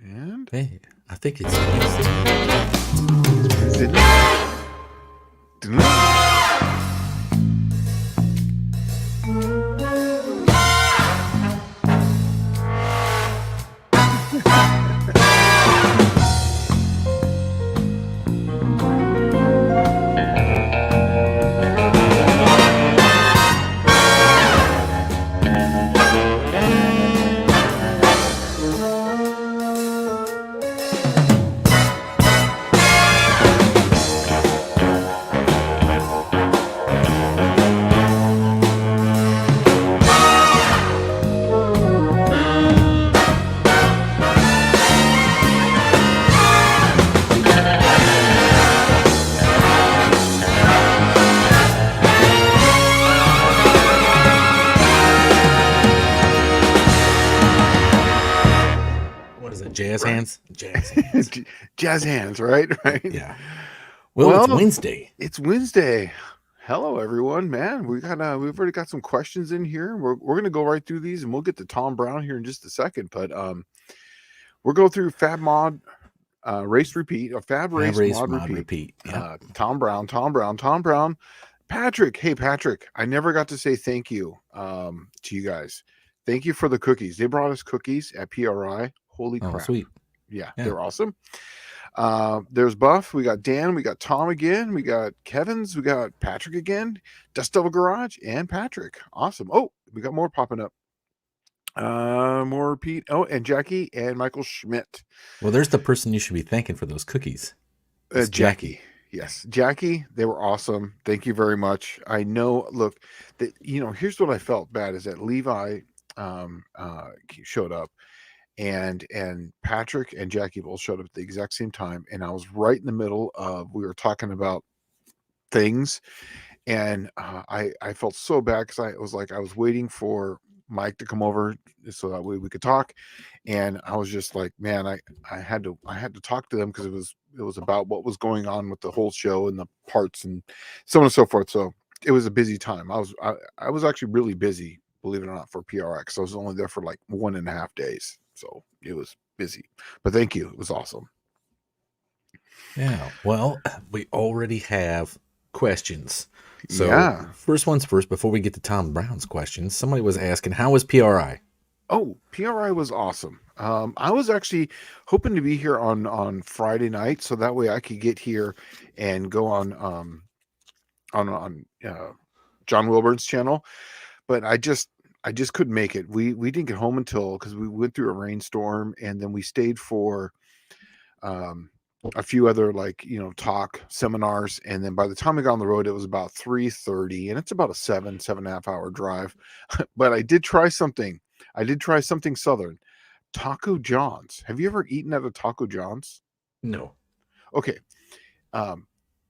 And Hey, I think it's is it? what is it? Jazz Right. hands? Jazz hands. Jazz hands, right? Right. Yeah. Well, it's Well, Wednesday. it's Wednesday. Hello, everyone. Man, we've already got some questions in here. We're gonna go right through these, and we'll get to Tom Brown here in just a second. But we'll go through Fab Mod, Race Repeat, Fab Race Mod Repeat. Yeah. Tom Brown. Patrick, hey Patrick, I never got to say thank you to you guys. Thank you for the cookies. They brought us cookies at PRI. Holy Oh, crap. sweet. Yeah, Yeah. they're awesome. There's Buff, we got Dan, we got Tom again, we got Kevin's, we got Patrick again, Dust Devil Garage, and Patrick. Awesome. Oh, we got more popping up. More repeat. Oh, and Jackie and Michael Schmidt. Well, there's the person you should be thanking for those cookies. It's Jackie. Yes, Jackie, they were awesome. Thank you very much. I know, look, that here's what I felt bad is that Levi showed up and Patrick and Jackie both showed up at the exact same time, and I was right in the middle of we were talking about things, and I felt so bad because I was waiting for Mike to come over so that way we could talk, and I was just like, man, I had to talk to them because it was about what was going on with the whole show and the parts and so on and so forth. So it was a busy time. I was actually really busy, believe it or not, for PRX. I was only there for like 1.5 days, so it was busy. But thank you, it was awesome. Yeah. Well, we already have questions. So Yeah. first one's first, before we get to Tom Brown's questions, somebody was asking, how was PRI? Oh, PRI was awesome. I was actually hoping to be here on Friday night, so that way I could get here and go on John Wilburn's channel. But I just couldn't make it. We didn't get home until because we went through a rainstorm, and then we stayed for a few other talk seminars, and then by the time we got on the road, it was about 3:30, and it's about a 7.5 hour drive. But I did try something. Southern. Taco John's. Have you ever eaten at a Taco John's? No. Okay.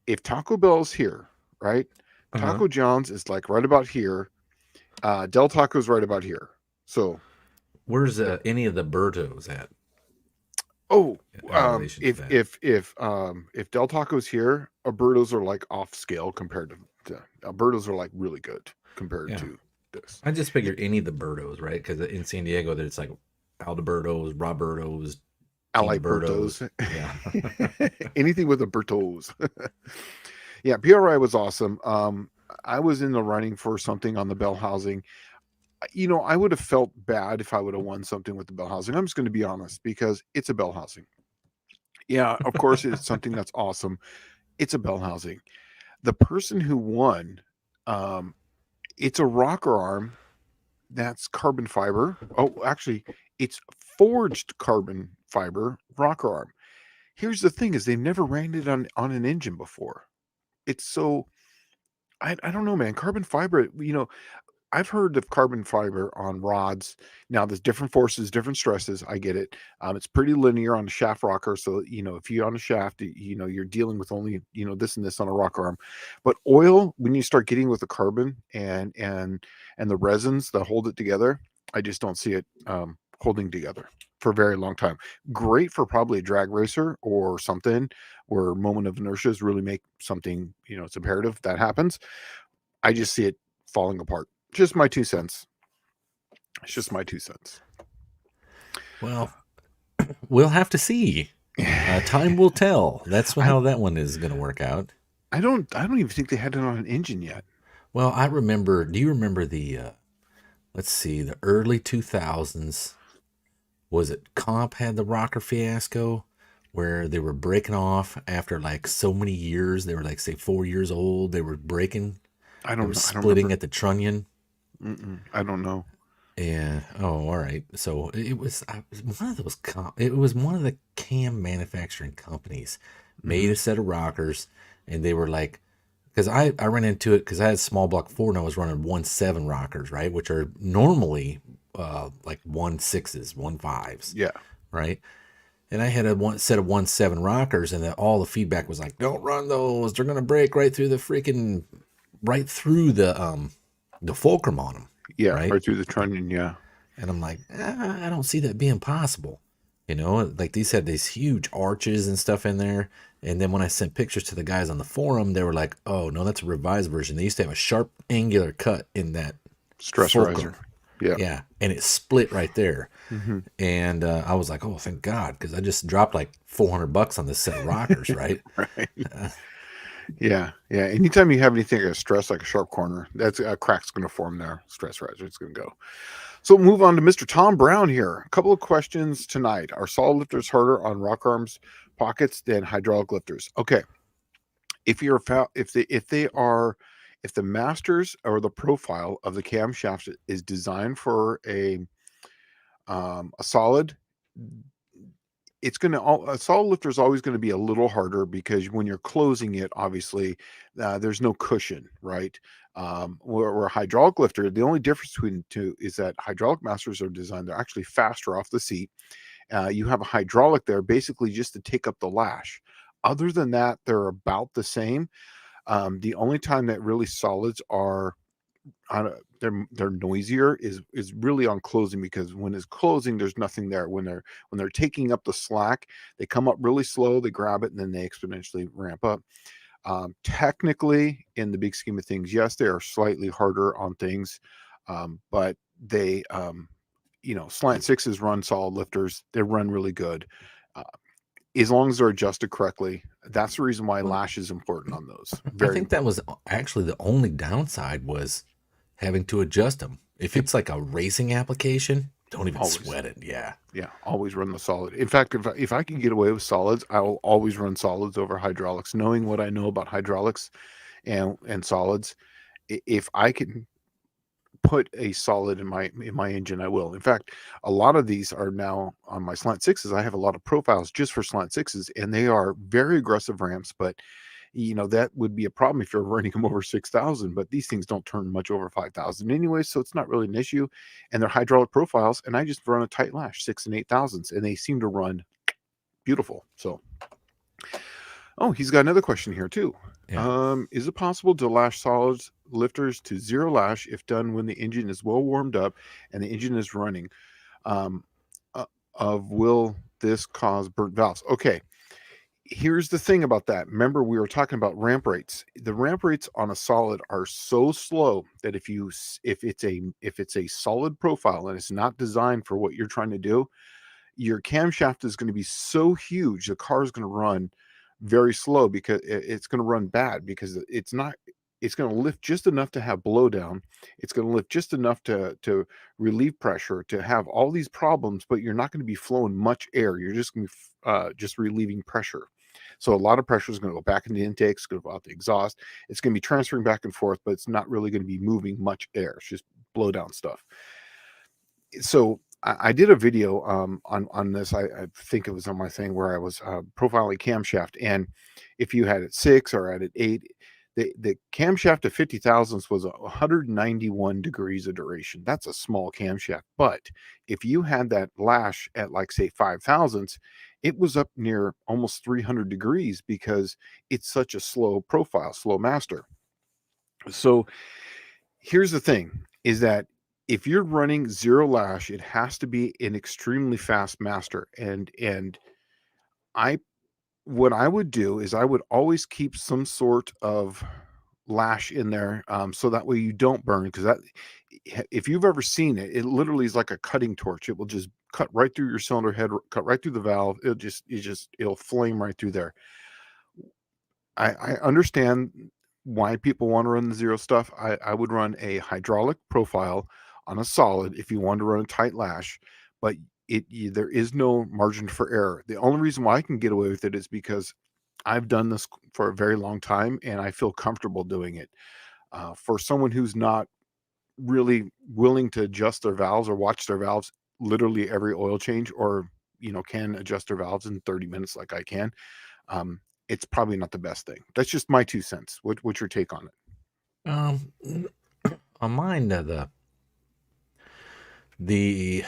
If Taco Bell's here, right? Uh-huh. Taco John's is like right about here. Del Taco's right about here. So where's any of the Bertos at? Oh, if Del Taco's here, Alberto's are like off scale compared to Alberto's are like really good compared to this. I just figured any of the Bertos, right? Because in San Diego, there's like Alberto's, Roberto's, I like Bertos. Yeah. Anything with a Bertos. Yeah, PRI was awesome. I was in the running for something on the bell housing. I would have felt bad if I would have won something with the bell housing. I'm just going to be honest because it's a bell housing. Yeah, of course it's something that's awesome. It's a bell housing. The person who won, it's a rocker arm that's carbon fiber. Oh, actually, it's forged carbon fiber rocker arm. Here's the thing: is they've never ran it on an engine before. It's so I don't know, man. Carbon fiber, I've heard of carbon fiber on rods. Now, there's different forces, different stresses. I get it. It's pretty linear on a shaft rocker. So, if you're on a shaft, you're dealing with only, this and this on a rocker arm. But oil, when you start getting with the carbon and the resins that hold it together, I just don't see it holding together for a very long time. Great for probably a drag racer or something where moment of inertia really make something, it's imperative that happens. I just see it falling apart. Just my 2 cents. It's just my 2 cents. Well, we'll have to see. Time will tell. That's I how that one is going to work out. I don't even think they had it on an engine yet. Well, I remember. Do you remember the? Let's see, the early 2000s. Was it Comp had the rocker fiasco where they were breaking off after like so many years? They were like say 4 years old. They were breaking. I They don't were know. I don't splitting remember. at the trunnion. I don't know. Yeah. Oh, all right. So it was one of those. It was one of the cam manufacturing companies made Hmm. a set of rockers, and they were like, because I ran into it because I had small block Ford and I was running 1.7 rockers, right, which are normally like 1.6s, 1.5s, Yeah. right. And I had a one set of 1.7 rockers, and all the feedback was like, "Don't run those; they're gonna break right through the fulcrum on them." Yeah. Right. Right through the trunnion. Yeah. And I'm like, I don't see that being possible. Like these had these huge arches and stuff in there. And then when I sent pictures to the guys on the forum, they were like, oh, no, that's a revised version. They used to have a sharp angular cut in that Stress riser. fulcrum. Yeah. Yeah. And it split right there. Hmm. And I was like, oh, thank God. Because I just dropped like $400 on this set of rockers, right? Right. Uh, Yeah. Yeah. Anytime you have anything like stress, like a sharp corner, that's a crack's going to form there. Stress riser. It's going to go. So move on to Mr. Tom Brown here. A couple of questions tonight. Are solid lifters harder on rock arms pockets than hydraulic lifters? Okay. If the masters or the profile of the camshaft is designed for a solid, a solid lifter is always going to be a little harder because when you're closing it, obviously there's no cushion, right? Where a hydraulic lifter, the only difference between the two is that hydraulic masters are designed, they're actually faster off the seat. You have a hydraulic there basically just to take up the lash. Other than that, they're about the same. The only time that really solids are they're noisier is really on closing, because when it's closing there's nothing there. When they're taking up the slack, they come up really slow, they grab it, and then they exponentially ramp up. Technically, in the big scheme of things, yes, they are slightly harder on things, but they slant sixes run solid lifters, they run really good, uh, as long as they're adjusted correctly. That's the reason why well, lash is important on those, I very think that important. was actually the only downside was having to adjust them. If Yep. it's like a racing application, don't even Always. sweat it. Yeah. Yeah, always run the solid. In fact, if I can get away with solids, I will always run solids over hydraulics. Knowing what I know about hydraulics and solids, if I can put a solid in my engine, I will. In fact, a lot of these are now on my slant sixes. I have a lot of profiles just for slant sixes, and they are very aggressive ramps. But that would be a problem if you're running them over 6,000. But these things don't turn much over 5,000 anyway, so it's not really an issue. And they're hydraulic profiles, and I just run a tight lash, 6 and 8 thousandths, and they seem to run beautiful. So, oh, he's got another question here too. Yeah. Is it possible to lash solids lifters to zero lash if done when the engine is well warmed up and the engine is running? Um, will this cause burnt valves? Okay, here's the thing about that. Remember, we were talking about ramp rates. The ramp rates on a solid are so slow that if it's a solid profile and it's not designed for what you're trying to do, your camshaft is going to be so huge, the car is going to run very slow, because it's going to run bad, because it's going to lift just enough to have blowdown. It's going to lift just enough to relieve pressure, to have all these problems, but you're not going to be flowing much air. You're just going to be just relieving pressure. So a lot of pressure is going to go back into the intake, it's going to go out the exhaust. It's going to be transferring back and forth, but it's not really going to be moving much air. It's just blowdown stuff. So I did a video on this. I think it was on my thing where I was profiling camshaft, and if you had it 6 or at it 8, the camshaft of 50 thousandths was 191 degrees of duration. That's a small camshaft, but if you had that lash at, like, say, 5 thousandths, it was up near almost 300 degrees, because it's such a slow profile, slow master. So here's the thing, is that if you're running zero lash, it has to be an extremely fast master. And I what I would do is I would always keep some sort of lash in there, so that way you don't burn, because that if you've ever seen it, it literally is like a cutting torch. It will just cut right through your cylinder head, cut right through the valve. It'll flame right through there. I understand why people want to run the zero stuff. I would run a hydraulic profile on a solid if you want to run a tight lash, but there is no margin for error. The only reason why I can get away with it is because I've done this for a very long time and I feel comfortable doing it. For someone who's not really willing to adjust their valves or watch their valves literally every oil change, or can adjust their valves in 30 minutes like I can, it's probably not the best thing. That's just my 2 cents. What's your take on it? On mine, the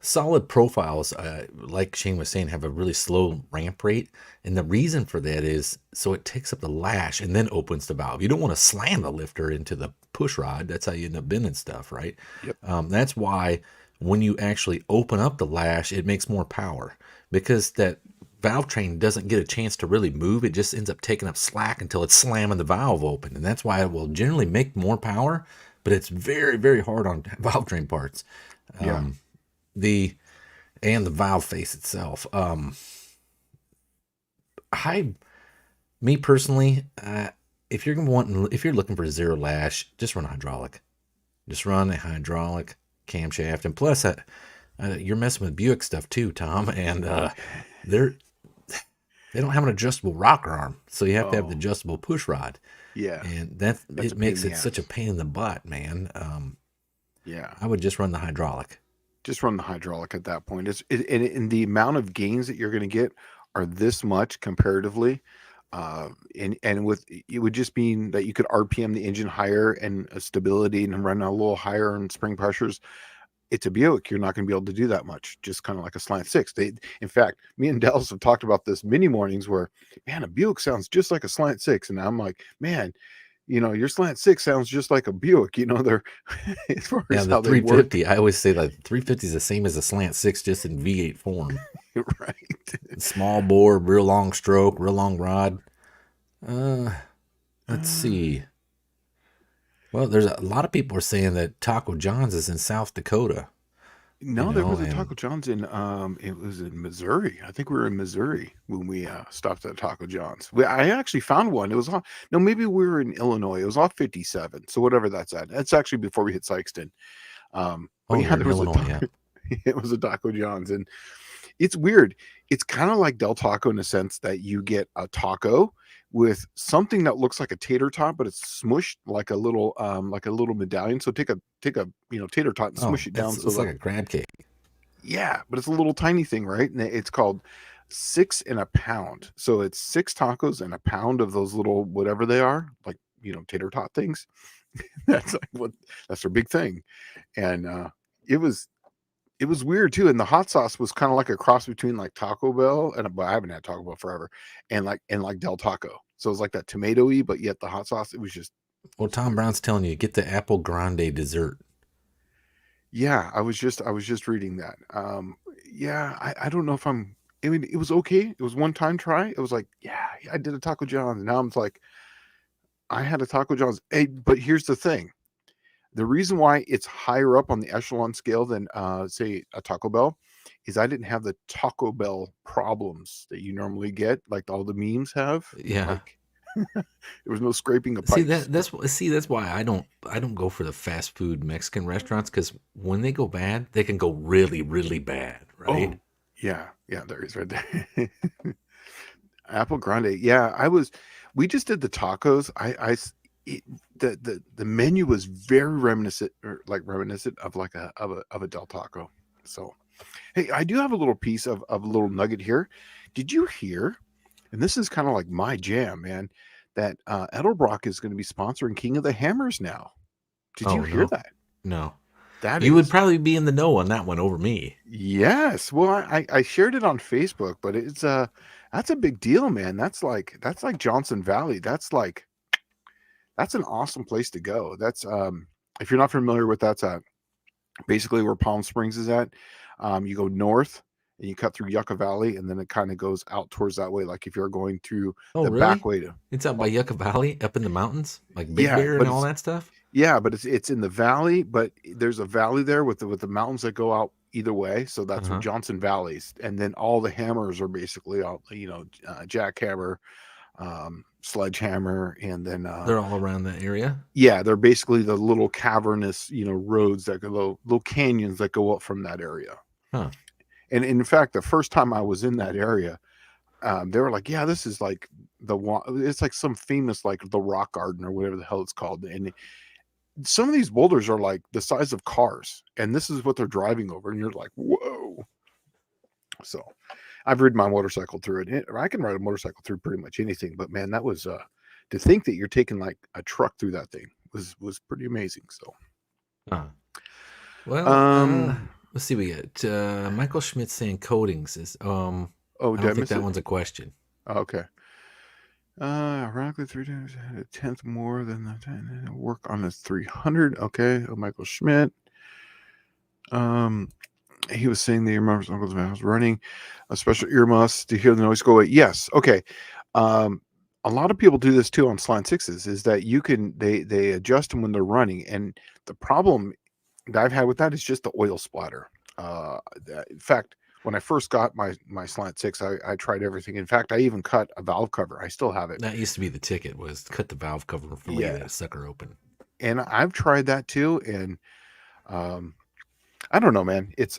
solid profiles, like Shane was saying, have a really slow ramp rate, and the reason for that is so it takes up the lash and then opens the valve. You don't want to slam the lifter into the push rod. That's how you end up bending stuff, right? Yep. That's why when you actually open up the lash, it makes more power, because that valve train doesn't get a chance to really move. It just ends up taking up slack until it's slamming the valve open, and that's why it will generally make more power, but it's very, very hard on valve train parts. Yeah. The valve face itself. Me personally, if you're looking for zero lash, just run a hydraulic. Just run a hydraulic camshaft, and plus, you're messing with Buick stuff too, Tom, and they don't have an adjustable rocker arm, so you have to have the adjustable push rod. Yeah. And it makes it such a pain in the butt, man. Yeah. I would just run the hydraulic. Just run the hydraulic at that point. And the amount of gains that you're going to get are this much comparatively. And with it would just mean that you could RPM the engine higher and stability and run a little higher in spring pressures. It's a Buick. You're not going to be able to do that much. Just kind of like a slant six. In fact, me and Dallas have talked about this many mornings where, man, a Buick sounds just like a slant six. And I'm like, man, your slant six sounds just like a Buick. They're as far as the how they work. 350. I always say that 350 is the same as a slant six, just in V8 form. Right. Small bore, real long stroke, real long rod. Let's see. Well, there's a lot of people are saying that Taco John's is in South Dakota. No, there was a Taco John's in it was in Missouri. I think we were in Missouri when we stopped at Taco John's. I actually found one. It was off. No, maybe we were in Illinois. It was off 57. So whatever that's at. That's actually before we hit Sykeston. But yeah, there was Illinois, it was a Taco John's, and it's weird. It's kind of like Del Taco in the sense that you get a taco with something that looks like a tater tot, but it's smushed like a little medallion. So take a tater tot and smush it down. So it's like a crab cake. Yeah, but it's a little tiny thing, right? And it's called 6 in a pound. So it's 6 tacos and a pound of those little whatever they are, like tater tot things. That's their big thing. And it was weird too, and the hot sauce was kind of like a cross between like Taco Bell I haven't had Taco Bell forever, and like Del Taco. So it was like that tomatoey, but yet the hot sauce. It was just. Well, Tom Brown's telling you, get the apple grande dessert. Yeah, I was just reading that. Yeah, I don't know if I'm. I mean, it was okay. It was one time try. It was like, yeah, I did a Taco John's. Now I'm like, I had a Taco John's. Hey, but here's the thing. The reason why it's higher up on the echelon scale than, say, a Taco Bell is I didn't have the Taco Bell problems that you normally get, like all the memes have. Yeah. Like, there was no scraping of pipes. That's why I don't go for the fast food Mexican restaurants, because when they go bad, they can go really, really bad, right? Oh, yeah, there is right there. Apple Grande. Yeah, we just did the tacos. The menu was very reminiscent of like a Del Taco. So, hey, I do have a little piece of a little nugget here. Did you hear? And this is kind of like my jam, man. That Edelbrock is going to be sponsoring King of the Hammers now. Did you hear that? No. You would probably be in the know on that one over me. Yes. Well, I shared it on Facebook, but it's that's a big deal, man. That's like Johnson Valley. That's an awesome place to go. That's if you're not familiar with that's basically where Palm Springs is at. You go north and you cut through Yucca Valley, and then it kind of goes out towards that way. Like if you're going through the back way to. It's out by Yucca Valley, up in the mountains, like Big Bear and all that stuff. Yeah, but it's in the valley, but there's a valley there with the mountains that go out either way. So that's Uh-huh. Johnson Valleys, and then all the hammers are basically all jackhammer, sledgehammer, and then They're all around that area. yeah, they're basically the little cavernous roads that go little canyons that go up from that area. Huh. And in fact, the first time I was in that area, they were like, "Yeah, this is like the one. It's like some famous like the rock garden or whatever the hell it's called." And some of these boulders are like the size of cars, and this is what they're driving over, and you're like, "Whoa!" So, I've ridden my motorcycle through it. I can ride a motorcycle through pretty much anything, but man, that was to think that you're taking like a truck through that thing was pretty amazing. So, Huh. Well, um, let's see. We got Michael Schmidt saying coatings is. oh, I did don't I think miss that it? one's a question. Okay. Ironically, 3 times had a tenth more than the 10. Work on his 300. Okay. Oh, Michael Schmidt. He was saying the earmuffs uncle's van was running a special earmuffs to hear the noise go away. Yes. Okay. A lot of people do this too on slant sixes. Is that you can they adjust them when they're running, and the problem that I've had with that is just the oil splatter. In fact, when I first got my slant six, I tried everything. In fact, I even cut a valve cover. I still have it. That used to be the ticket, was cut the valve cover for leaving Yeah, that sucker open. and I've tried that too, and um, I don't know, man. It's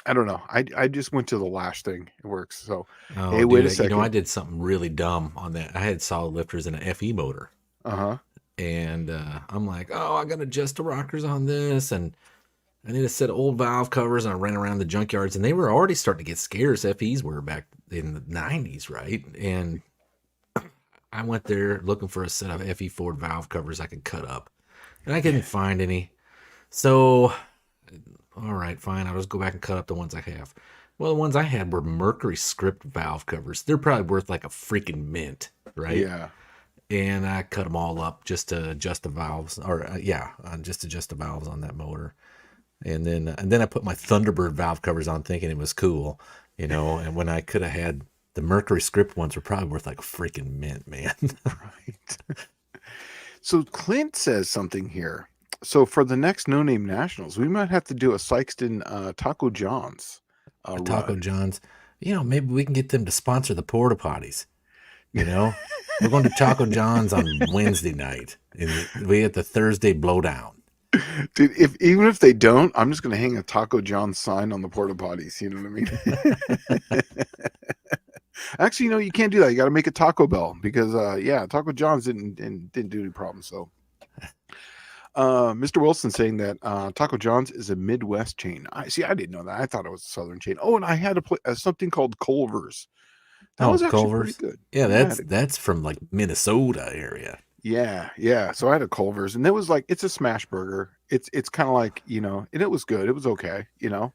I don't know. I just went to the lash thing. It works. So, Oh, hey, wait a dude, I second. did something really dumb on that. I had solid lifters and an FE motor. Uh huh. And I'm like, oh, I got to adjust the rockers on this. And I need a set of old valve covers. And I ran around the junkyards, and they were already starting to get scarce. FEs were back in the 90s, right? And I went there looking for a set of FE Ford valve covers I could cut up. And I couldn't find any. So, all right, fine. I'll just go back and cut up the ones I have. Well, the ones I had were mercury script valve covers. They're probably worth like a freaking mint, right? Yeah. And I cut them all up just to adjust the valves, or just adjust the valves on that motor. And then I put my Thunderbird valve covers on, thinking it was cool, And when I could have had the mercury script ones, were probably worth like a freaking mint, man. Right. So Clint says something here. So for the next No Name Nationals, we might have to do a Sykeston Taco John's Taco run. John's, maybe we can get them to sponsor the porta potties. We're going to Taco John's on Wednesday night, and we get the Thursday blowdown. Dude, even if they don't, I'm just gonna hang a Taco John's sign on the porta potties. You know what I mean? Actually, you can't do that. You got to make a Taco Bell because, Taco John's didn't do any problems. So, Mr. Wilson saying that Taco John's is a Midwest chain. I didn't know that. I thought it was a Southern chain. Oh, and I had something called Culver's. That was actually pretty Culver's. good. Yeah, Yeah, that's from like Minnesota area. yeah. So I had a Culver's, and it was like it's a smash burger. It's kind of like and it was good. It was okay,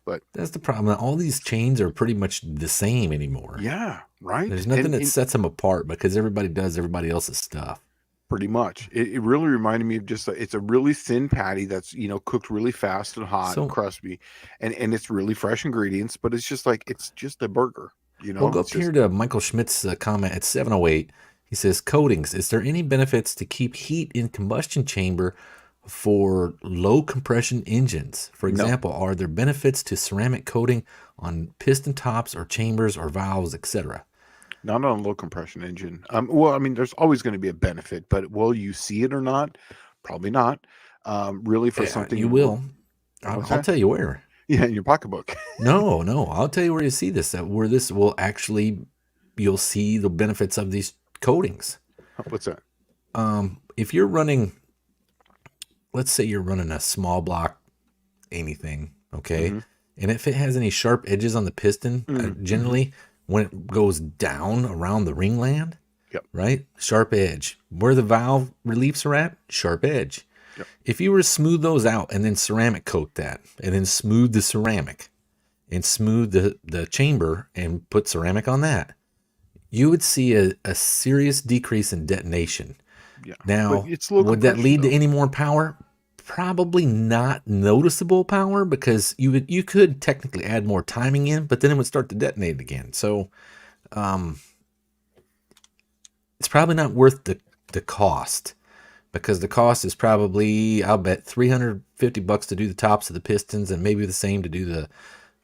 but That's the problem. All these chains are pretty much the same anymore. yeah, right. There's nothing that And sets them apart because everybody does everybody else's stuff. pretty much, it really reminded me of just it's a really thin patty that's cooked really fast and hot and So crispy, and it's really fresh ingredients, but it's just like it's just a burger. we'll go It's up here just to Michael Schmidt's comment at 708. He says, coatings. Is there any benefits to keep heat in combustion chamber for low compression engines? For no, example, are there benefits to ceramic coating on piston tops or chambers or valves, etc.? not on a low compression engine. Well, I mean, there's always going to be a benefit, but will you see it or not? Probably not. Really, for Yeah, you something. will. What's I'll that? tell you where. Yeah, in your pocketbook. No, I'll tell you where you see this. Where this will actually, you'll see the benefits of these coatings. What's that? If you're running, let's say you're running a small block anything, okay? Mm-hmm. And if it has any sharp edges on the piston, Mm-hmm. generally when it goes down around the ringland, Yep. right? Sharp edge. Where the valve reliefs are at, sharp edge. Yep. If you were to smooth those out and then ceramic coat that, and then smooth the ceramic and smooth the chamber and put ceramic on that, you would see a serious decrease in detonation. Yeah. Now, But it's low would that lead to though. any more power? Probably not noticeable power, because you could technically add more timing in, but then it would start to detonate again. So it's probably not worth the cost. because the cost is probably, I'll bet, $350 to do the tops of the pistons, and maybe the same to do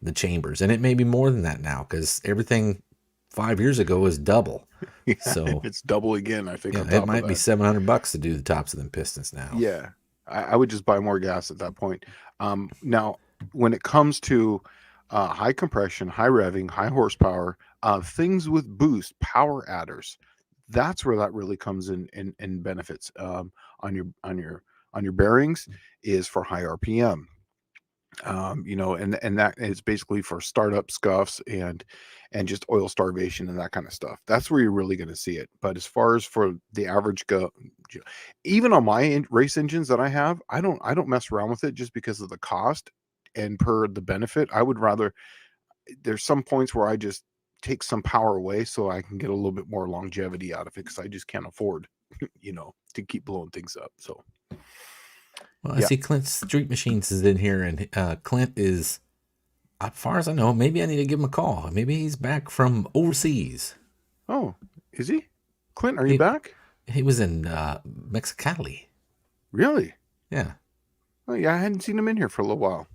the chambers. And it may be more than that now, because everything 5 years ago was double. Yeah, So it's double again, I think, yeah, on it top of might be that. $700 to do the tops of them pistons now. Yeah, I would just buy more gas at that point. Now, when it comes to high compression, high revving, high horsepower, things with boost, power adders, that's where that really comes in benefits on your bearings is for high RPM. And that is basically for startup scuffs and just oil starvation and that kind of stuff. That's where you're really going to see it. But as far as for the average go, even on my race engines that I have, I don't mess around with it just because of the cost and per the benefit. I would rather, there's some points where I just take some power away so I can get a little bit more longevity out of it because I just can't afford, to keep blowing things up. So Well, I yeah. see Clint Street Machines is in here, and Clint is, as far as I know, maybe I need to give him a call. Maybe he's back from overseas. Oh, is he? Clint, are you He back? he was in Mexicali. Really? Yeah. Oh yeah, I hadn't seen him in here for a little while.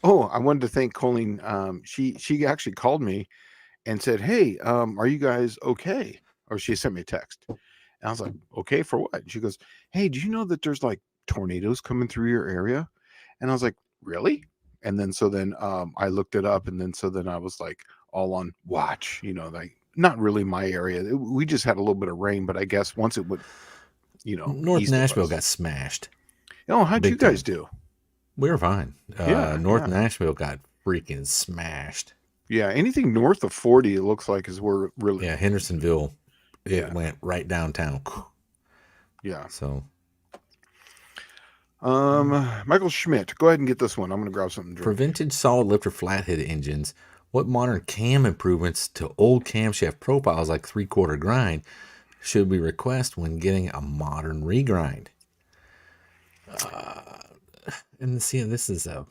Oh, I wanted to thank Colleen. She actually called me and said, "Hey, are you guys okay?" Or she sent me a text. And I was like, "Okay, for what?" And she goes, "Hey, do you know that there's like tornadoes coming through your area?" And I was like, "Really?" And then I looked it up, and then I was like all on watch. Like not really my area. We just had a little bit of rain, but I guess once it would, North east of Nashville us. got smashed Oh, how'd you big guys time. do? We were fine. Yeah, North yeah. Nashville got freaking smashed. Yeah, anything north of 40, it looks like, is where really, Yeah, Hendersonville, it yeah, went right downtown. yeah. So, Michael Schmidt, go ahead and get this one. I'm gonna grab something to for drink. vintage solid lifter flathead engines, what modern cam improvements to old camshaft profiles like 3/4 grind should we request when getting a modern regrind? And see, this is a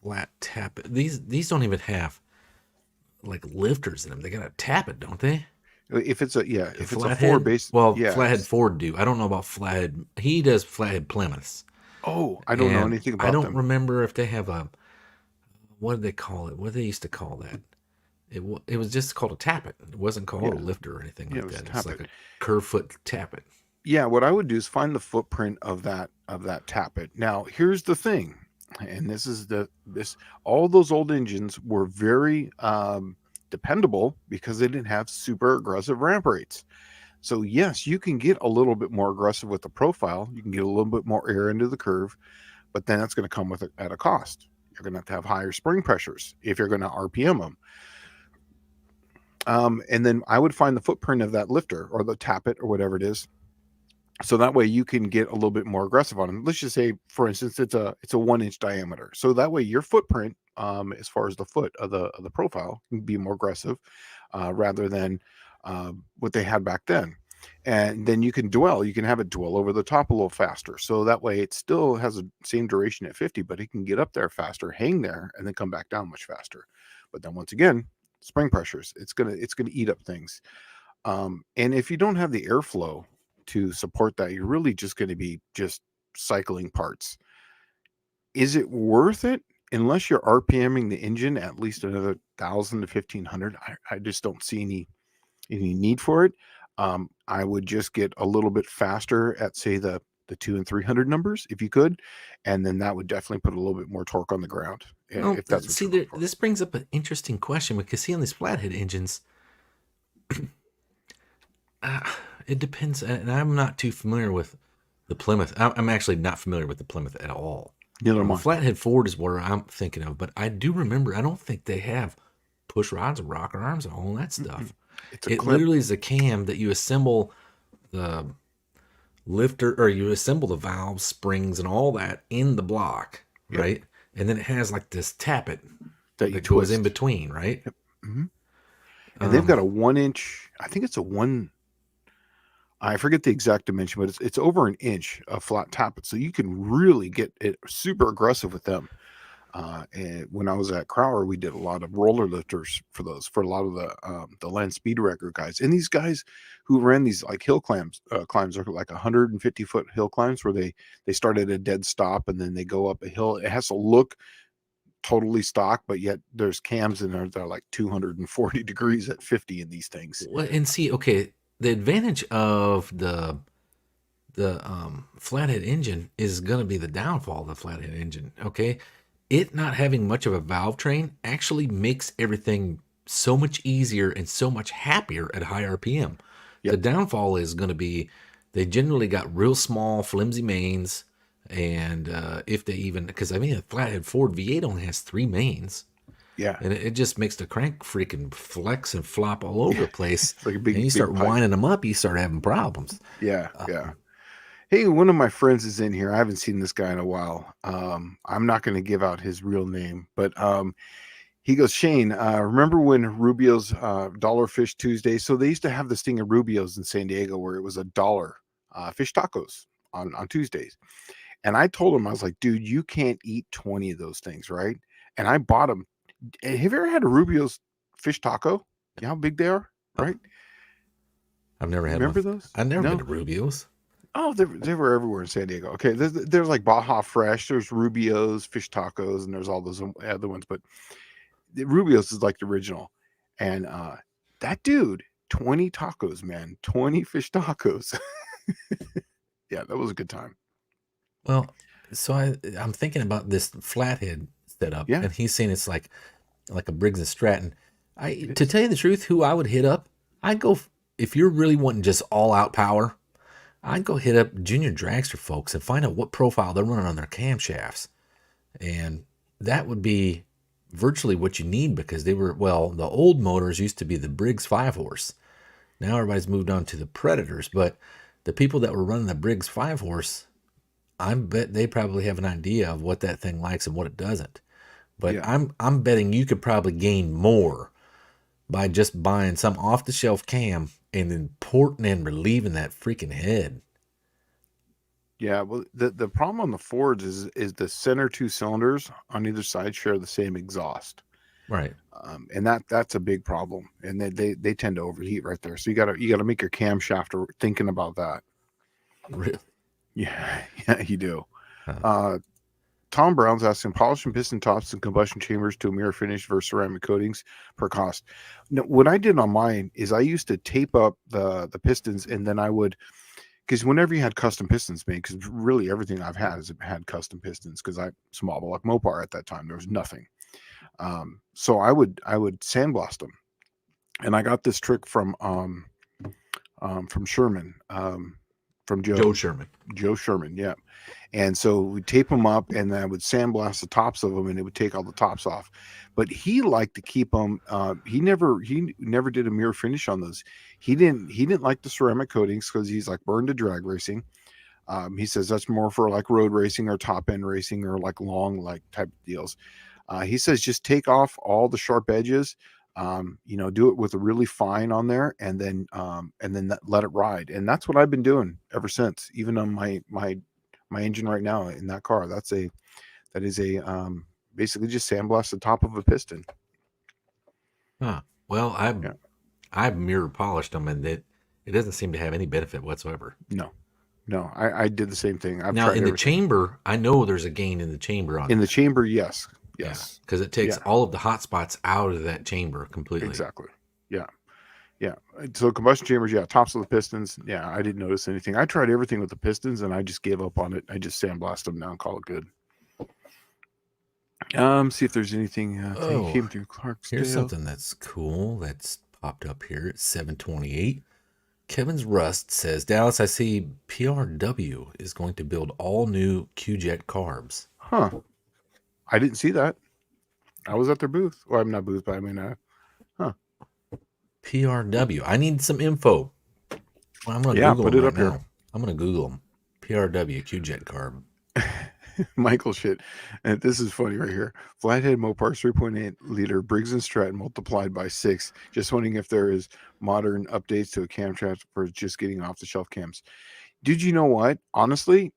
flat tap. These don't even have like lifters in them. They gotta tap it, don't they? If it's a four Flathead. base, Well, yeah. Flathead Ford do. I don't know about Flathead. He does Flathead Plymouths, Oh, I don't know and anything I about don't them. remember if they have a, what did they call it? What did they used to call that? It was just called a tappet. It wasn't called a Yeah, lifter or anything yeah, it like was that. It's tap like it. a curve foot tappet. Yeah, what I would do is find the footprint of that tappet. Now, here's the thing, and this all those old engines were very dependable because they didn't have super aggressive ramp rates. So yes, you can get a little bit more aggressive with the profile. You can get a little bit more air into the curve, but then that's going to come at a cost. You're going to have higher spring pressures if you're going to RPM them. And then I would find the footprint of that lifter or the tappet or whatever it is. So that way you can get a little bit more aggressive on them. Let's just say, for instance, it's a 1 inch diameter. So that way your footprint, as far as the foot of the profile, can be more aggressive, rather than what they had back then. And then you can dwell. You can have it dwell over the top a little faster. So that way it still has the same duration at 50, but it can get up there faster, hang there, and then come back down much faster. But then once again, spring pressures, it's gonna eat up things. And if you don't have the airflow to support that, you're really just going to be just cycling parts. Is it worth it? Unless you're RPMing the engine at least another 1,000 to 1,500, I just don't see any need for it. I would just get a little bit faster at, say, the 200 and 300 numbers if you could, and then that would definitely put a little bit more torque on the ground Well, if that's what see, you're looking for. this brings up an interesting question because see on these flathead engines, uh, it depends. And I'm not too familiar with the Plymouth. I'm actually not familiar with the Plymouth at all. Neither am The I. Flathead Ford is where I'm thinking of, but I do remember. I don't think they have push rods or rocker arms and all that Mm-mm. stuff. It's a It clip. literally is a cam that you assemble the lifter or you assemble the valves, springs, and all that in the block, Yep. right? And then it has like this tappet That you that goes in twist. between, right? Yep. Hmm. And they've Um, got a 1 inch. I think it's a one. I forget the exact dimension, but it's over an inch of flat tappet, so you can really get it super aggressive with them. And when I was at Crowder, we did a lot of roller lifters for those, for a lot of the land speed record guys. And these guys who ran these like hill climbs are like 150-foot hill climbs where they start at a dead stop and then they go up a hill. It has to look totally stock, but yet there's cams in there that are like 240 degrees at 50 in these things. Well, and see, okay, the advantage of the flathead engine is going to be the downfall of the flathead engine. Okay, it not having much of a valve train actually makes everything so much easier and so much happier at high RPM. Yep. The downfall is going to be they generally got real small, flimsy mains, and if they even, because I mean, a flathead Ford V8 only has 3 mains. Yeah. And it just makes the crank freaking flex and flop all over the place. It's like a big, and you start winding them up, you start having problems. Yeah, yeah. Hey, one of my friends is in here. I haven't seen this guy in a while. I'm not going to give out his real name, but he goes, Shane, remember when Rubio's Dollar Fish Tuesday? So they used to have this thing of Rubio's in San Diego where it was $1 fish tacos on Tuesdays. And I told him, I was like, dude, you can't eat 20 of those things, right? And I bought them. Have you ever had a Rubio's fish taco? You know how big they are, right? I've never had Remember one. those? I've never been to Rubio's. Oh, they were everywhere in San Diego. Okay, there's like Baja Fresh, there's Rubio's fish tacos, and there's all those other ones. But Rubio's is like the original. And that dude, 20 tacos, man, 20 fish tacos. Yeah, that was a good time. Well, so I'm thinking about this flathead setup, Yeah. and he's saying it's like a Briggs and Stratton. To tell you the truth, who I would hit up, I'd go if you're really wanting just all out power. I'd go hit up Junior Dragster folks and find out what profile they're running on their camshafts, and that would be virtually what you need because they were the old motors used to be the Briggs 5-horse. Now everybody's moved on to the Predators, but the people that were running the Briggs 5-horse, I bet they probably have an idea of what that thing likes and what it doesn't. But Yeah. I'm betting you could probably gain more by just buying some off the shelf cam and then porting and relieving that freaking head. Yeah, well, the problem on the Fords is the center 2 cylinders on either side share the same exhaust. Right. And that's a big problem, and they tend to overheat right there. So you gotta make your camshaft thinking about that. Really? Yeah, yeah, you do. Huh. Tom Brown's asking polishing piston tops and combustion chambers to a mirror finish versus ceramic coatings per cost. Now, what I did on mine is I used to tape up the pistons, and then I would, because whenever you had custom pistons made, because really everything I've had has had custom pistons, because I small block Mopar at that time, there was nothing. So I would sandblast them, and I got this trick from Sherman, from Joe Sherman. Joe Sherman, yeah. And so we tape them up, and then I would sandblast the tops of them, and it would take all the tops off. But he liked to keep them. He never did a mirror finish on those. He didn't like the ceramic coatings because he's like burned to drag racing. He says that's more for like road racing or top end racing or like long like type deals. He says just take off all the sharp edges. Do it with a really fine on there, and then let it ride. And that's what I've been doing ever since. Even on my engine right now in that car, that is a basically just sandblast the top of a piston. Huh. Well, I've mirror polished them, and it doesn't seem to have any benefit whatsoever. No, I did the same thing. Now in everything. The chamber, I know there's a gain in the chamber on in that. the chamber. Yes, because it takes all of the hot spots out of that chamber completely. Exactly. Yeah. So combustion chambers, tops of the pistons. Yeah, I didn't notice anything. I tried everything with the pistons, and I just gave up on it. I just sandblast them now and call it good. See if there's anything came through Clarksdale. Here's something that's cool that's popped up here at 7:28. Kevin's Rust says, Dallas, I see PRW is going to build all new Q-Jet carbs. Huh. I didn't see that. I was at their booth. Well, I'm not booth, but I mean, PRW. I need some info. Well, I'm going to Google put them it up now. here. I'm going to Google them. PRW Q-Jet carb. Michael shit. And this is funny right here. Flathead Mopar 3.8 liter Briggs and Stratton multiplied by 6. Just wondering if there is modern updates to a camshaft for just getting off the shelf cams. Dude, you know what? Honestly,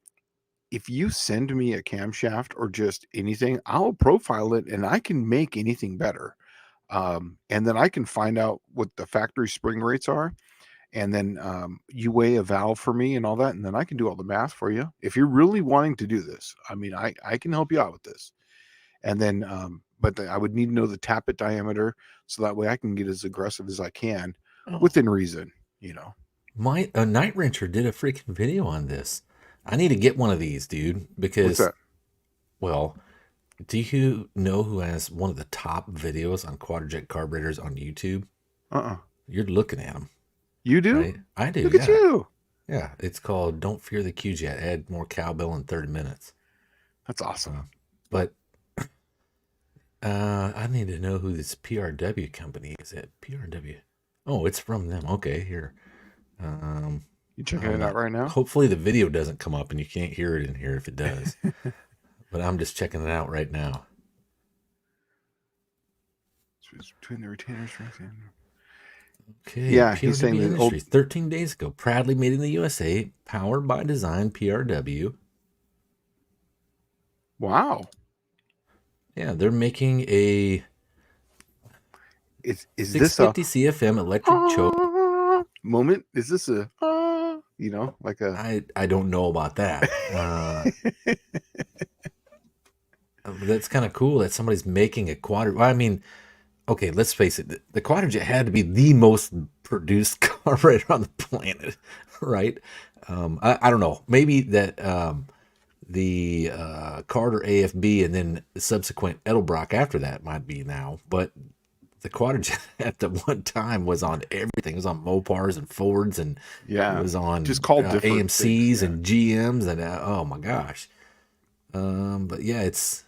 if you send me a camshaft or just anything, I'll profile it and I can make anything better. And then I can find out what the factory spring rates are. And then you weigh a valve for me and all that. And then I can do all the math for you. If you're really wanting to do this, I mean, I can help you out with this. And then, I would need to know the tappet diameter so that way I can get as aggressive as I can Oh, within reason, you know. my a Night Wrencher did a freaking video on this. I need to get one of these, dude, What's because, that? well, do you know who has one of the top videos on quadrajet carburetors on YouTube? Uh-uh. You're looking at them, You do? right? I do, Look at yeah. you. Yeah, it's called Don't Fear the Q-Jet. Add more cowbell in 30 minutes. That's awesome. But I need to know who this PRW company is. At PRW. Oh, it's from them. Okay, here. You checking I'm it out not. right now? Hopefully, the video doesn't come up and you can't hear it in here if it does. But I'm just checking it out right now. It's between the retainer strength and... Okay, Yeah, PRW he's saying that Industries, 13 days ago, proudly made in the USA, powered by design, PRW. Wow. Yeah, they're making a Is this a 650 CFM electric choke. moment? Is this a like a... I don't know about that. That's kind of cool that somebody's making a quadra. Well, I mean, okay, let's face it. The quadrajet had to be the most produced carburetor on the planet, right? I don't know. Maybe that the Carter AFB and then the subsequent Edelbrock after that might be now, but the quadrajet at the one time was on everything. It was on Mopars and Fords, and it Yeah. was on Just called different AMCs things, yeah. and GMs, and oh my gosh. But yeah, it's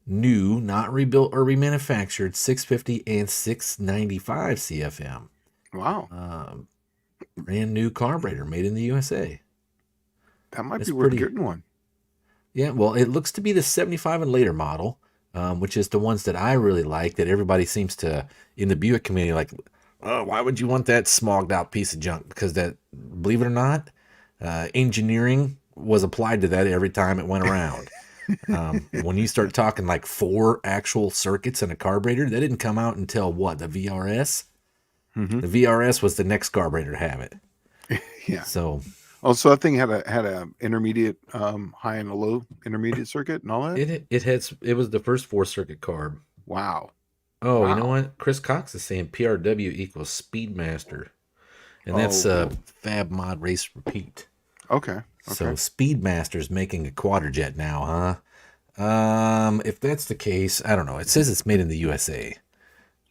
new, not rebuilt or remanufactured, 650 and 695 CFM. Wow. Brand new carburetor made in the USA. That might It's be worth pretty. getting one. Yeah, well, it looks to be the 75 and later model, which is the ones that I really like, that everybody seems to, in the Buick community, like, oh, why would you want that smogged out piece of junk? Because that, believe it or not, engineering was applied to that every time it went around. When you start talking like 4 actual circuits in a carburetor, that didn't come out until what, the VRS? Mm-hmm. The VRS was the next carburetor to have it. Yeah. So Also, that thing had a intermediate, high and a low intermediate circuit and all that. it was the first 4-circuit carb. Wow. Oh, Wow. you know what? Chris Cox is saying PRW equals Speedmaster, and that's Oh. Fab Mod Race Repeat. Okay. So Speedmaster's making a quadrajet now, huh? If that's the case, I don't know. It says it's made in the USA,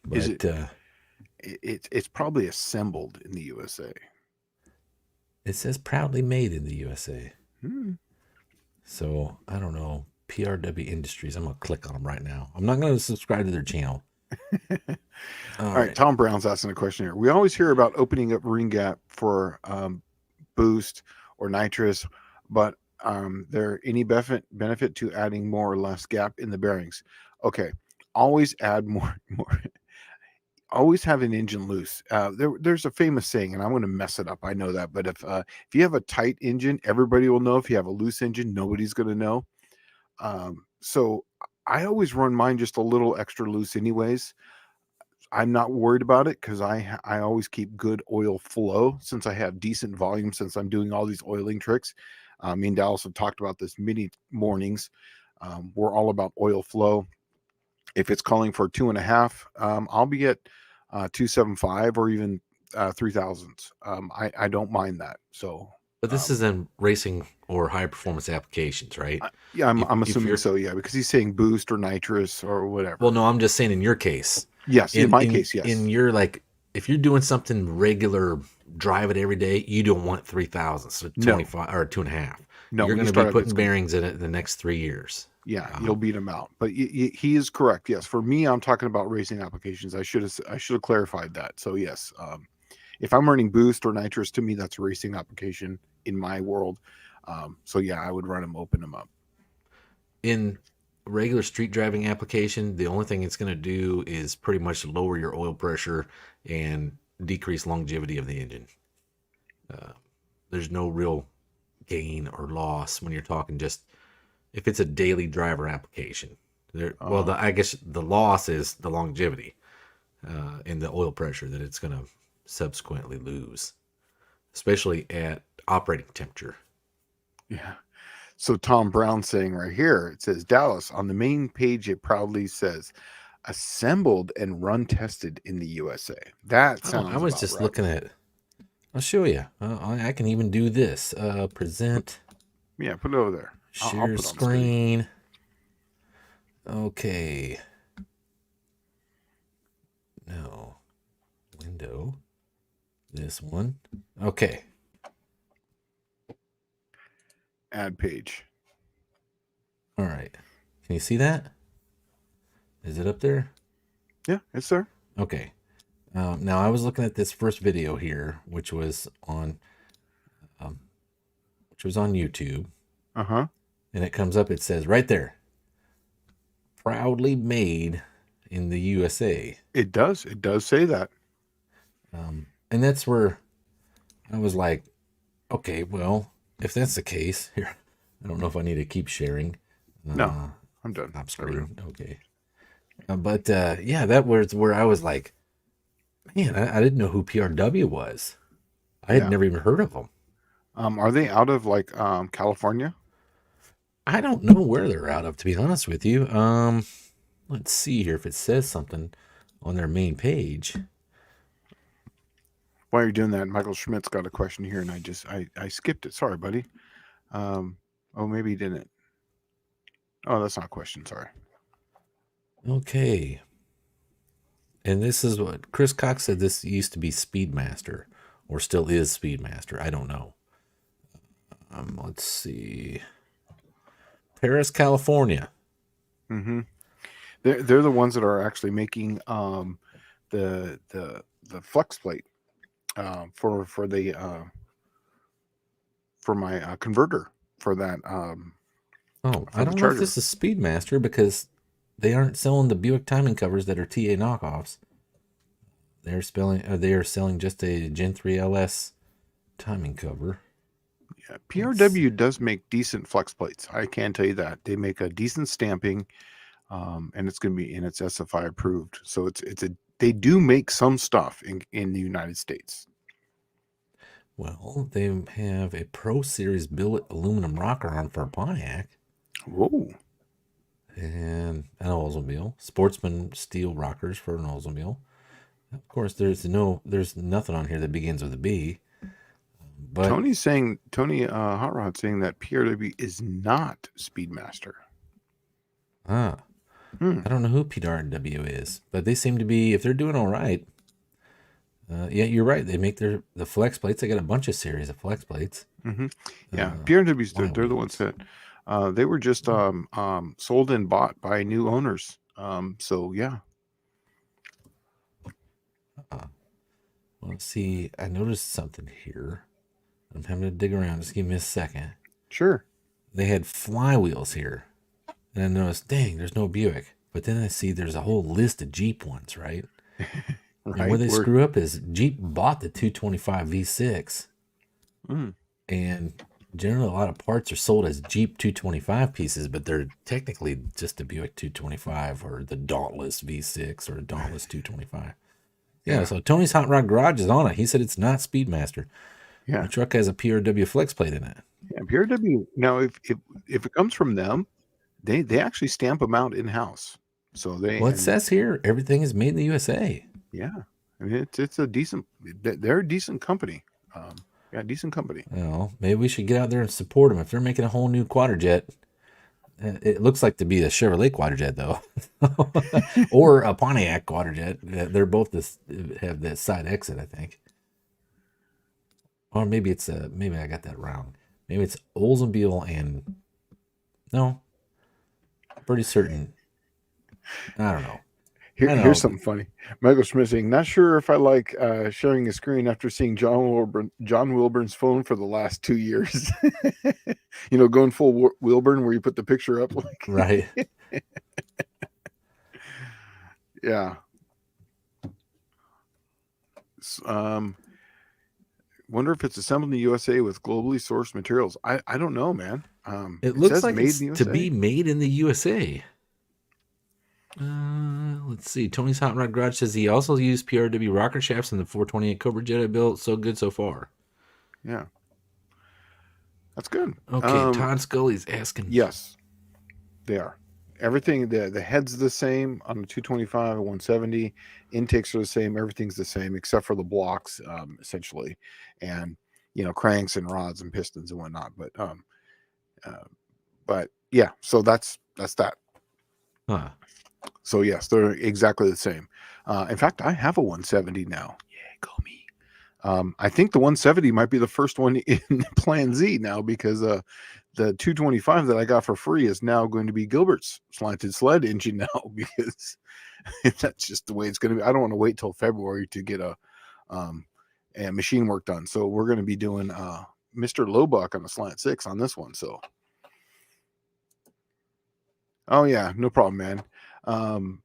but Is it? It's probably assembled in the USA. it says proudly made in the USA. Hmm. So I don't know. PRW Industries. I'm gonna click on them right now. I'm not gonna subscribe to their channel. All right. Tom Brown's asking a question here. We always hear about opening up ring gap for boost or nitrous, but there any benefit to adding more or less gap in the bearings? Okay. Always add more. Always have an engine loose. There's a famous saying, and I'm going to mess it up. I know that, but if you have a tight engine, everybody will know. If you have a loose engine, nobody's going to know. So I always run mine just a little extra loose, anyways. I'm not worried about it because I always keep good oil flow since I have decent volume. Since I'm doing all these oiling tricks, me and Dallas have talked about this many mornings. We're all about oil flow. If it's calling for 2.5, I'll be at 275 or even 3000s. I don't mind that. So, But this is in racing or high performance applications, right? yeah, I'm If assuming you're- so. Yeah, because he's saying boost or nitrous or whatever. Well, no, I'm just saying in your case. Yes, in my case, yes. In your, like, if you're doing something regular, drive it every day, you don't want 3000, so 25 or 2.5. No, you're when going you to be start out, putting it's bearings in it the next 3 years. Yeah, you'll beat him out. But he is correct. Yes, for me, I'm talking about racing applications. I should have clarified that. So yes, if I'm running boost or nitrous, to me that's a racing application in my world. So yeah, I would run them, open them up. In regular street driving application, the only thing it's going to do is pretty much lower your oil pressure and decrease longevity of the engine. There's no real gain or loss when you're talking just if it's a daily driver application. Well, Uh, I guess the loss is the longevity and the oil pressure that it's going to subsequently lose, especially at operating temperature. yeah. So Tom Brown saying right here, it says Dallas on the main page. It proudly says assembled and run tested in the USA. That Oh, I sounds was about just right. looking at. I'll show you. I can even do this. Present, Yeah, put it over there. I'll share put it on the screen. screen. Okay. No. Window. This one. Okay. Add page. All right. Can you see that? Is it up there? Yeah, it's there. Okay. Now I was looking at this first video here, um, which was on YouTube, Uh-huh. and it comes up. It says right there, proudly made in the USA. It does. It does say that. And that's where I was like, okay, well, if that's the case, here, I don't know if I need to keep sharing. No, I'm done. Top There we go. screen. Okay. But yeah, that was where I was like, man, I didn't know who PRW was. I had Yeah. never even heard of them. Are they out of like California? I don't know where they're out of, to be honest with you. Let's see here if it says something on their main page. While you're doing that, Michael Schmidt's got a question here, and I skipped it. Sorry, buddy. Oh, maybe he didn't. Oh, that's not a question. Sorry. Okay. And this is what Chris Cox said. This used to be Speedmaster, or still is Speedmaster. I don't know. Let's see. Paris, California. Mm-hmm. They're the ones that are actually making the flex plate for the for my converter for that Oh, for I the don't know if charger. this is Speedmaster because they aren't selling the Buick timing covers that are TA knockoffs. They are selling just a Gen 3 LS timing cover. Yeah, PRW does make decent flex plates. I can tell you that they make a decent stamping, and it's going to be and it's SFI approved. So it's a they do make some stuff in the United States. Well, they have a Pro Series billet aluminum rocker arm for a Pontiac Whoa. and an Oldsmobile. Sportsman steel rockers for an Oldsmobile. Of course, there's nothing on here that begins with a B. But Tony Hot Rod saying that PRW is not Speedmaster. I don't know who PRW is, but they seem to be, if they're doing all right. Yeah, you're right. They make the flex plates. They got a bunch of series of flex plates. Mm-hmm. Yeah, PRW's they're the ones that they were just sold and bought by new owners. So yeah. Well, see, I noticed something here. I'm having to dig around. Just give me a second. Sure. They had flywheels here. And I noticed, dang, there's no Buick. But then I see there's a whole list of Jeep ones, right? Right. And where they screw up is Jeep bought the 225 V6. Mm. And generally, a lot of parts are sold as Jeep 225 pieces, but they're technically just a Buick 225 or the Dauntless V6 or a Dauntless 225. Yeah, so Tony's Hot Rod Garage is on it. He said it's not Speedmaster. Yeah. The truck has a PRW flex plate in it. Yeah, PRW. Now, if it comes from them, they actually stamp them out in house. So Well, it says here everything is made in the USA. Yeah, I mean it's a decent. They're a decent company. Yeah, decent company. Well, maybe we should get out there and support them if they're making a whole new quadrojet. It looks like to be a Chevrolet quadrojet though, or a Pontiac quadrojet. They're both have that side exit, I think. Or maybe maybe I got that wrong. Maybe it's Oldsmobile and no, pretty certain. I don't know. Here's something funny. Michael Schmidt saying, "Not sure if I like sharing a screen after seeing John Wilburn's phone for the last 2 years. Going full Wilburn where you put the picture up, like right." Yeah. Wonder if it's assembled in the USA with globally sourced materials. I don't know, man. It It looks says like made in it's the to be USA. made in the USA. Let's see. Tony's Hot Rod Garage says he also used PRW rocker shafts in the 428 Cobra Jet I built. So good so far. Yeah, that's good. Okay, Todd Scully's asking. Yes, they are. Everything, the head's the same on the 225 and 170. Intakes are the same. Everything's the same except for the blocks, essentially, and cranks and rods and pistons and whatnot. Uh, but yeah, so that's that. Huh. So yes, they're exactly the same. In fact, I have a 170 now. Yeah, go me. I think the 170 might be the first one in Plan Z now because the 225 that I got for free is now going to be Gilbert's slanted sled engine now because that's just the way it's going to be. I don't want to wait till February to get a machine work done. So we're going to be doing Mr. Lowbuck on the slant 6 on this one. So, oh yeah, no problem, man.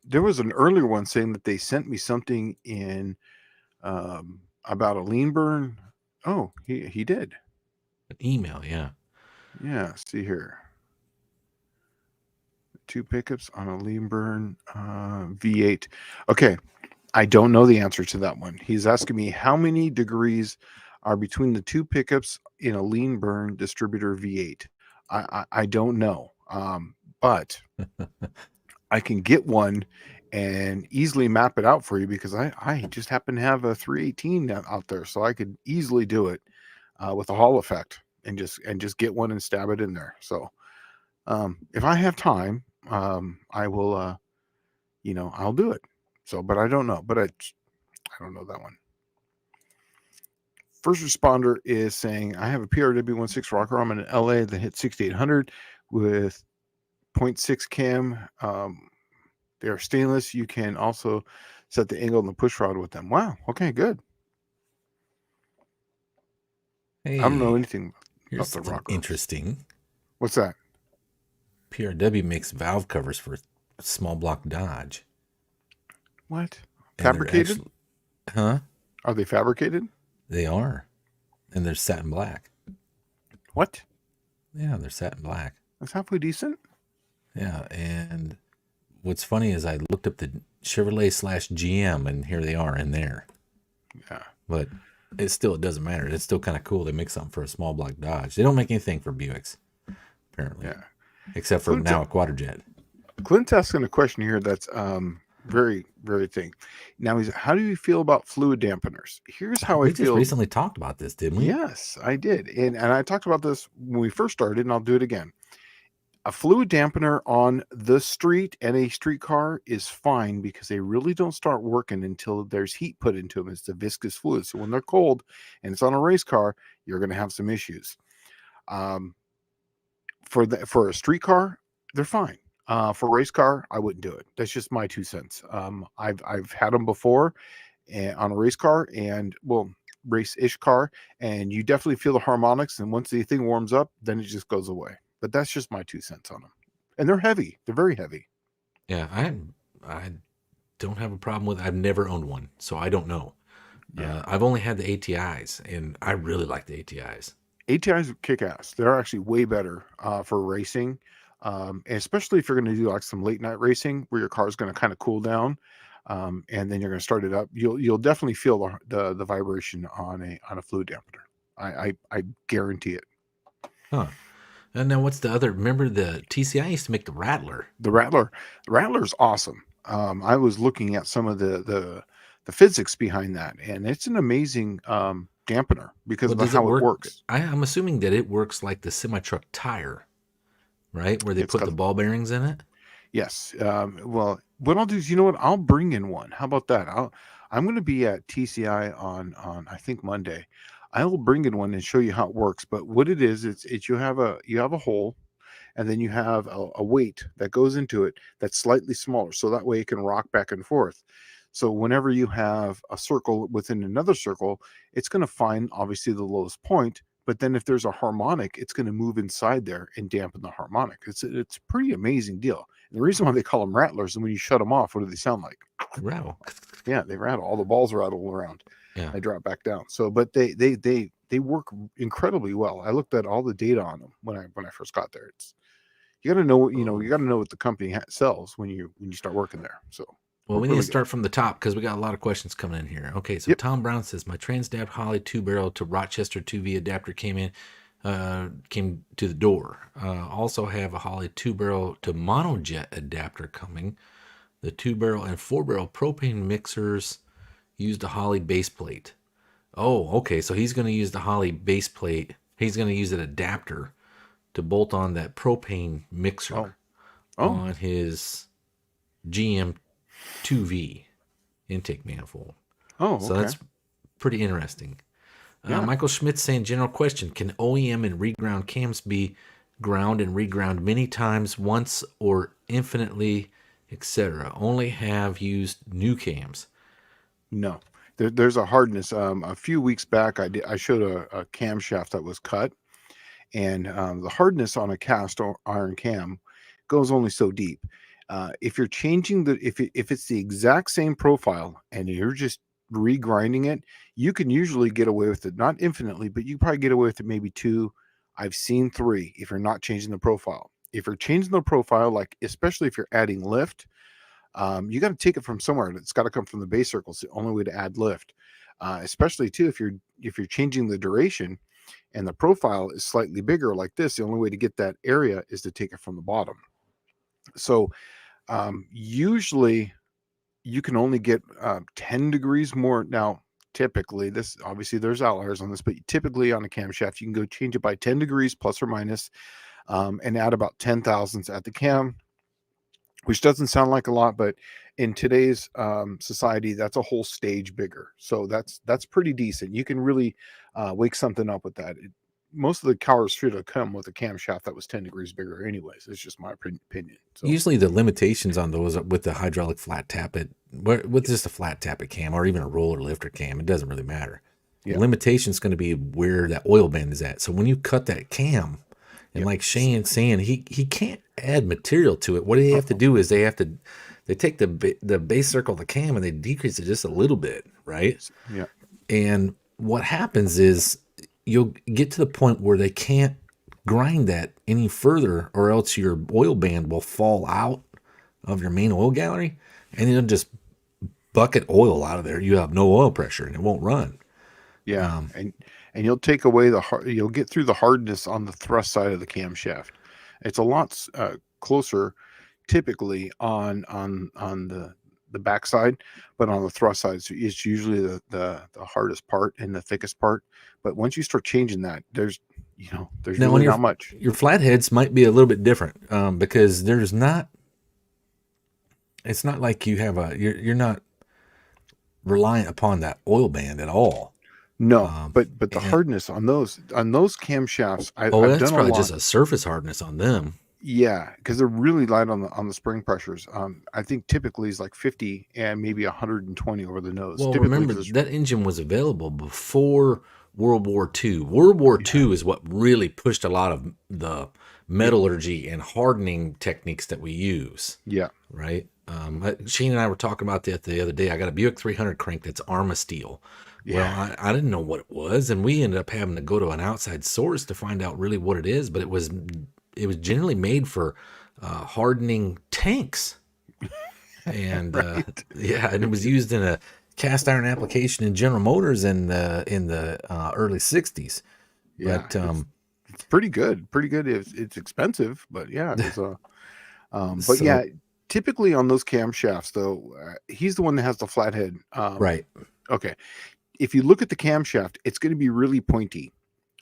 There was an earlier one saying that they sent me something in about a lean burn. Oh, he did. An email, yeah. Yeah, see here. 2 pickups on a lean burn V8. Okay, I don't know the answer to that one. He's asking me how many degrees are between the 2 pickups in a lean burn distributor V8. I don't know, but I can get one and easily map it out for you because I just happen to have a 318 out there, so I could easily do it with a Hall effect and just get one and stab it in there. So if I have time, I will I'll do it. So, but I don't know. But I don't know that one. First responder is saying I have a PRW 16 rocker arm in LA that hit 6800 with 0.6 cam. They are stainless. You can also set the angle and the push rod with them. Wow. Okay, good. Hey, I don't know anything here's about the rocker. interesting. What's that? PRW makes valve covers for small block Dodge. What? And Fabricated? Huh? Are they fabricated? They are. And they're satin black. What? Yeah, they're satin black. That's halfway decent. Yeah, and what's funny is I looked up the Chevrolet/GM, and here they are in there. Yeah. But it doesn't matter. It's still kind of cool. They make something for a small block Dodge. They don't make anything for Buicks, apparently. Yeah. Except for now a Quadrajet. Clint's asking a question here that's very, very thing. Now how do you feel about fluid dampeners? Here's how I feel. We just recently talked about this, didn't we? Yes, I did. And I talked about this when we first started, and I'll do it again. A fluid dampener on the street and a street car is fine because they really don't start working until there's heat put into them. It's the viscous fluid. So when they're cold and it's on a race car, you're going to have some issues. For a street car, they're fine. For a race car, I wouldn't do it. That's just my 2 cents. I've had them before on a race car and race-ish car, and you definitely feel the harmonics. And once the thing warms up, then it just goes away. But that's just my 2 cents on them. And they're heavy. They're very heavy. Yeah, I don't have a problem with it. I've never owned one, so I don't know. Yeah. I've only had the ATIs, and I really like the ATIs. ATIs kick ass. They're actually way better for racing, especially if you're going to do like some late night racing where your car is going to kind of cool down, and then you're going to start it up. You'll definitely feel the vibration on a fluid dampener. I guarantee it. Huh. And now what's the other? Remember the TCI used to make the Rattler. The Rattler's awesome. I was looking at some of the physics behind that, and it's an amazing dampener because of how it works. I'm assuming that it works like the semi-truck tire, right? Where they put the ball bearings in it? Yes. Well, what I'll do is, you know what? I'll bring in one. How about that? I'm going to be at TCI on I think Monday. I will bring in one and show you how it works. But what it is, it's you have a hole, and then you have a weight that goes into it that's slightly smaller, so that way it can rock back and forth. So whenever you have a circle within another circle, it's going to find obviously the lowest point. But then if there's a harmonic, it's going to move inside there and dampen the harmonic. It's a pretty amazing deal. And the reason why they call them rattlers, and when you shut them off, what do they sound like? Rattle. Yeah, they rattle. All the balls rattle around. Yeah. They drop back down. So, but they they work incredibly well. I looked at all the data on them when I first got there. It's you got to know, you got to know what the company sells when you start working there. So Well, we need really to good. start from the top because we got a lot of questions coming in here. Okay, so Yep. Tom Brown says my Transdap Holly 2-barrel to Rochester 2V adapter came to the door. Also have a Holly 2-barrel to monojet adapter coming. The 2-barrel and 4-barrel propane mixers used a Holly base plate. Oh, okay. So he's going to use the Holly base plate. He's going to use an adapter to bolt on that propane mixer Oh, on his GM 2V intake manifold. So okay. that's pretty interesting. Yeah. Michael Schmidt saying, general question: can OEM and reground cams be ground and reground many times, once, or infinitely, etc.? Only have used new cams. No, there's a hardness. A few weeks back, I showed a camshaft that was cut, and the hardness on a cast iron cam goes only so deep. If you're changing if it's the exact same profile and you're just regrinding it, you can usually get away with it, not infinitely, but you probably get away with it maybe 2. I've seen 3 if you're not changing the profile. If you're changing the profile, like especially if you're adding lift, you got to take it from somewhere. It's got to come from the base circle. It's the only way to add lift, especially too if you're changing the duration and the profile is slightly bigger like this. The only way to get that area is to take it from the bottom. So usually you can only get 10 degrees more. Now, typically, this obviously there's outliers on this, but typically on a camshaft, you can go change it by 10 degrees plus or minus, and add about 10 thousandths at the cam, which doesn't sound like a lot, but in today's society, that's a whole stage bigger. So that's pretty decent. You can really wake something up with that. Most of the cars should have come with a camshaft that was 10 degrees bigger anyways. It's just my opinion. So Usually the limitations on those with the hydraulic flat tappet, with just a flat tappet cam or even a roller lifter cam, it doesn't really matter. The yeah. limitation is going to be where that oil band is at. So when you cut that cam, and Yep. like Shane's saying, he can't add material to it. What they have to do is they take the base circle of the cam and they decrease it just a little bit, right? Yeah. And what happens is you'll get to the point where they can't grind that any further, or else your oil band will fall out of your main oil gallery and it'll just bucket oil out of there. You have no oil pressure and it won't run. Yeah. And you'll take away you'll get through the hardness on the thrust side of the camshaft. It's a lot closer typically on the backside, but on the thrust side, it's usually the hardest part and the thickest part. But once you start changing that, there's Now, really not much. Your flatheads might be a little bit different because it's not like you're not reliant upon that oil band at all. No, but the hardness on those camshafts, I've that's done a probably lot. just a surface hardness on them. Yeah, because they're really light on the spring pressures. I think typically is like 50 and maybe 120 over the nose. Well, Typically, remember that engine was available before World War II. World War II is what really pushed a lot of the metallurgy and hardening techniques that we use. yeah, Right. Shane and I were talking about that the other day. I got a Buick 300 crank that's Arma steel. Well, I didn't know what it was, and we ended up having to go to an outside source to find out really what it is. But it was generally made for hardening tanks, and right. and it was used in a cast iron application in General Motors in the early '60s. Yeah, But it's pretty good. Pretty good. It's expensive, but yeah, it's but so yeah, typically on those camshafts though, he's the one that has the flathead. right. Okay, if you look at the camshaft, it's going to be really pointy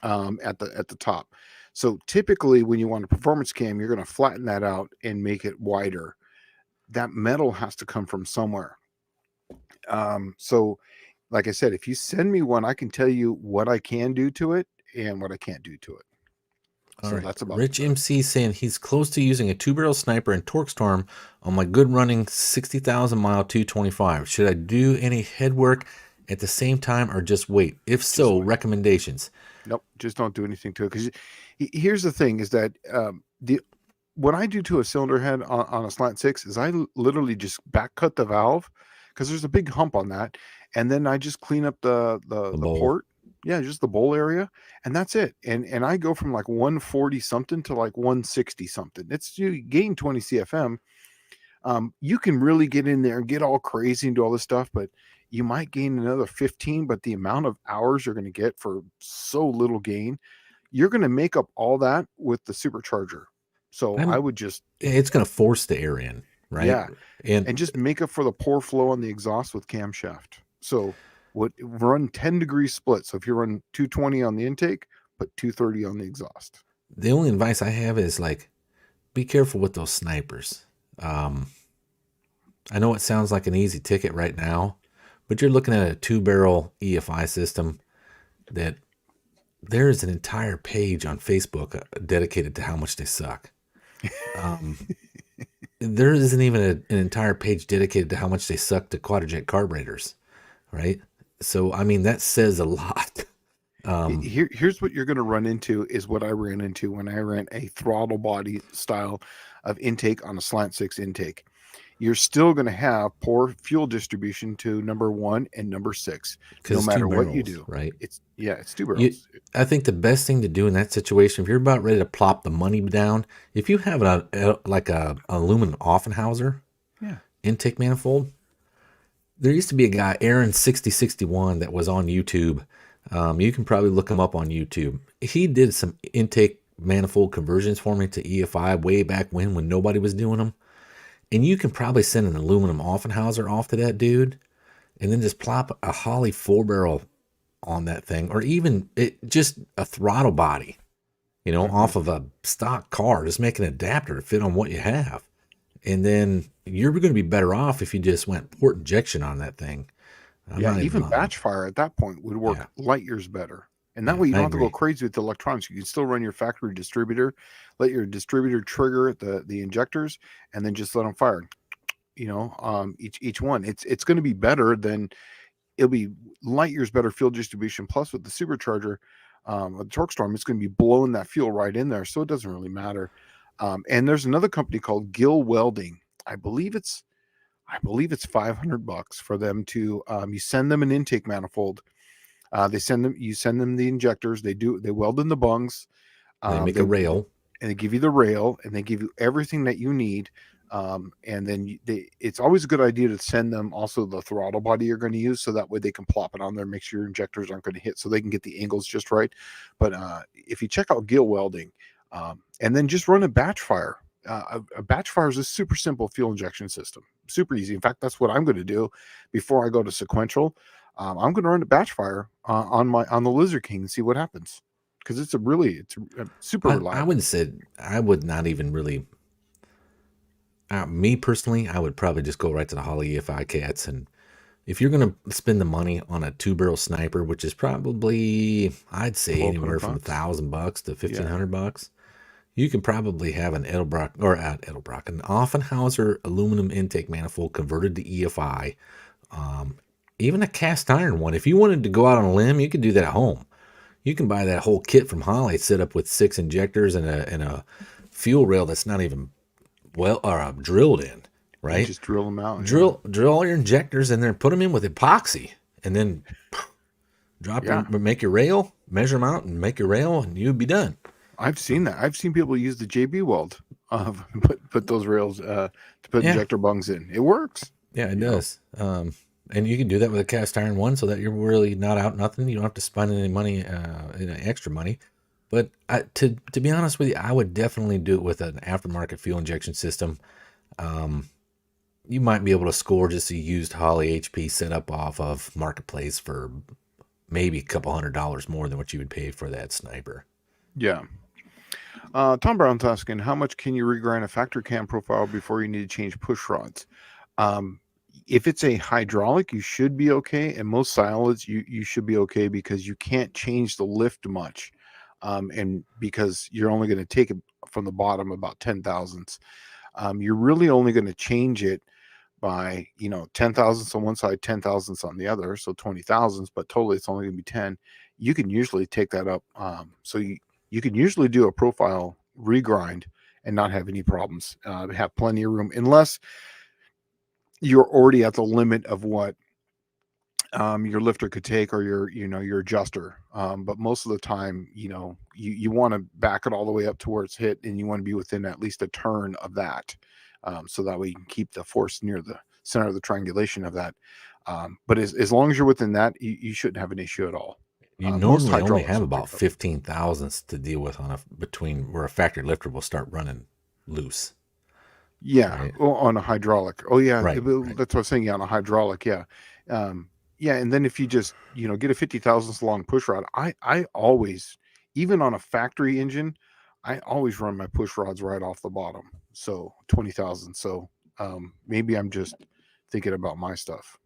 at the top. So typically, when you want a performance cam, you're going to flatten that out and make it wider. That metal has to come from somewhere. So, like I said, if you send me one, I can tell you what I can do to it and what I can't do to it. All So right. that's about Rich MC saying he's close to using a 2-barrel sniper and torque storm on my good running 60,000 mile 225. Should I do any head work at the same time or just wait? If so, recommendations. Nope, just don't do anything to it. Because here's the thing: is that what I do to a cylinder head on a slant 6 is I literally just back cut the valve because there's a big hump on that, and then I just clean up the bowl. port. Yeah, just the bowl area, and that's it. And I go from like 140 something to like 160 something. It's you gain 20 CFM. You can really get in there and get all crazy and do all this stuff, but you might gain another 15. But the amount of hours you're going to get for so little gain, you're going to make up all that with the supercharger. So I I'm would just, it's going to force the air in, right? yeah, And and just make up for the poor flow on the exhaust with camshaft. So what run 10-degree split. So if you run 220 on the intake, put 230 on the exhaust. the only advice I have is like, be careful with those snipers. Um, I know it sounds like an easy ticket right now, but you're looking at a 2-barrel EFI system that there is an entire page on Facebook dedicated to how much they suck. Um, there isn't even an entire page dedicated to how much they suck to quadrajet carburetors, right? So, I mean, that says a lot. Here's what you're going to run into is what I ran into when I ran a throttle body style of intake on a slant six intake. You're still going to have poor fuel distribution to number 1 and number 6, Because no it's two matter what you barrels, do. right? It's 2 You, barrels. I think the best thing to do in that situation, if you're about ready to plop the money down, if you have like a aluminum Offenhauser Yeah. intake manifold, there used to be a guy, Aaron6061, that was on YouTube. You can probably look him up on YouTube. He did some intake manifold conversions for me to EFI way back when nobody was doing them. And you can probably send an aluminum Offenhauser off to that dude and then just plop a Holley 4-barrel on that thing, or even just a throttle body, off of a stock car. Just make an adapter to fit on what you have. And then you're going to be better off if you just went port injection on that thing. Even batch fire at that point would work light years better. And that way you don't have to go crazy with the electronics. You can still run your factory distributor, let your distributor trigger the injectors, and then just let them fire. Each one. It's going to be better than, it'll be light years better fuel distribution. Plus with the supercharger, the torque storm, it's going to be blowing that fuel right in there, so it doesn't really matter. And there's another company called Gill Welding. I believe it's $500 for them to, you send them an intake manifold. You send them the injectors. They weld in the bungs. They make a rail, and they give you the rail, and they give you everything that you need. And then it's always a good idea to send them also the throttle body you're going to use, so that way they can plop it on there, make sure your injectors aren't going to hit, so they can get the angles just right. But if you check out Gill Welding, and then just run a batch fire. A batch fire is a super simple fuel injection system, super easy. In fact, that's what I'm going to do before I go to sequential. I'm going to run a batch fire on the Lizard King and see what happens, because it's super reliable. I would not even really. Me personally, I would probably just go right to the Holley EFI cats, and if you're going to spend the money on a 2-barrel sniper, which is probably, I'd say, anywhere from $1,000 to $1,500, you can probably have an an Offenhauser aluminum intake manifold converted to EFI, even a cast iron one. If you wanted to go out on a limb, you could do that at home. You can buy that whole kit from Holley, set up with 6 injectors and a fuel rail that's not even drilled in, right? Just drill them out. Drill all your injectors and then put them in with epoxy, and then make your rail, measure them out, and make your rail, and you'd be done. I've seen that. I've seen people use the JB weld, put those rails to put injector bungs in. It works. Yeah, it does. And you can do that with a cast iron one, so that you're really not out nothing. You don't have to spend any money, extra money. But to be honest with you, I would definitely do it with an aftermarket fuel injection system. You might be able to score just a used Holley HP setup off of Marketplace for maybe a couple $100 more than what you would pay for that sniper. Yeah. Tom Brown's asking, how much can you regrind a factory cam profile before you need to change push rods? If it's a hydraulic, you should be okay. And most solids, you should be okay, because you can't change the lift much. And because you're only going to take it from the bottom about 10 thousandths. You're really only going to change it by 10 thousandths on one side, 10 thousandths on the other, so 20 thousandths, but totally it's only going to be 10. You can usually take that up. So you can usually do a profile regrind and not have any problems. Have plenty of room, unless you're already at the limit of what your lifter could take, or your adjuster. But most of the time, you want to back it all the way up to where it's hit, and you want to be within at least a turn of that, so that way you can keep the force near the center of the triangulation of that. But as long as you're within that, you shouldn't have an issue at all. You Most normally only hydraulics have will pick about it up. 15 thousandths to deal with on a between where a factory lifter will start running loose, Yeah, right? on a hydraulic. Oh yeah, Right, right. that's what I was saying. Yeah, on a hydraulic. Yeah, yeah. And then if you just get a 50 thousandths long push rod, I always, even on a factory engine, I always run my push rods right off the bottom. So 20,000. So maybe I'm just thinking about my stuff.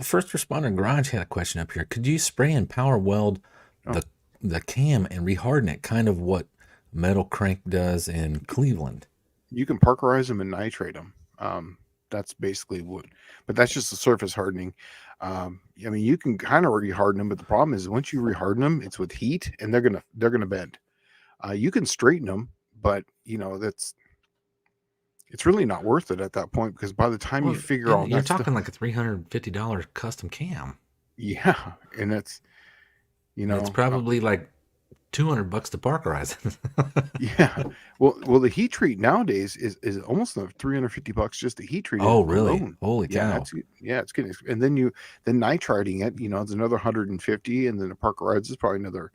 First responder garage had a question up here. Could you spray and power weld Oh, the cam and reharden it? Kind of what Metal Crank does in Cleveland. you can parkerize them and nitrate them. That's basically what, but that's just the surface hardening. I mean, you can kind of reharden them, but the problem is once you reharden them, it's with heat, and they're gonna bend. You can straighten them, but it's really not worth it at that point, because by the time you Well, figure all and you're that stuff, talking like a $350 custom cam. yeah, and it's you And it's know, uh, probably like $200 to parkerize it. yeah. Well, the heat treat nowadays is almost $350 just to heat treat it Oh, really? alone. Holy Yeah, cow. it's getting, and then nitriting it, it's another 150, and then the parkerize is probably another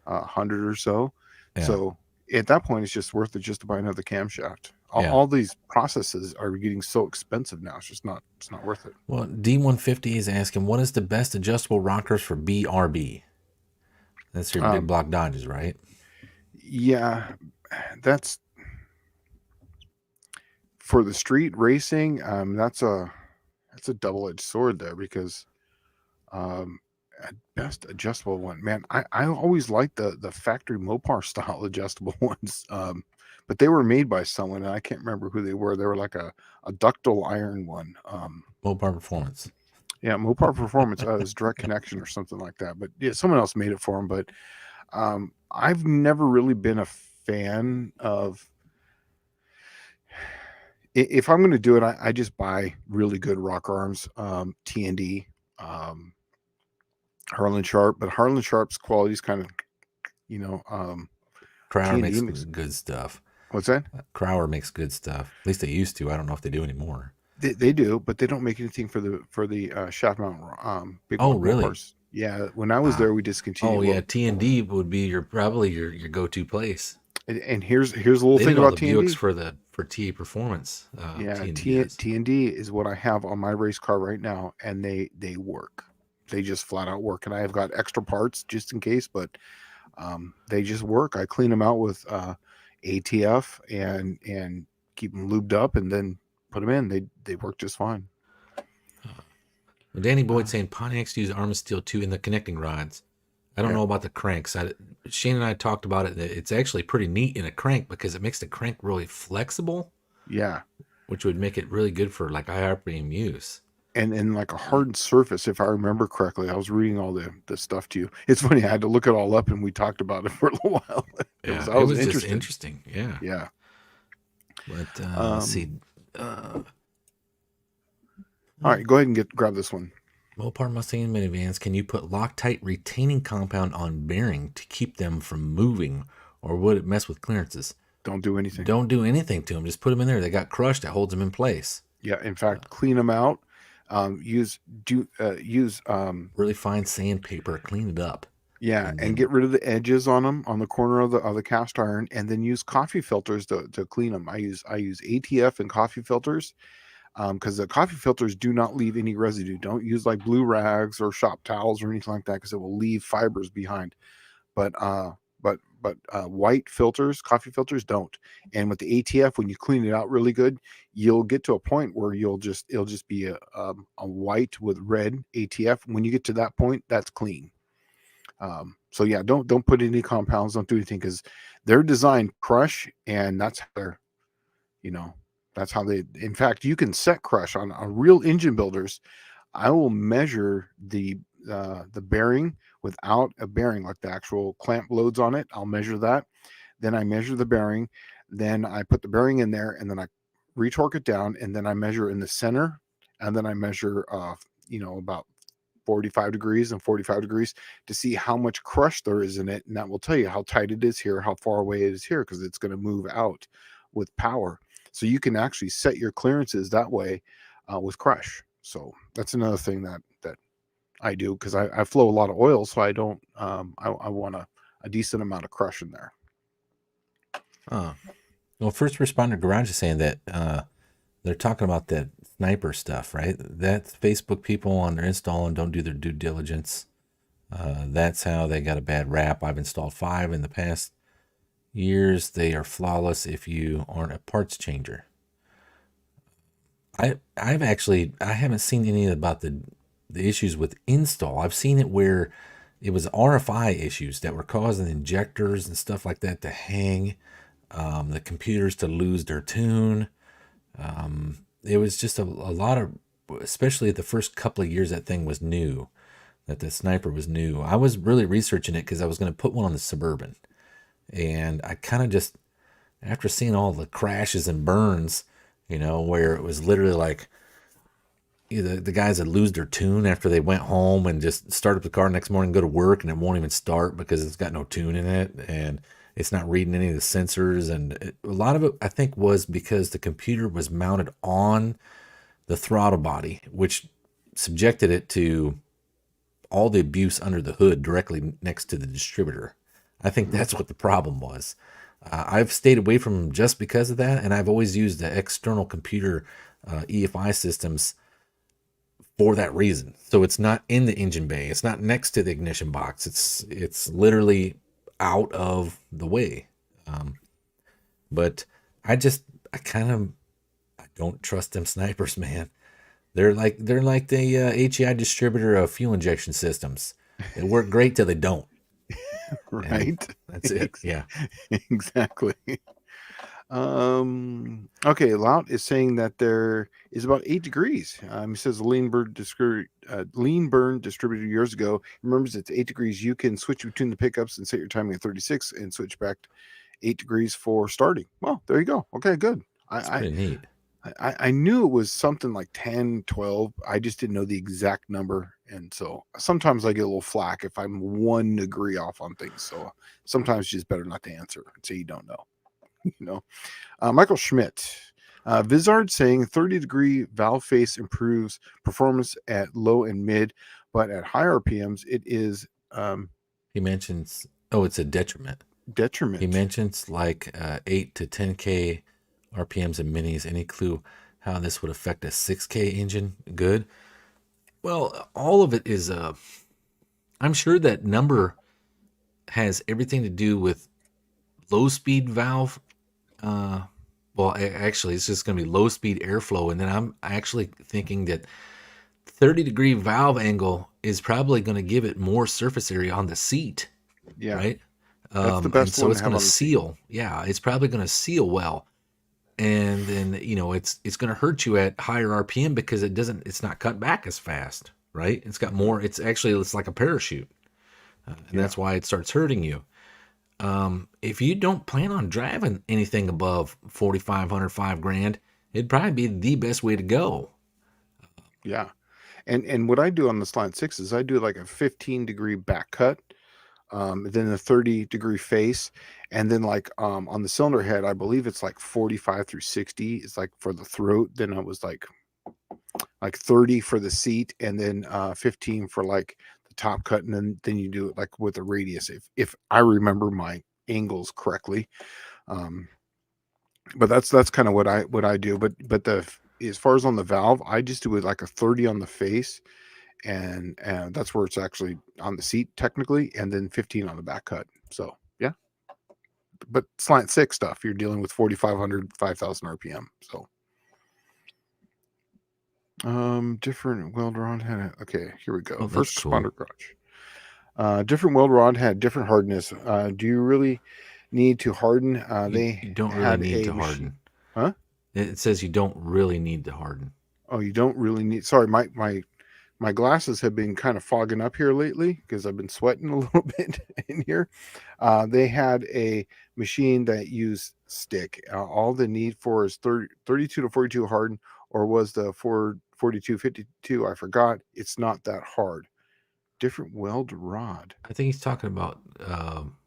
100 or so. Yeah. So at that point, it's just worth it just to buy another camshaft. All, Yeah. all these processes are getting so expensive now. It's not worth it. Well, D150 is asking, what is the best adjustable rockers for BRB? That's your big Um, block Dodges, right? yeah, that's for the street racing. That's a double-edged sword there, because um, best adjustable one, man. I always liked the factory Mopar style adjustable ones. But they were made by someone, and I can't remember who they were. They were like a ductile iron one. Mopar Performance. Yeah, Mopar Performance. It was Direct Connection or something like that. But yeah, someone else made it for them. But I've never really been a fan of. If I'm going to do it, I just buy really good rock arms, T&D, um, Harlan Sharp. But Harlan Sharp's quality is kind of, you know, um, Crowder T&D makes makes. good stuff. What's that? Crowder makes good stuff. At least they used to. I don't know if they do anymore. They do, but they don't make anything for the shaft mount big Oh, block really? Mopars. Yeah, when I was Ah. there, we Oh, discontinued. yeah. Well, T&D would be probably your go-to place. and here's a little They thing did all about the Buicks T&D. for TA Performance. Yeah, T&D T does. T&D is what I have on my race car right now, and they work. They just flat out work, and I have got extra parts just in case, but they just work. I clean them out with ATF and keep them lubed up, and then put them in. They work just fine. Well, Danny Boyd Uh, saying Pontiacs use Armor Steel too in the connecting rods. I don't yeah, know about the cranks. Shane and I talked about it. It's actually pretty neat in a crank because it makes the crank really flexible, yeah, which would make it really good for like high RPM use. and like a hardened surface, if I remember correctly. I was reading all the stuff to you. It's funny. I had to look it all up, and we talked about it for a little while. Yeah, I it was was just interested. interesting. Yeah, Yeah. but let's Um. see. Uh, All right, go ahead and grab this one. Mopar Mustang minivans, can you put Loctite retaining compound on bearing to keep them from moving, or would it mess with clearances? Don't do anything. Don't do anything to them. Just put them in there. They got crushed. That holds them in place. Yeah. In fact, clean them out. Use Really fine sandpaper. Clean it up. yeah, And and then, get rid of the edges on them, on the corner of the cast iron, and then use coffee filters to clean them. I use ATF and coffee filters, because the coffee filters do not leave any residue. Don't use like blue rags or shop towels or anything like that, because it will leave fibers behind. But white filters, coffee filters, don't. And with the ATF, when you clean it out really good, you'll get to a point where it'll just be a white with red ATF. When you get to that point, that's clean. So yeah, don't put any compounds, don't do anything, because they're designed crush, and you know that's how they. In fact, you can set crush on real engine builders. I will measure the bearing without a bearing, like the actual clamp loads on it. I'll measure that. Then I measure the bearing. Then I put the bearing in there, and then I retorque it down, and then I measure in the center, and then I measure about 45 degrees and 45 degrees to see how much crush there is in it. And that will tell you how tight it is here, how far away it is here, because it's going to move out with power. So you can actually set your clearances that way with crush. So that's another thing that I do, because I flow a lot of oil. So I don't, I want a decent amount of crush in there. Well, First Responder Garage is saying that they're talking about that sniper stuff, right? That's Facebook people on their install and don't do their due diligence. That's how they got a bad rap. I've installed 5 in the past years. They are flawless if you aren't a parts changer. I haven't seen any about the issues with install. I've seen it where it was RFI issues that were causing injectors and stuff like that to hang, the computers to lose their tune. It was just a lot of, especially the first couple of years that thing was new, that the sniper was new. I was really researching it because I was going to put one on the Suburban. And I kind of just, after seeing all the crashes and burns, where it was literally like the guys that lose their tune after they went home and just start up the car next morning, go to work, and it won't even start because it's got no tune in it. And it's not reading any of the sensors. And a lot of it, I think, was because the computer was mounted on the throttle body, which subjected it to all the abuse under the hood directly next to the distributor. I think that's what the problem was. I've stayed away from them just because of that, and I've always used the external computer EFI systems for that reason. So it's not in the engine bay. It's not next to the ignition box. It's literally out of the way. But I don't trust them snipers, man. They're like the HEI distributor of fuel injection systems. They work great till they don't. Right. And that's it. Yeah. Exactly. Okay, Lout is saying that there is about 8 degrees. He says lean burn distributor years ago. Remembers it's 8 degrees. You can switch between the pickups and set your timing at 36 and switch back to 8 degrees for starting. Well, there you go. Okay, good. That's pretty neat. I knew it was something like 10, 12. I just didn't know the exact number. And so sometimes I get a little flack if I'm 1 degree off on things. So sometimes it's just better not to answer and say you don't know. Michael Schmidt, Vizard saying 30-degree valve face improves performance at low and mid, but at high RPMs, it is. He mentions, it's a detriment. He mentions like 8 to 10K RPMs in minis. Any clue how this would affect a 6K engine? Good. Well, all of it is, I'm sure that number has everything to do with low speed valve. Actually, it's just going to be low speed airflow. And then I'm actually thinking that 30-degree valve angle is probably going to give it more surface area on the seat. Yeah. Right. That's the best and so one it's going to seal. Yeah. It's probably going to seal well. And then, it's going to hurt you at higher RPM because it's not cut back as fast. Right. It's got more. It's like a parachute. And that's why it starts hurting you. If you don't plan on driving anything above 4,500, $5,000, it'd probably be the best way to go. Yeah. And what I do on the Slant 6 is I do like a 15-degree back cut, then a 30-degree face, and then like on the cylinder head, I believe it's like 45 through 60. It's like for the throat. Then it was like 30 for the seat, and then 15 for like the top cut, and then you do it like with a radius, if I remember my angles correctly. But that's kind of what I do. But as far as on the valve, I just do it like a 30 on the face, and that's where it's actually on the seat technically, and then 15 on the back cut. So yeah. But Slant 6 stuff, you're dealing with 4,500, 5,000 RPM. So different weld rod had okay, here we go. First Responder Garage. Different weld rod had different hardness. Do you really need to harden? You don't really need to harden. Huh? It says you don't really need to harden. Oh, you don't really need. Sorry, my glasses have been kind of fogging up here lately because I've been sweating a little bit in here. They had a machine that used stick. All the need for is 32 to 42 harden, or was the 42, 52? I forgot. It's not that hard. different weld rod. I think he's talking about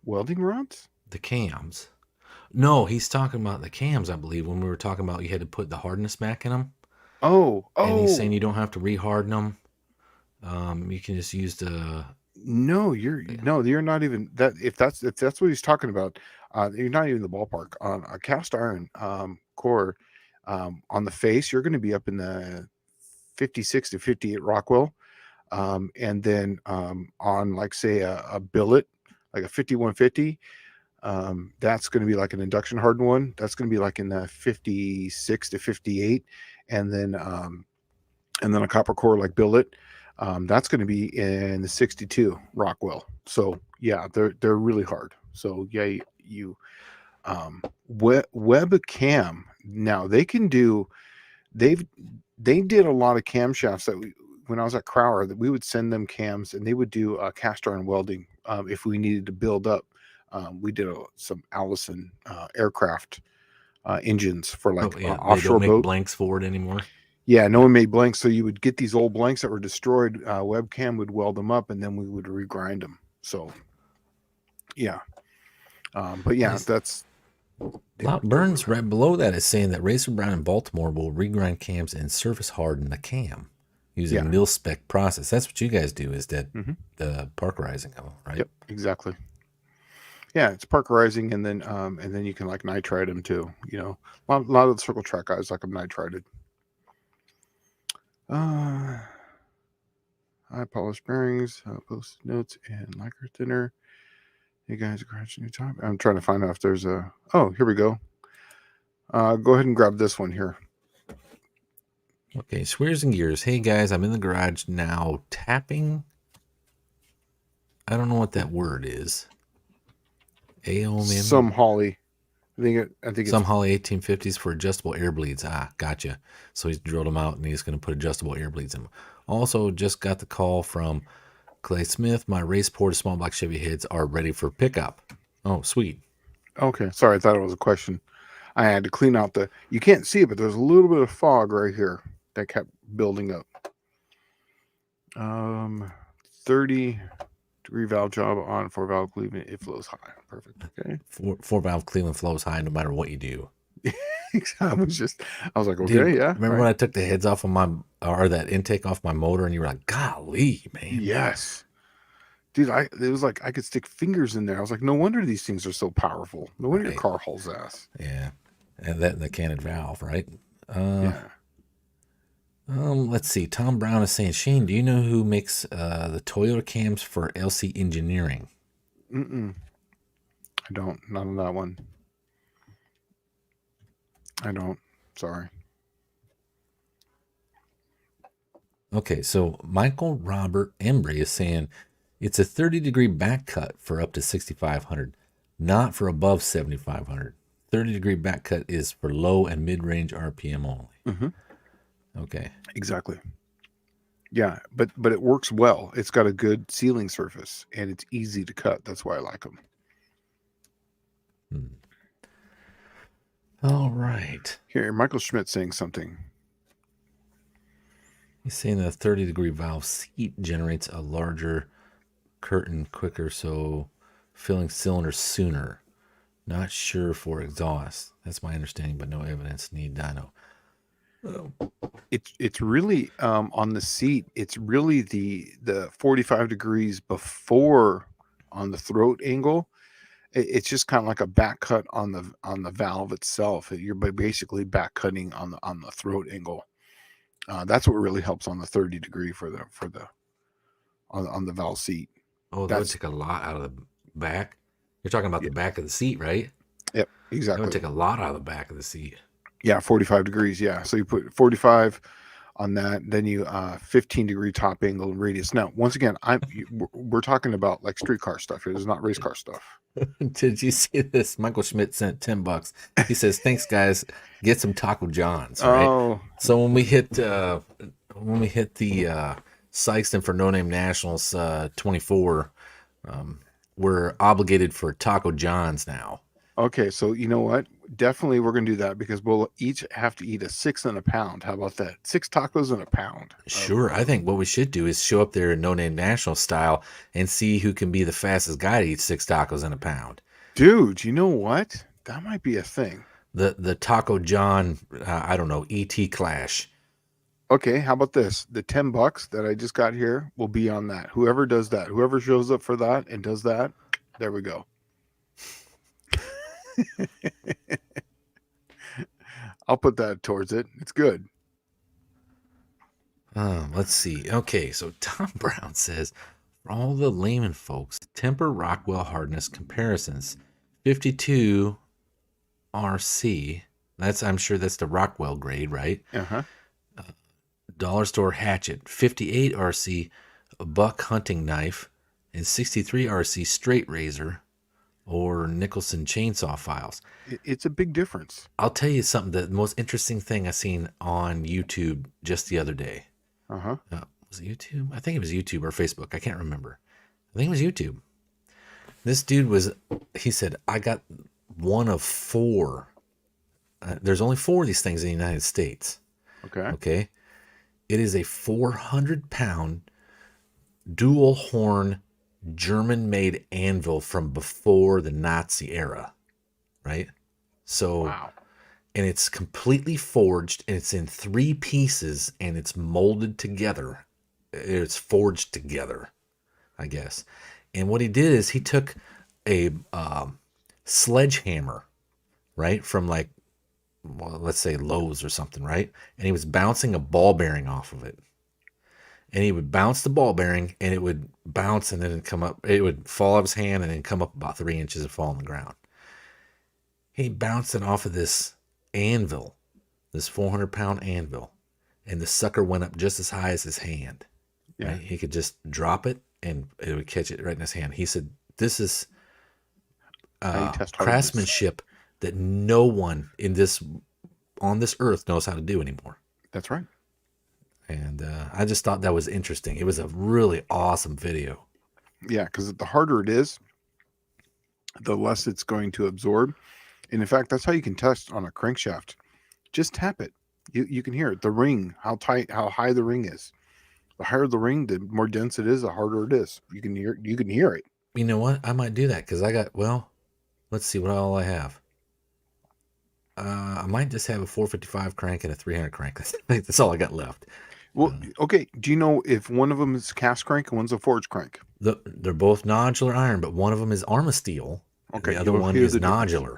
Welding rods? the cams. No, he's talking about the cams, I believe, when we were talking about you had to put the hardness back in them. Oh, And he's saying oh. you don't have to reharden them. You can just use the. No, you're not even that. If that's what he's talking about, you're not even in the ballpark. On a cast iron core, on the face, you're going to be up in the 56 to 58 Rockwell, and then on like say a billet, like a 5150, that's going to be like an induction hardened one. That's going to be like in the 56 to 58, and then a copper core like billet. That's going to be in the 62 Rockwell. So yeah, they're really hard. So yeah, you web cam. Now they can do. They did a lot of camshafts that when I was at Crower, that we would send them cams and they would do cast iron welding if we needed to build up. We did some Allison aircraft engines for like They offshore don't make boat. blanks for it anymore. Yeah, no one made blanks, so you would get these old blanks that were destroyed. Webcam would weld them up, and then we would regrind them. So, yeah, but yeah, Nice. that's. Burns right below that is saying that Razor Brown in Baltimore will regrind cams and surface harden the cam using mil spec process. That's what you guys do, is that the parkerizing of them, right? Yep, exactly. Yeah, it's parkerizing, and then you can like nitride them too. You know, a lot of the circle track guys like them nitrided. I polish bearings, post notes, and lacquer thinner. You guys scratch new top. I'm trying to find out if there's a. Oh, here we go. Go ahead and grab this one here. Okay, Swears and Gears. Hey guys, I'm in the garage now tapping. I don't know what that word is. AOM. Some Holly. I think some Holly 1850s for adjustable air bleeds. Ah, gotcha. So he's drilled them out and he's going to put adjustable air bleeds in them. Also, just got the call from Clay Smith. My race port small block Chevy heads are ready for pickup. Oh, sweet. Okay, sorry, I thought it was a question. I had to clean out the. You can't see it, but there's a little bit of fog right here that kept building up. 30-degree valve job on 4-valve Cleveland. It flows high. Perfect. Okay. 4-valve Cleveland flows high no matter what you do. I was like, okay, Dude, yeah. Remember when I took the heads off of that intake off my motor, and you were like, "Golly, man!" Yes, dude. It was like I could stick fingers in there. I was like, no wonder these things are so powerful. No wonder your car hauls ass. Yeah, and that and the canted valve, right? Yeah. Let's see. Tom Brown is saying, Shane, do you know who makes the Toyota cams for LC Engineering? I don't. Not on that one. I don't. Sorry. Okay, so Michael Robert Embry is saying it's a 30-degree back cut for up to 6,500, not for above 7,500. 30-degree back cut is for low and mid-range RPM only. Okay. Exactly. Yeah, but it works well. It's got a good sealing surface, and it's easy to cut. That's why I like them. All right. Here, Michael Schmidt saying something. He's saying the 30-degree valve seat generates a larger curtain quicker, so filling cylinders sooner. Not sure for exhaust. That's my understanding, but no evidence. Need dyno. It's really on the seat. It's really the 45 degrees before on the throat angle. It's just kind of like a back cut on the valve itself. You're basically back cutting on the throat angle. That's what really helps on the 30 degree on the valve seat. Oh, that would take a lot out of the back. You're talking about the back of the seat, right? Yep, exactly. That would take a lot out of the back of the seat. Yeah, 45 degrees. Yeah, so you put 45 on that, then you 15-degree top angle and radius. Now, once again, we're talking about like street car stuff here. This is not race car stuff. Did you see this? Michael Schmidt sent $10. He says, "Thanks, guys. Get some Taco John's." Right. Oh. So when we hit the Sykeston for No Name Nationals 24, we're obligated for Taco John's now. Okay, so you know what? definitely we're gonna do that because we'll each have to eat a 6 and a pound. How about that? 6 tacos and a pound of Sure. I think what we should do is show up there in No Name National style and see who can be the fastest guy to eat 6 tacos in a pound. dude, you know what? That might be a thing. The Taco John, I don't know, ET Clash. Okay, how about this? The $10 that I just got here will be on that. Whoever does that, whoever shows up for that and does that, there we go. I'll put that towards it. It's good. Let's see. Okay, so Tom Brown says, for all the layman folks, temper Rockwell hardness comparisons. 52 RC. I'm sure that's the Rockwell grade, right? Uh-huh. Dollar store hatchet. 58 RC, a buck hunting knife, and 63 RC straight razor or Nicholson chainsaw files. It's a big difference. I'll tell you something. The most interesting thing I seen on YouTube just the other day. Uh-huh. Was it YouTube? I think it was YouTube or Facebook. I can't remember. I think it was YouTube. This dude he said, I got one of 4. There's only 4 of these things in the United States. Okay. Okay. It is a 400-pound dual horn German made anvil from before the Nazi era. Right? So, wow. And it's completely forged and it's in 3 pieces and it's molded together. It's forged together, I guess. And what he did is he took a sledgehammer, right, from like, well, let's say Lowe's or something, right? And he was bouncing a ball bearing off of it. And he would bounce the ball bearing and it would bounce and then it'd come up. It would fall out of his hand and then come up about 3 inches and fall on the ground. He bounced it off of this anvil, this 400-pound anvil, and the sucker went up just as high as his hand. Yeah. Right? He could just drop it and it would catch it right in his hand. He said, this is craftsmanship that no one on this earth knows how to do anymore. That's right. And I just thought that was interesting. It was a really awesome video. Yeah, because the harder it is, the less it's going to absorb. And in fact, that's how you can test on a crankshaft. Just tap it. You can hear it. The ring, how high the ring is. The higher the ring, the more dense it is, the harder it is. You can hear it. You know what? I might do that because let's see what all I have. I might just have a 455 crank and a 300 crank. That's all I got left. Well, okay. Do you know if one of them is cast crank and one's a forged crank? They're both nodular iron, but one of them is Armasteel. Okay. The other one is nodular.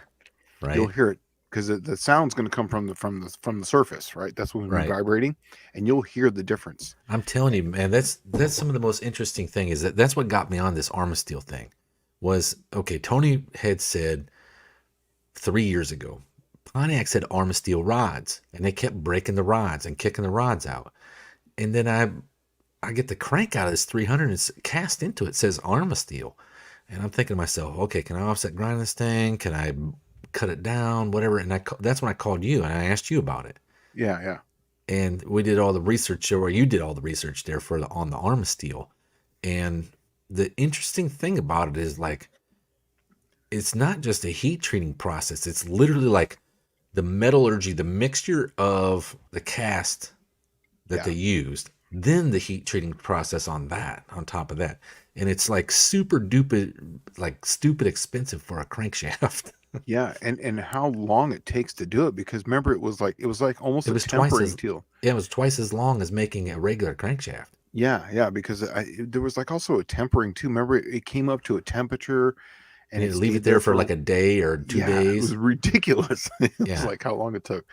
Right. You'll hear it because the sound's going to come from the surface, right? That's when we're vibrating, and you'll hear the difference. I'm telling you, man, that's some of the most interesting thing is that's what got me on this Armasteel thing. Was okay. Tony had said 3 years ago, Pontiac said Armasteel rods, and they kept breaking the rods and kicking the rods out, and then I get the crank out of this 300 and it's cast into it says Armasteel, and I'm thinking to myself, okay, can I offset grind this thing? Can I cut it down, whatever? And that's when I called you and I asked you about it. Yeah. And we did all the research, or you did all the research there on the Armasteel. And the interesting thing about it is like, it's not just a heat treating process. It's literally like the metallurgy, the mixture of the cast that they used, then the heat treating process on top of that. And it's like super duper, like stupid expensive for a crankshaft. Yeah, and how long it takes to do it, because remember it was like almost a tempering tool. Yeah, it was twice as long as making a regular crankshaft. Yeah, because there was like also a tempering too. Remember it came up to a temperature and you leave it there for like a day or 2 days. It was ridiculous. It was like how long it took.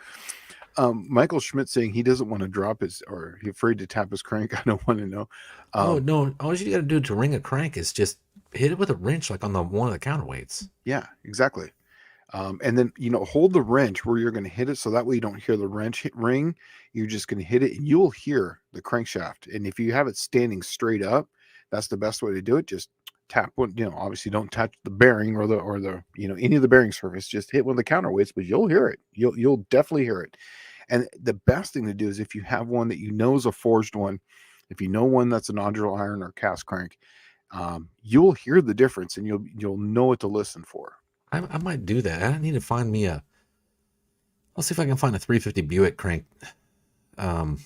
Michael Schmidt saying he doesn't want to drop his, or he's afraid to tap his crank. I don't want to know. No, all you got to do to ring a crank is just hit it with a wrench, like on one of the counterweights. Yeah, exactly. And then, hold the wrench where you're going to hit it. So that way you don't hear the wrench ring. You're just going to hit it and you'll hear the crankshaft. And if you have it standing straight up, that's the best way to do it. Just tap one, obviously don't touch the bearing or the, any of the bearing surface, just hit one of the counterweights, but you'll hear it. You'll definitely hear it. And the best thing to do is if you have one that is a forged one, if you know one that's a nodular iron or cast crank, you'll hear the difference and you'll know what to listen for. I might do that. I need to find me a I'll see if I can find a 350 Buick crank, um,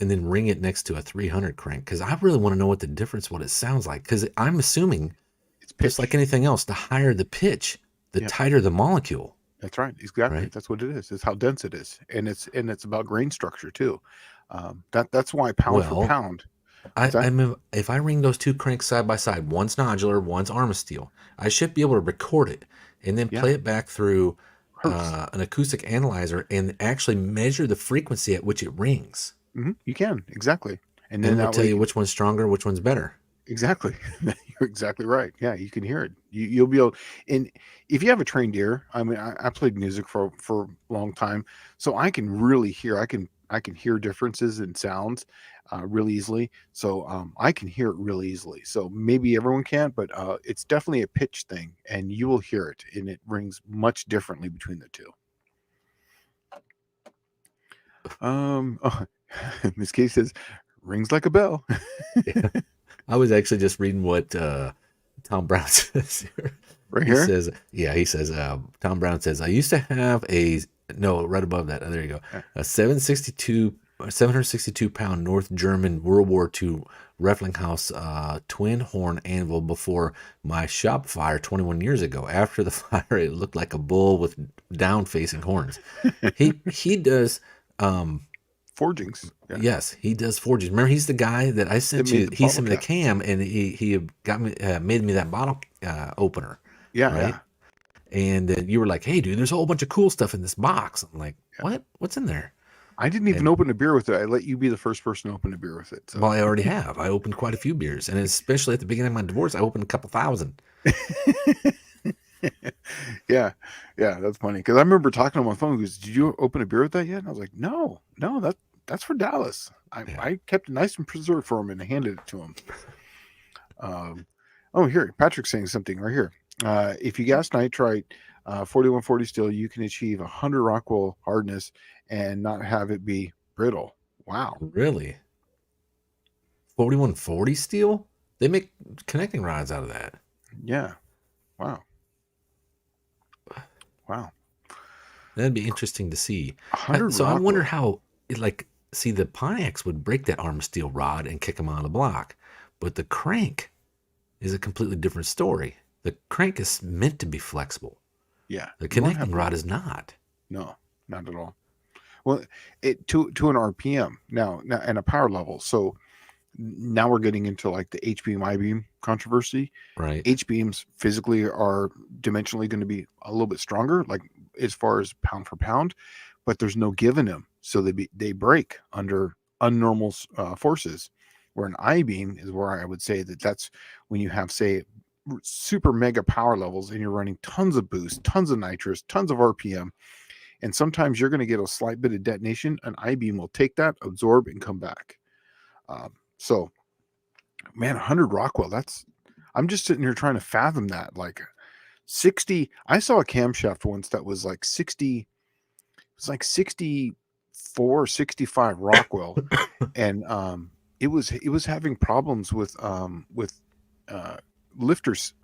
and then ring it next to a 300 crank, because I really want to know what it sounds like. Because I'm assuming, It's just like pitch. anything else, the higher the pitch, the Yeah, tighter the molecule, that's right. Exactly. right? That's what it is. It's how dense it is, and it's about grain structure too. That's why pound for Well, pound. What's that? if I ring those two cranks side by side, one's nodular, one's armor steel, I should be able to record it and then Yeah, play it back through hertz. an acoustic analyzer and actually measure the frequency at which it rings. You can exactly, and And then it'll that tell way you which one's stronger, which one's better. exactly. You're exactly right. Yeah, you can hear it. You'll be able, and if you have a trained ear, I mean, I played music for a long time, so I can really hear. I can hear differences in sounds really easily. So I can hear it really easily. So maybe everyone can't, but it's definitely a pitch thing, and you will hear it, and it rings much differently between the two. Oh, Miss Kay says, "Rings like a bell." Yeah. I was actually just reading what Tom Brown says here. Right He here. says, yeah, he says, Tom Brown says, I used to have no, right above that. Oh, there you go. Yeah. A 762 pound North German World War II Reiflinghaus twin horn anvil before my shop fire 21 years ago. After the fire, it looked like a bull with down facing horns. He does, Forgings. Yeah, yes, he does forges. Remember, he's the guy that I that sent made you. the He bottle sent me the caps. cam, and he got me made me that bottle opener, Yeah, right? yeah, And you were like, "Hey, dude, there's a whole bunch of cool stuff in this box." I'm like, yeah. "What? What's in there?" I didn't even And open a beer with it. I let you be the first person to open a beer with it. So, well, I already have. I opened quite a few beers, and especially at the beginning of my divorce, I opened a couple thousand. yeah, yeah, that's funny because I remember talking to him on the phone. He goes, "Did you open a beer with that yet?" And I was like, "No, no, that's for Dallas. I, Yeah, I kept it nice and preserved for him and handed it to him." Um, oh, here, Patrick's saying something right here. If you gas nitrite 4140 steel, you can achieve 100 Rockwell hardness and not have it be brittle. Wow. really. 4140 steel? They make connecting rods out of that. Yeah. Wow. Wow. That'd be interesting to see. 100 So I wonder Rockwell. how, like, see, the Pontiacs would break that armor steel rod and kick them out of the block, but the crank is a completely different story. The crank is meant to be flexible. Yeah. The You want to connecting have rod is not. no, not at all. Well, it to an RPM now and a power level. So now we're getting into like the H beam I beam controversy. Right. H beams physically are dimensionally going to be a little bit stronger, like as far as pound for pound, but there's no give in them, so they break under unnormal forces. Where an I beam is where I would say that's when you have say super mega power levels and you're running tons of boost, tons of nitrous, tons of RPM, and sometimes you're going to get a slight bit of detonation. An I beam will take that, absorb, and come back. So, man, 100 Rockwell. That's I'm just sitting here trying to fathom that. Like 60. I saw a camshaft once that was like 60. It was like 64, 65 Rockwell, and it was having problems with uh, lifters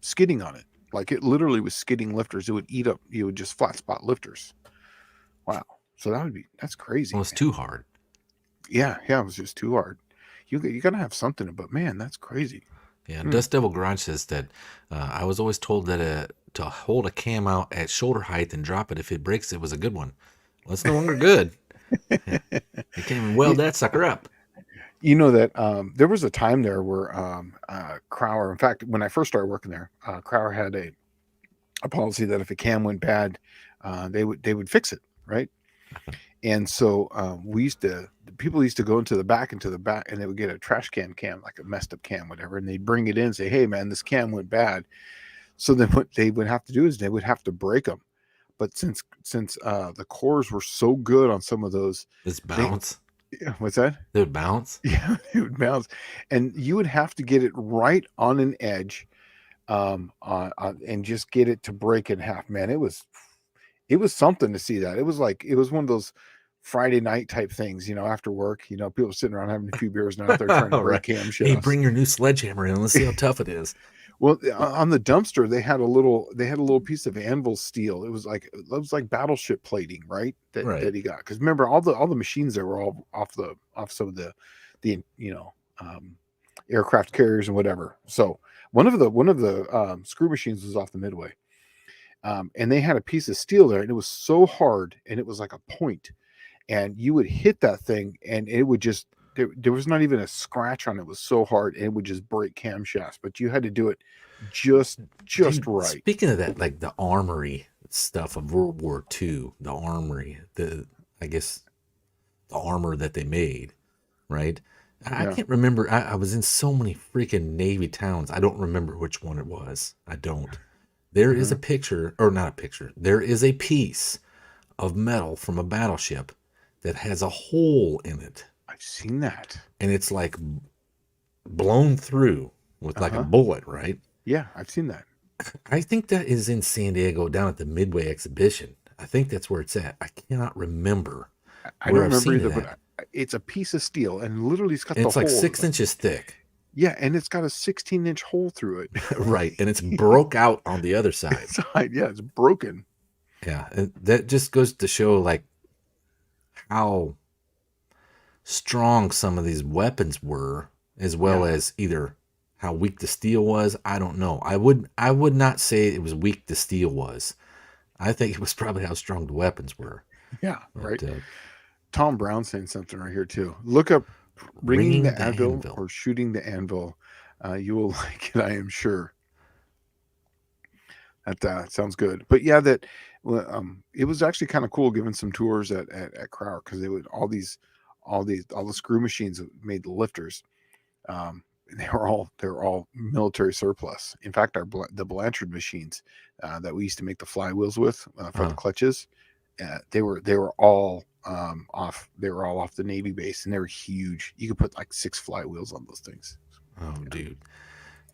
skidding on it. Like it literally was skidding lifters. It would eat up. You would just flat spot lifters. Wow. So that's Well, crazy, it's man. too hard. Yeah, yeah, it was just too hard. You gotta have something, but man, that's crazy. Yeah. Hmm. Dust Devil Garage says that I was always told that to hold a cam out at shoulder height and drop it. If it breaks, it was a good one. Well, it's no longer good. You can't even weld you, that sucker up. you know that there was a time there where Crower. In fact, when I first started working there, Crower had a policy that if a cam went bad, they would fix it, right? And so people used to go into the back, and they would get a trash cam, like a messed up cam, whatever, and they'd bring it in and say, "Hey, man, this cam went bad." So then what they would have to do is they would have to break them. But since the cores were so good on some of those, This they bounce. yeah, what's that? It would bounce. Yeah, it would bounce, and you would have to get it right on an edge, and just get it to break in half. Man, it was something to see that. It was one of those Friday night type things, after work. People sitting around having a few beers and out there trying to All right. break Hey, camshafts. bring your new sledgehammer in. Let's see how tough it is. Well, on the dumpster, they had a little piece of anvil steel. It was like battleship plating, right? That Right. that he got. Because remember, all the machines there were all off some of the aircraft carriers and whatever. So one of the screw machines was off the Midway, and they had a piece of steel there, and it was so hard, and it was like a point, and you would hit that thing, and it would just there was not even a scratch on it. It was so hard, and it would just break camshafts. But you had to do it just Dude, right. speaking of that, like the armory stuff of World War II, the armory, I guess the armor that they made, right? I Yeah. can't remember. I was in so many freaking Navy towns. I don't remember which one it was. I don't. There is Hmm. a picture, or not a picture. There is a piece of metal from a battleship that has a hole in it, I've seen that. and it's like blown through with Uh like a huh. bullet, right? Yeah, I've seen that. I think that is in San Diego down at the Midway exhibition. I think that's where it's at. I cannot remember I where don't I've remember seen either, it but at. it's a piece of steel, and literally it's got And the it's like hole. 6 inches thick. Yeah, and it's got a 16-inch hole through it. Right. And it's broke out on the other side. Inside, yeah, it's broken. Yeah. And that just goes to show like how strong some of these weapons were, as well Yeah, as either how weak the steel was. I don't know. I would not say it was weak the steel was. I think it was probably how strong the weapons were. yeah, right. But Tom Brown saying something right here too. Look up ringing ringing the the anvil anvil. or shooting the anvil. You will like it, I am sure. That sounds good. But yeah, it was actually kind of cool giving some tours at Crower because they would all the screw machines that made the lifters. They were all military surplus. In fact, the Blanchard machines that we used to make the flywheels with for the Huh. clutches, they were all off. They were all off the Navy base, and they were huge. You could put like 6 flywheels on those things. Oh, dude.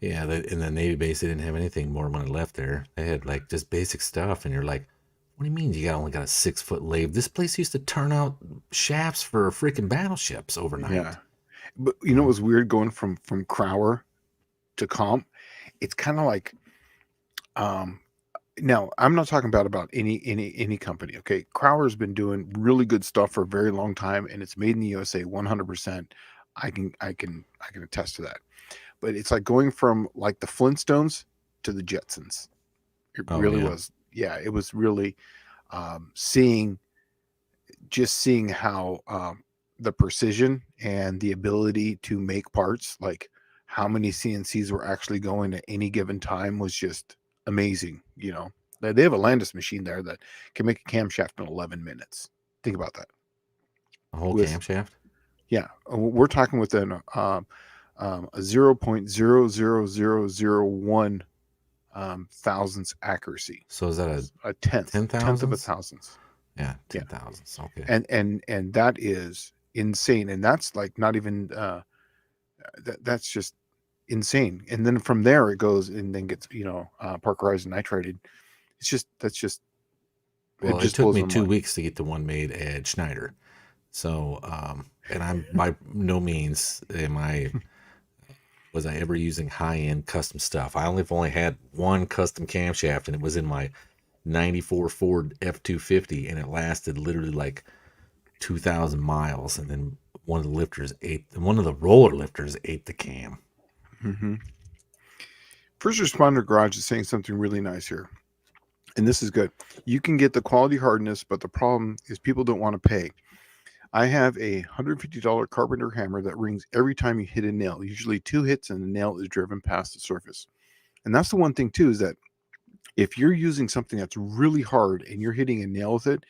Yeah, in the Navy base, they didn't have anything more when I left there. They had like just basic stuff, and you're like, what do you mean only got a 6 foot lathe? This place used to turn out shafts for freaking battleships Yeah, overnight. but You it know? was weird going from Crower to Comp. It's kind of like um, now I'm not talking about any company. Okay, Crowler's been doing really good stuff for a very long time, and it's made in the USA 100%. I can attest to that. But it's like going from like the Flintstones to the Jetsons. It Oh really yeah. was. Yeah, it was really seeing seeing how the precision and the ability to make parts, like how many CNCs were actually going at any given time, was just amazing. They have a Landis machine there that can make a camshaft in 11 minutes. Think about that. A whole With camshaft. Yeah, we're talking with a 0.00001 thousandths accuracy, So is that a ten tenth of a thousandths? thousandth. Yeah, Yeah, 10,000s. Okay. and that is insane, and that's like not even that's just insane. And then from there it goes and then gets parkerized and nitrated. It Well, it just took blows me my two mind. weeks to get the one made at Schneider. So, and I'm by no means was I ever using high end custom stuff. I've only had one custom camshaft, and it was in my '94 Ford F-250, and it lasted literally like 2,000 miles. And then one of the roller lifters ate the cam. Hmm. First responder garage is saying something really nice here, and this is good. You can get the quality hardness, but the problem is people don't want to pay. I have a $150 carpenter hammer that rings every time you hit a nail. Usually 2 hits and the nail is driven past the surface. And that's the one thing too, is that if you're using something that's really hard and you're hitting a nail with it,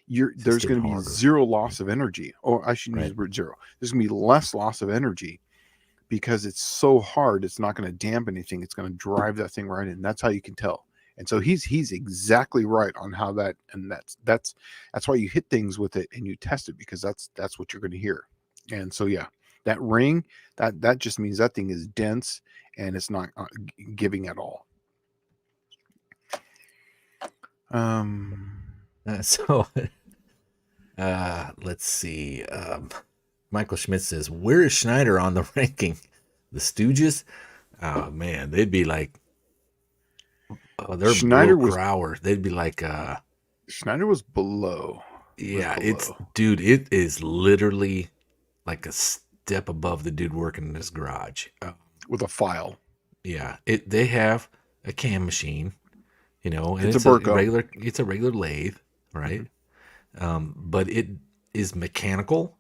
It's just there's getting going to be harder, zero loss of energy. Or I shouldn't use right? the word zero. There's going to be less loss of energy because it's so hard. It's not going to dampen anything. It's going to drive that thing right in. That's how you can tell. And so he's exactly right on how that, and that's why you hit things with it and you test it, because that's what you're going to hear. And so yeah, that ring, that just means that thing is dense and it's not giving at all. Um, So, let's see. Michael Schmidt says, "Where is Schneider on the ranking? The Stooges? Oh man, they'd be like they're real Schneider was Grauer. They'd be like, Schneider was below. Was yeah, below dude, it is literally like a step above the dude working in his garage. with a file. Yeah, they have a cam machine, and It's a Burko. it's a regular lathe, Hmm. right? But it is mechanical.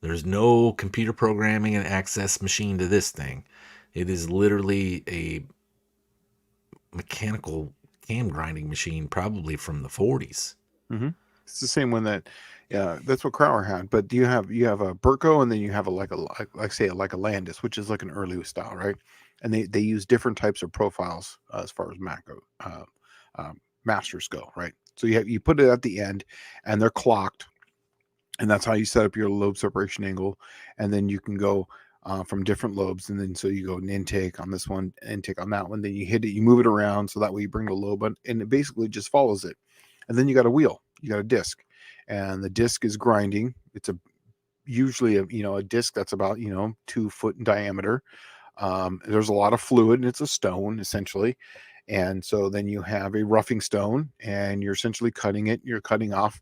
There's no computer programming and access machine to this thing. It is literally a mechanical cam grinding machine, probably from the 40s. Hmm. It's the same one that, yeah, that's what Crowder had. But you have a Burko, and then you have like say like a Landis, which is like an early style, right? And they use different types of profiles as far as macro masters go, right? So you put it at the end, and they're clocked, and that's how you set up your lobe separation angle, and then you can go from different lobes, and then so you go an intake on this one, intake on that one, then you hit it, you move it around, so that way you bring the lobe up, and it basically just follows it. And then you got a wheel, you got a disc, and the disc is grinding. It's usually a disc that's about 2 foot in diameter. There's a lot of fluid, and it's a stone essentially. And so then you have a roughing stone, and you're essentially cutting it. You're cutting off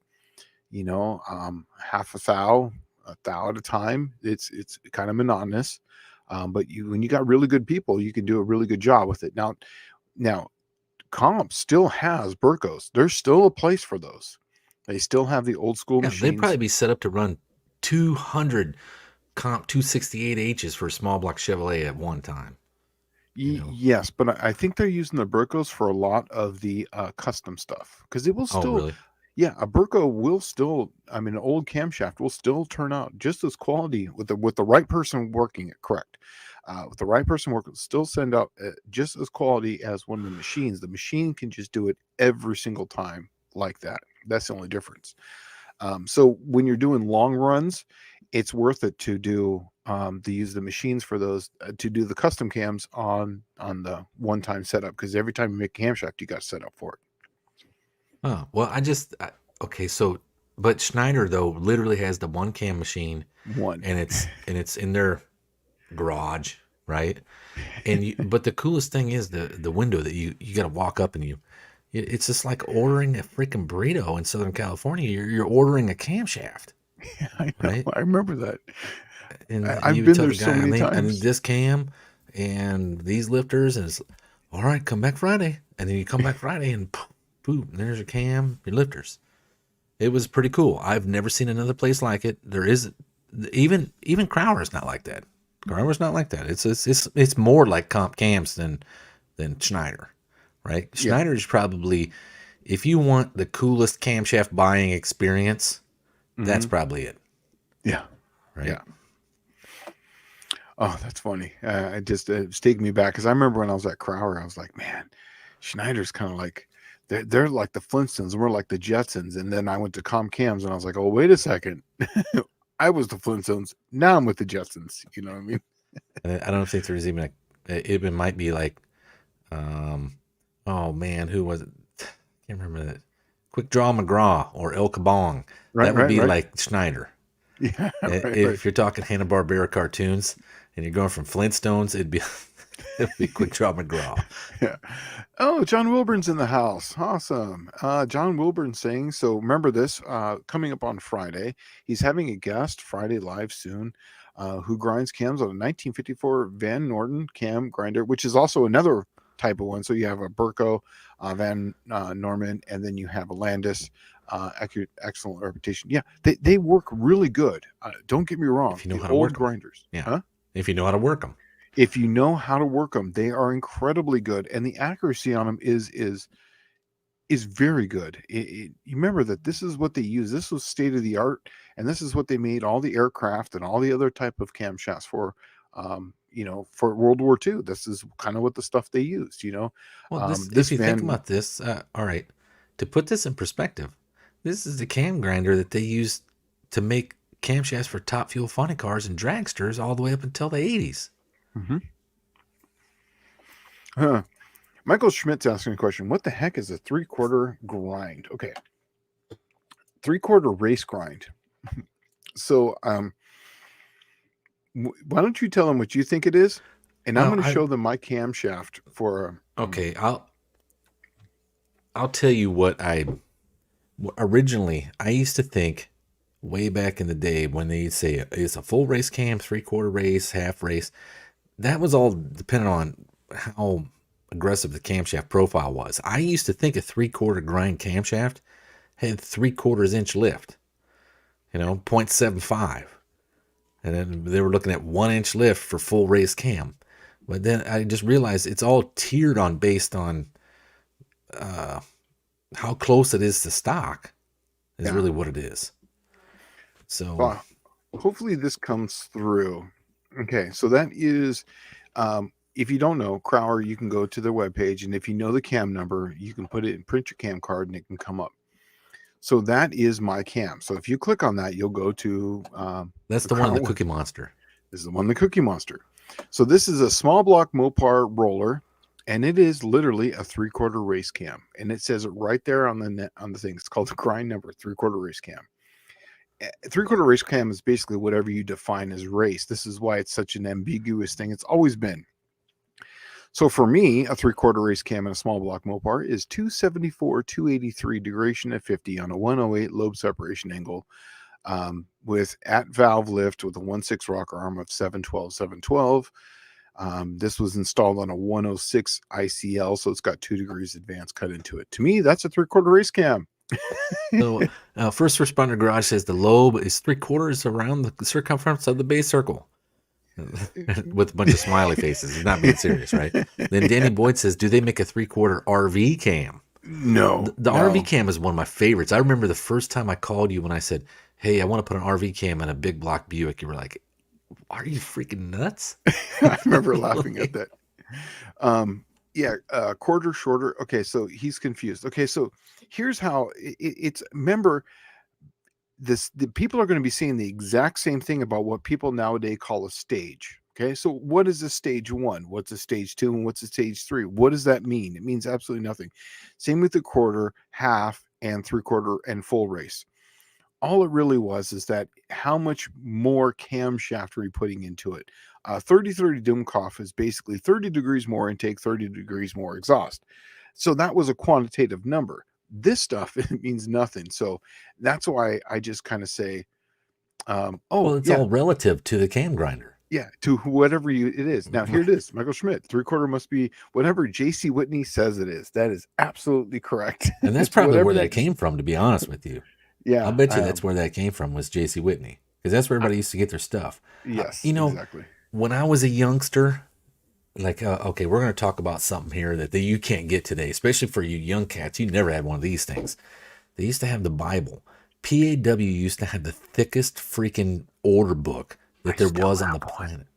half a thou at a time. It's kind of monotonous, but when you got really good people, you can do a really good job with it. Now, comp still has Burkos. There's still a place for those. They still have the old school Yeah, they'd probably machines. be set up to run 200 comp 268Hs for a small block Chevrolet at one time. Yes, but I think they're using the Burkos for a lot of the custom stuff, because it will Oh, still, really? yeah, a Burko will still, I mean, an old camshaft will still turn out just as quality with the right person working it correct. With the right person working, still send out just as quality as one of the machines. The machine can just do it every single time like that. That's the only difference. So when you're doing long runs, it's worth it to use the machines for those, to do the custom cams on the one time setup, because every time you make a camshaft, you got to set up for Oh, well, okay, so, but Schneider, though, literally has the one cam machine, it. One. and it's in their garage, right? But the coolest thing is the window that you got to walk up, and it's just like ordering a freaking burrito in Southern California. You're ordering a camshaft, I know. right? I remember that. And I've you would been tell there the so guy, many I need times. this cam and these lifters, and it's all right. Come back Friday, and then you come back Friday, and boom, there's your cam, your lifters. It was pretty cool. I've never seen another place like it. There is even Crowder's not like that. Crowder's not like that. It's more like comp cams than Schneider, right? Yeah. Schneider is probably, if you want the coolest camshaft buying experience, that's Hmm. probably it, Yeah. right? Yeah. Oh, that's funny. It just it's taking me back, because I remember when I was at Crowder, I was like, man, Schneider's kind of like, they're like the Flintstones, and we're like the Jetsons. And then I went to Com Cams, and I was like, oh, wait a second. I was the Flintstones. Now I'm with the Jetsons. You know what I mean? I don't think there's even it might be like, um, oh man, who was it? Can't remember that. Quick Draw McGraw or El Kabong. Right, That would right, be right. like Schneider. Yeah, right, right. If you're talking Hanna-Barbera cartoons and you're going from Flintstones, it'd be Quick Draw McGraw. Yeah. Oh, John Wilburn's in the house. Awesome. John Wilburn saying, so remember this, coming up on Friday, he's having a guest Friday live soon, who grinds cams on a 1954 Van Norton cam grinder, which is also another type of one. So you have a Burko, Van Norman, and then you have a Landis. Excellent reputation. Yeah, they work really good. Don't get me wrong. If you know The how to old work them. grinders, Yeah. huh? If you know how to work them. If you know how to work them, they are incredibly good, and the accuracy on them is very good. You remember that this is what they use. This was state of the art, and this is what they made all the aircraft and all the other type of camshafts for. For World War II, this is kind of what the stuff they used. Well, This if you think van. about this, all right, to put this in perspective, this is the cam grinder that they used to make camshafts for Top Fuel funny cars and dragsters all the way up until the 80s. Mhm. Huh. Michael Schmidt's asking a question. What the heck is a 3/4 grind? Okay, 3/4 race grind. So, why don't you tell them what you think it is, and I'm Well, going to show them my camshaft for. okay, I'll tell you what originally I used to think way back in the day when they'd say it's a full race cam, 3/4 race, half race. That was all dependent on how aggressive the camshaft profile was. I used to think a 3/4 grind camshaft had 3/4 inch lift, 0.75. And then they were looking at 1 inch lift for full race cam. But then I just realized it's all tiered on based on how close it is to stock is Yeah. really what it is. So Well, hopefully this comes through. Okay, so that is, if you don't know Crowler, you can go to their webpage, and if you know the cam number, you can put it in, print your cam card, and it can come up. So that is my cam. So if you click on that, you'll go to that's the one, the Cookie Monster. This is the one, the Cookie Monster. So this is a small block Mopar roller, and it is literally a 3/4 race cam, and it says it right there on the thing. It's called the grind number 3/4 race cam. 3/4 race cam is basically whatever you define as race. This is why it's such an ambiguous thing. It's always been. So for me, a 3/4 race cam in a small block Mopar is 274, 283 duration at 50 on a 108 lobe separation angle, with at valve lift with a 1.6 rocker arm of 712, 712. This was installed on a 106 ICL, so it's got 2 degrees advance cut into it. To me, that's a 3/4 race cam. So First Responder Garage says the lobe is 3/4 around the circumference of the base circle. With a bunch of smiley faces. He's not being serious, right? Then Danny Boyd says, do they make a 3/4 RV cam? No. The RV cam is one of my favorites. I remember the first time I called you when I said, hey, I want to put an RV cam in a big block Buick. You were like, are you freaking nuts? I remember laughing at that. Quarter shorter. Okay, so he's confused. Okay, so here's how it's. Remember, the people are going to be saying the exact same thing about what people nowadays call a stage. Okay, so what is a stage 1? What's a stage 2? And what's a stage 3? What does that mean? It means absolutely nothing. Same with the quarter, half, and 3/4 and full race. All it really was is that how much more camshaft are you putting into it? 30-30 Dummkopf is basically 30 degrees more intake, 30 degrees more exhaust. So that was a quantitative number. This stuff, it means nothing. So that's why I just kind of say, well, it's all relative to the cam grinder. Yeah, to whatever it is. Now, here it is. Michael Schmidt, 3/4 must be whatever J.C. Whitney says it is. That is absolutely correct. And that's probably where that came from, to be honest with you. Yeah. I'll bet you that's where that came from, was J.C. Whitney. Because that's where everybody used to get their stuff. Yes, exactly. When I was a youngster, like, okay, we're going to talk about something here that you can't get today, especially for you young cats. You never had one of these things. They used to have the Bible. PAW used to have the thickest freaking order book that there was on the planet.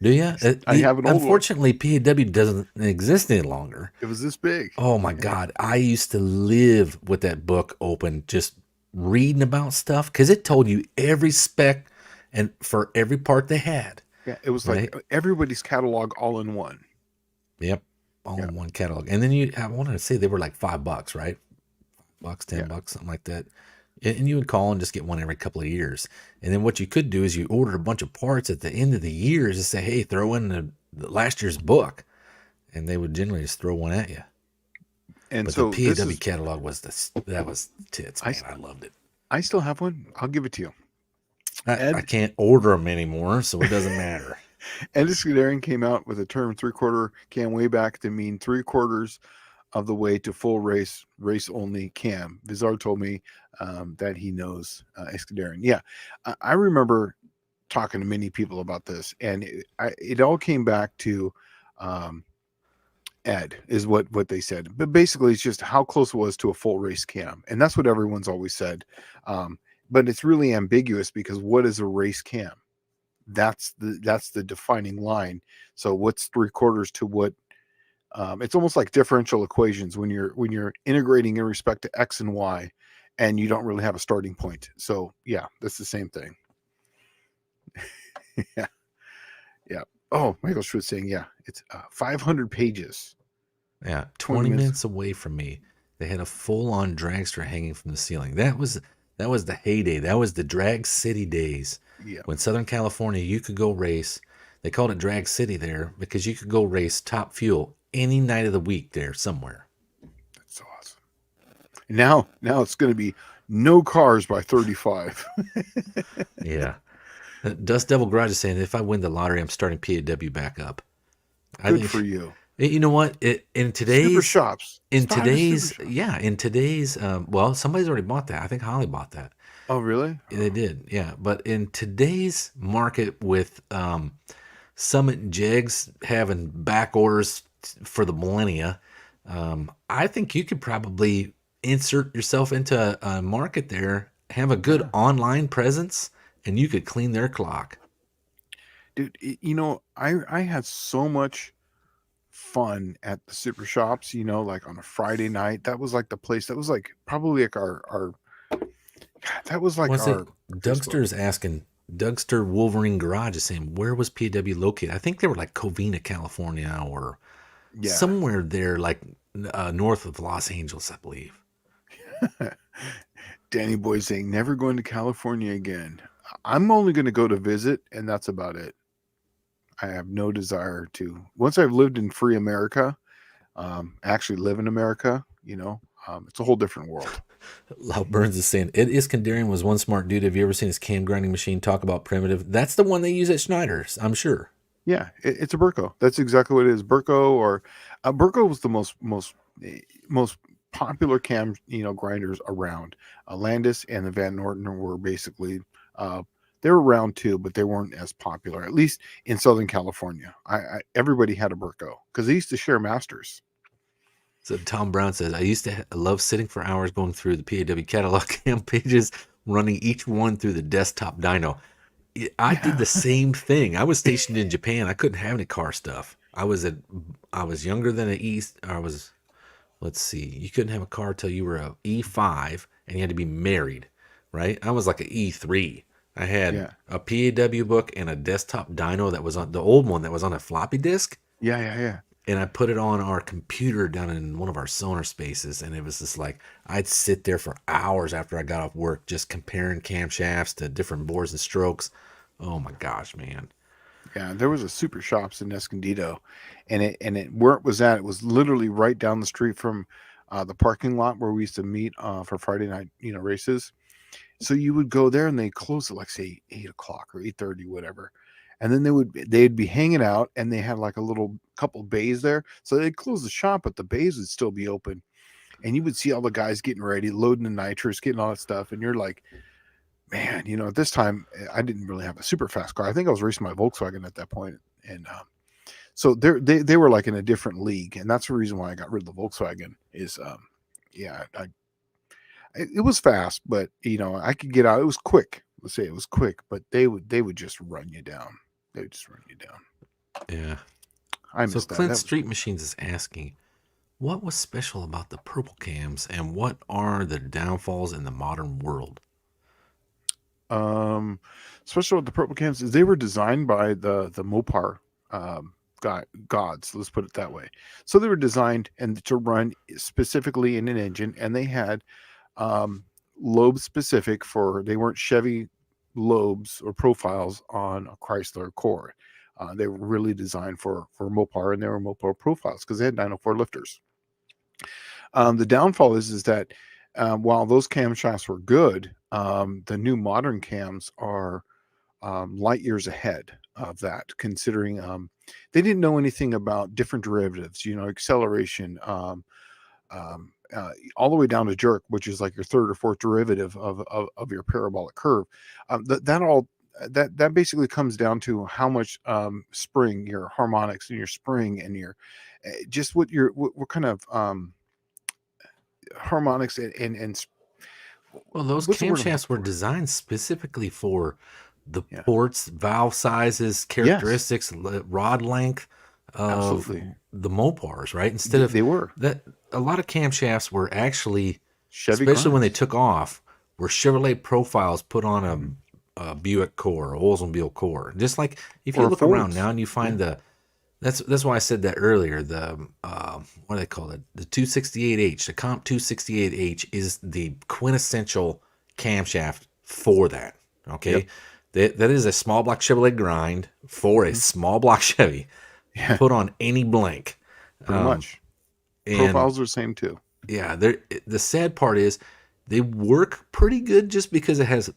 Do you? I have an old Unfortunately, PAW doesn't exist any longer. It was this big. Oh, my God. I used to live with that book open, just reading about stuff, because it told you every spec and for every part they had. Yeah, it was like everybody's catalog all in one. Yep, all in one catalog. And then I wanted to say they were like $5, right? $5, $10, something like that. And you would call and just get one every couple of years. And then what you could do is you order a bunch of parts at the end of the year to say, hey, throw in the last year's book. And they would generally just throw one at you. And but so the PAW catalog was tits, man. I loved it. I still have one. I'll give it to you. I can't order them anymore, so it doesn't matter. Ed Scuderian came out with a term 3/4 cam way back to mean 3/4 of the way to full race only cam. Vizar told me that he knows Escuderian. Yeah, I remember talking to many people about this, and it all came back to Ed is what they said. But basically, it's just how close it was to a full race cam, and that's what everyone's always said. But it's really ambiguous because what is a race cam? That's the defining line. So what's 3/4 to what? It's almost like differential equations when you're integrating in respect to X and Y, and you don't really have a starting point. So yeah, that's the same thing. yeah. Oh, Michael Schmidt saying, yeah, it's 500 pages. Yeah, 20 minutes away from me, they had a full-on dragster hanging from the ceiling. That was the heyday. That was the Drag City days. Yeah. When Southern California, you could go race. They called it Drag City there because you could go race Top Fuel any night of the week there somewhere. That's so awesome. Now it's going to be no cars by 35. Yeah. Dust Devil Garage is saying if I win the lottery, I'm starting PAW back up. I Good for think you. you know what? Super shops. Start a super shop. In today's well, somebody's already bought that. I think Holly bought that. Oh, really? They did, yeah. But in today's market with Summit and Jigs having back orders for the millennia, I think you could probably insert yourself into a market there, have a good Yeah. online presence, and you could clean their clock. Dude, I had so much fun at the super shops, like on a Friday night. That was like the place. That was like probably like our that was like Was it our Facebook. Dougster's asking? Dougster Wolverine Garage is saying, where was PW located? I think they were like Covina, California, or Yeah. somewhere there, like north of Los Angeles, I believe. Danny Boy saying never going to California again. I'm only going to go to visit, and that's about it. I have no desire to. Once I've lived in free America, actually live in America, it's a whole different world. Loud Burns is saying, Ed Iskandarian was one smart dude. Have you ever seen his cam grinding machine? Talk about primitive. That's the one they use at Schneider's, I'm sure. Yeah, it's a Burko. That's exactly what it is. Burko or Burko was the most popular cam grinders around. Landis and the Van Norton were basically they were around too, but they weren't as popular. At least in Southern California, everybody had a Burko because they used to share masters. So Tom Brown says, I used to love sitting for hours going through the PAW catalog cam pages, running each one through the desktop dyno. I did the same thing. I was stationed in Japan. I couldn't have any car stuff. I was younger than an East. Let's see. You couldn't have a car till you were a E5 and you had to be married, right? I was like an E3. I had a PAW book and a desktop dyno that was on the old one that was on a floppy disk. Yeah. And I put it on our computer down in one of our sonar spaces. And it was just like, I'd sit there for hours after I got off work, just comparing camshafts to different bores and strokes. Oh my gosh, man. Yeah, there was a super shops in Escondido, and where it was at, it was literally right down the street from the parking lot where we used to meet for Friday night, races. So you would go there, and they close at like say 8 o'clock or 8:30, whatever, and then they'd be hanging out, and they had like a little couple bays there, so they'd close the shop, but the bays would still be open, and you would see all the guys getting ready, loading the nitrous, getting all that stuff, and you're like, man, at this time I didn't really have a super fast car. I think I was racing my Volkswagen at that point, and so they were like in a different league, and that's the reason why I got rid of the Volkswagen. Is yeah, it was fast, but I could get out. It was quick. Let's say it was quick, but they would just run you down. They would just run you down. Yeah. I So missed that. Clint Street Machines is asking, what was special about the purple cams and what are the downfalls in the modern world? Especially with the purple cams, is they were designed by the Mopar gods. Let's put it that way. So they were designed and to run specifically in an engine, and they had lobe specific for. They weren't Chevy lobes or profiles on a Chrysler core. They were really designed for Mopar, and they were Mopar profiles because they had 904 lifters. The downfall is that while those camshafts were good, the new modern cams are light years ahead of that, considering they didn't know anything about different derivatives, acceleration, all the way down to jerk, which is like your third or fourth derivative of your parabolic curve. That basically comes down to how much spring, your harmonics and your spring and your just what kind of harmonics and Well, those what's the word I'm camshafts were looking for? designed specifically for the Yeah. ports, valve sizes, characteristics, rod length of Absolutely. the Mopars, right? Instead of They were that, a lot of camshafts were actually, Chevy especially when they grinds. took off, were Chevrolet profiles put on a Buick core, a Oldsmobile core. Just like if you Or look around Fords. now and you find that's why I said that earlier. The what do they call it? The 268H, the Comp 268H is the quintessential camshaft for that. Okay, Yep. that is a small block Chevrolet grind for a small block Chevy Yeah, put on any blank. pretty much. And Profiles are the same too. Yeah, the sad part is they work pretty good just because it has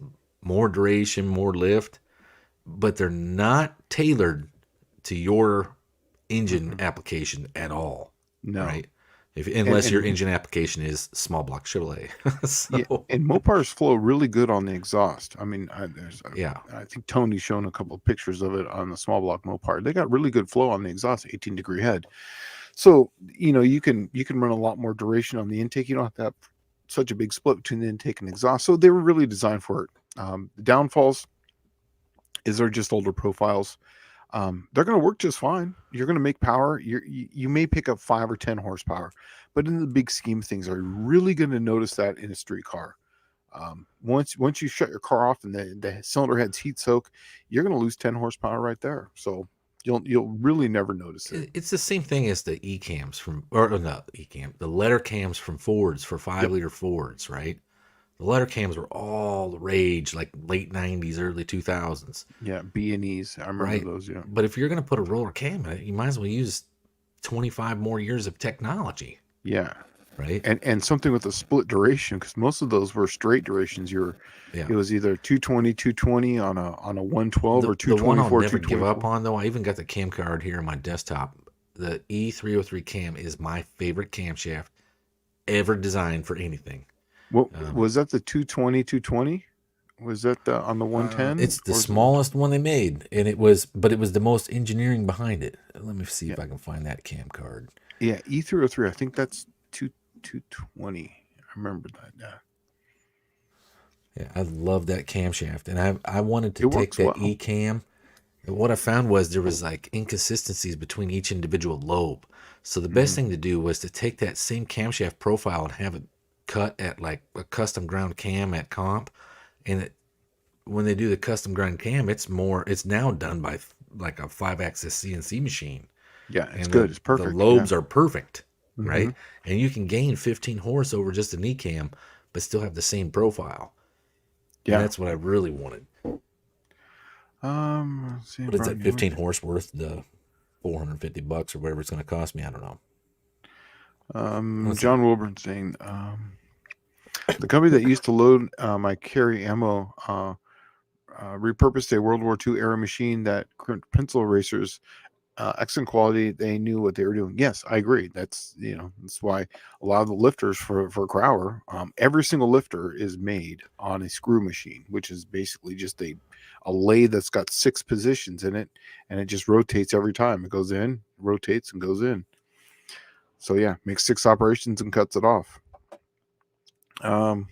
more duration, more lift, but they're not tailored to your engine Mm-mm. application at all, No. right? If And unless your and engine application is small block Chevrolet. yeah, So, and Mopars flow really good on the exhaust. I mean, yeah. I think Tony's shown a couple of pictures of it on the small block Mopar. They got really good flow on the exhaust, 18-degree head. So, you can run a lot more duration on the intake. You don't have to have such a big split between the intake and exhaust. So they were really designed for it. The downfalls is they're just older profiles. They're going to work just fine. You're going to make power. You may pick up 5 or 10 horsepower, but in the big scheme of things, are you really going to notice that in a street car? Once you shut your car off and the cylinder heads heat soak, you're going to lose 10 horsepower right there. So you'll really never notice it. It's the same thing as the E cams or not E cam, the letter cams from Fords for five Yep. liter Fords, right? The letter cams were all the rage, like late 90s, early 2000s, Yeah. B&Es. I remember right? those. Yeah. But if you're going to put a roller cam in it, you might as well use 25 more years of technology, Yeah. right? And something with a split duration, because most of those were straight durations. Yeah. It was either 220 on a 112 or The one I'll 224 never give up 224. on, though, I even got the cam card here on my desktop. The E303 cam is my favorite camshaft ever designed for anything. What Um, was that? The 220 220? Was that on the 110 it's the or is it 120? smallest one they made, and but it was the most engineering behind it. Let me see Yeah. if I can find that cam card. Yeah, E303. I think that's 220. I remember that. Yeah. Yeah, I love that camshaft, and I wanted to It take works that well. E cam. And what I found was there was like inconsistencies between each individual lobe. So the best Hmm. thing to do was to take that same camshaft profile and have it cut at like a custom ground cam at comp, and when they do the custom ground cam, it's now done by like a 5-axis CNC machine, Yeah, it's and good. It's the perfect. Yeah. lobes are perfect, Hmm. right? And you can gain 15 horse over just an E-cam, but still have the same profile. And Yeah. that's what I really wanted. Let's see, What is that, Brian Hammer. 15 horse worth the $450 or whatever it's going to cost me? I don't know. Let's see. John Wilburn saying, the company that used to load my carry ammo repurposed a World War II era machine that current pencil erasers, excellent quality. They knew what they were doing. Yes, I agree. That's why a lot of the lifters for Crower, every single lifter is made on a screw machine, which is basically just a lathe that's got 6 positions in it, and it just rotates every time. It goes in, rotates, and goes in. So yeah, makes 6 operations and cuts it off. Um,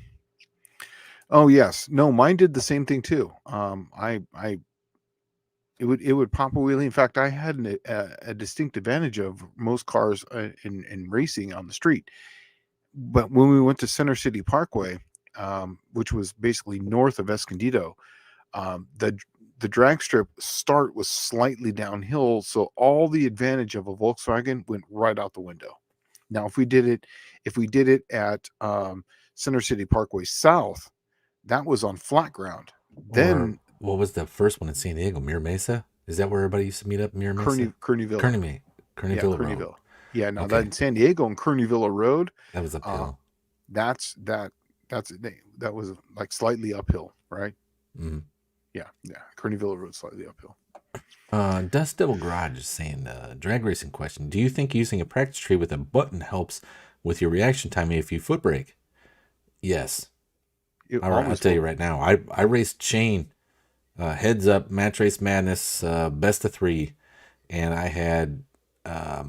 oh yes, no, mine did the same thing too. I it would pop a wheelie. In fact, I had a distinct advantage of most cars in racing on the street. But when we went to Center City Parkway, which was basically north of Escondido, the drag strip start was slightly downhill, so all the advantage of a Volkswagen went right out the window. Now, if we did it at Center City Parkway South, that was on flat ground. Or Then what was the first one in San Diego? Mira Mesa? Is that where everybody used to meet up? Mira Mesa? Kearney Villa. Kearney, Yeah, Kearneyville Road. Kearneyville. Yeah, now that Okay. in San Diego and Kearney Villa Road, That was uh, uphill. that was like slightly uphill, right? Mm. Yeah. Kearney Villa Road slightly uphill. Dust Devil Garage is saying, drag racing question. Do you think using a practice tree with a button helps with your reaction time if you foot brake? Yes. It I'll always tell you will. right now. I raced Shane, heads up, match race madness, best of 3, and I had a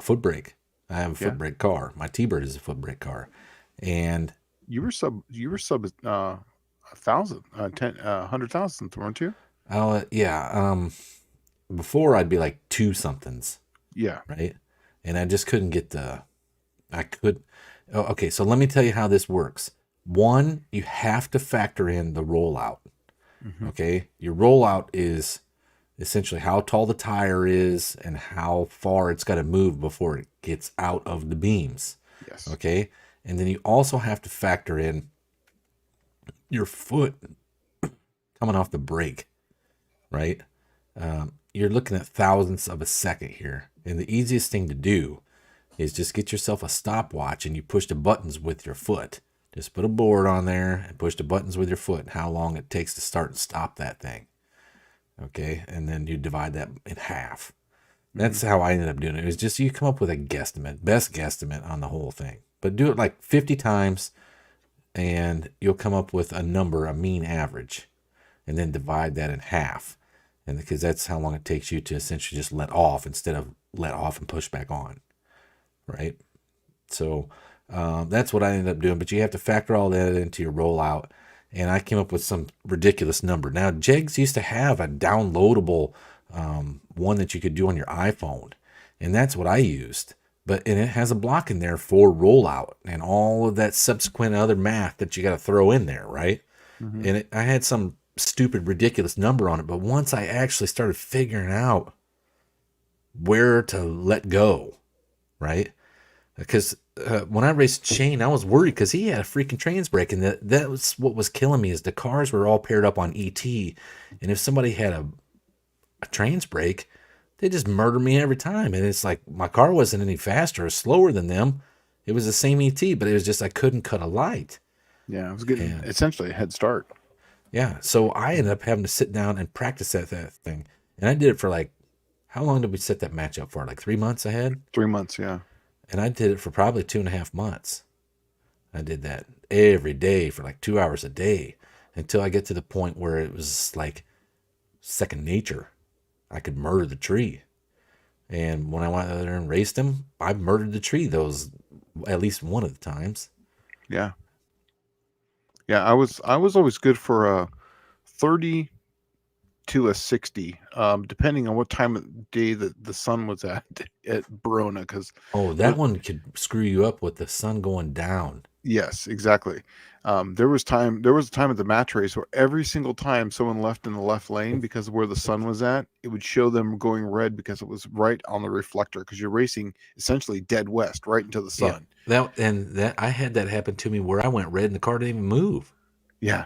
foot brake. I have a Yeah, foot brake car. My T-Bird is a foot brake car, and you were sub 1,000, 100,000, weren't you? yeah, before I'd be like 2 somethings, Yeah. right? And I just couldn't get I could. Oh, okay, so let me tell you how this works. One, you have to factor in the rollout. Hmm. Okay, your rollout is essentially how tall the tire is and how far it's got to move before it gets out of the beams. Yes. Okay, and then you also have to factor in your foot coming off the brake, right? You're looking at thousandths of a second here, and the easiest thing to do is just get yourself a stopwatch and you push the buttons with your foot. Just put a board on there and push the buttons with your foot and how long it takes to start and stop that thing. Okay, and then you divide that in half. That's how I ended up doing it. It was just you come up with a guesstimate, best guesstimate on the whole thing. But do it like 50 times and you'll come up with a number, a mean average, and then divide that in half. And because that's how long it takes you to essentially just let off instead of let off and push back on. Right? So that's what I ended up doing. But you have to factor all that into your rollout. And I came up with some ridiculous number. Now, Jegs used to have a downloadable one that you could do on your iPhone. And that's what I used. And it has a block in there for rollout and all of that subsequent other math that you got to throw in there, right? And I had some stupid, ridiculous number on it. But once I actually started figuring out where to let go, right? Because when I raced Shane, I was worried because he had a freaking trains break. And that was what was killing me is the cars were all paired up on ET. And if somebody had a trains break, they just murder me every time. And it's like my car wasn't any faster or slower than them. It was the same ET, but it was just I couldn't cut a light. Yeah, it was getting essentially a head start. Yeah, so I ended up having to sit down and practice that thing. And I did it for like, how long did we set that match up for? Like 3 months ahead? 3 months, yeah. And I did it for probably 2.5 months. I did that every day for like 2 hours a day until I get to the point where it was like second nature. I could murder the tree. And when I went out there and raced him, I murdered the tree those at least one of the times. Yeah. Yeah, I was always good for a 30 to a 60, depending on what time of day the sun was at Verona. Because that one could screw you up with the sun going down. Yes, exactly. There was a time at the match race where every single time someone left in the left lane because of where the sun was at, it would show them going red because it was right on the reflector because you're racing essentially dead west right into the sun. Yeah, I had that happen to me where I went red and the car didn't even move. Yeah.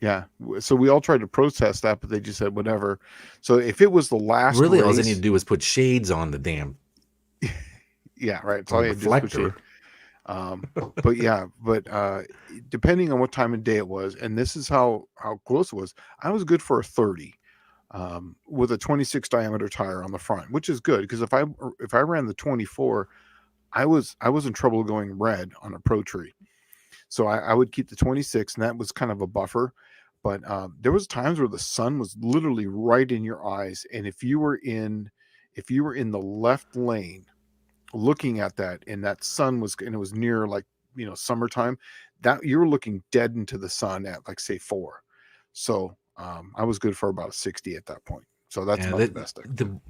Yeah. So we all tried to protest that, but they just said whatever. So if it was the last really, race, all they need to do was put shades on the damn yeah, right. It's all you had to do is put reflector. but depending on what time of day it was, and this is how close it was, I was good for a 30 with a 26 diameter tire on the front, which is good because if I ran the 24, I was in trouble going red on a pro tree. So I would keep the 26, and that was kind of a buffer. But there was times where the sun was literally right in your eyes, and if you were in the left lane looking at that, and that sun was, and it was near like summertime, that you were looking dead into the sun at like say 4. So I was good for about a 60 at that point. So that's about the best I could do.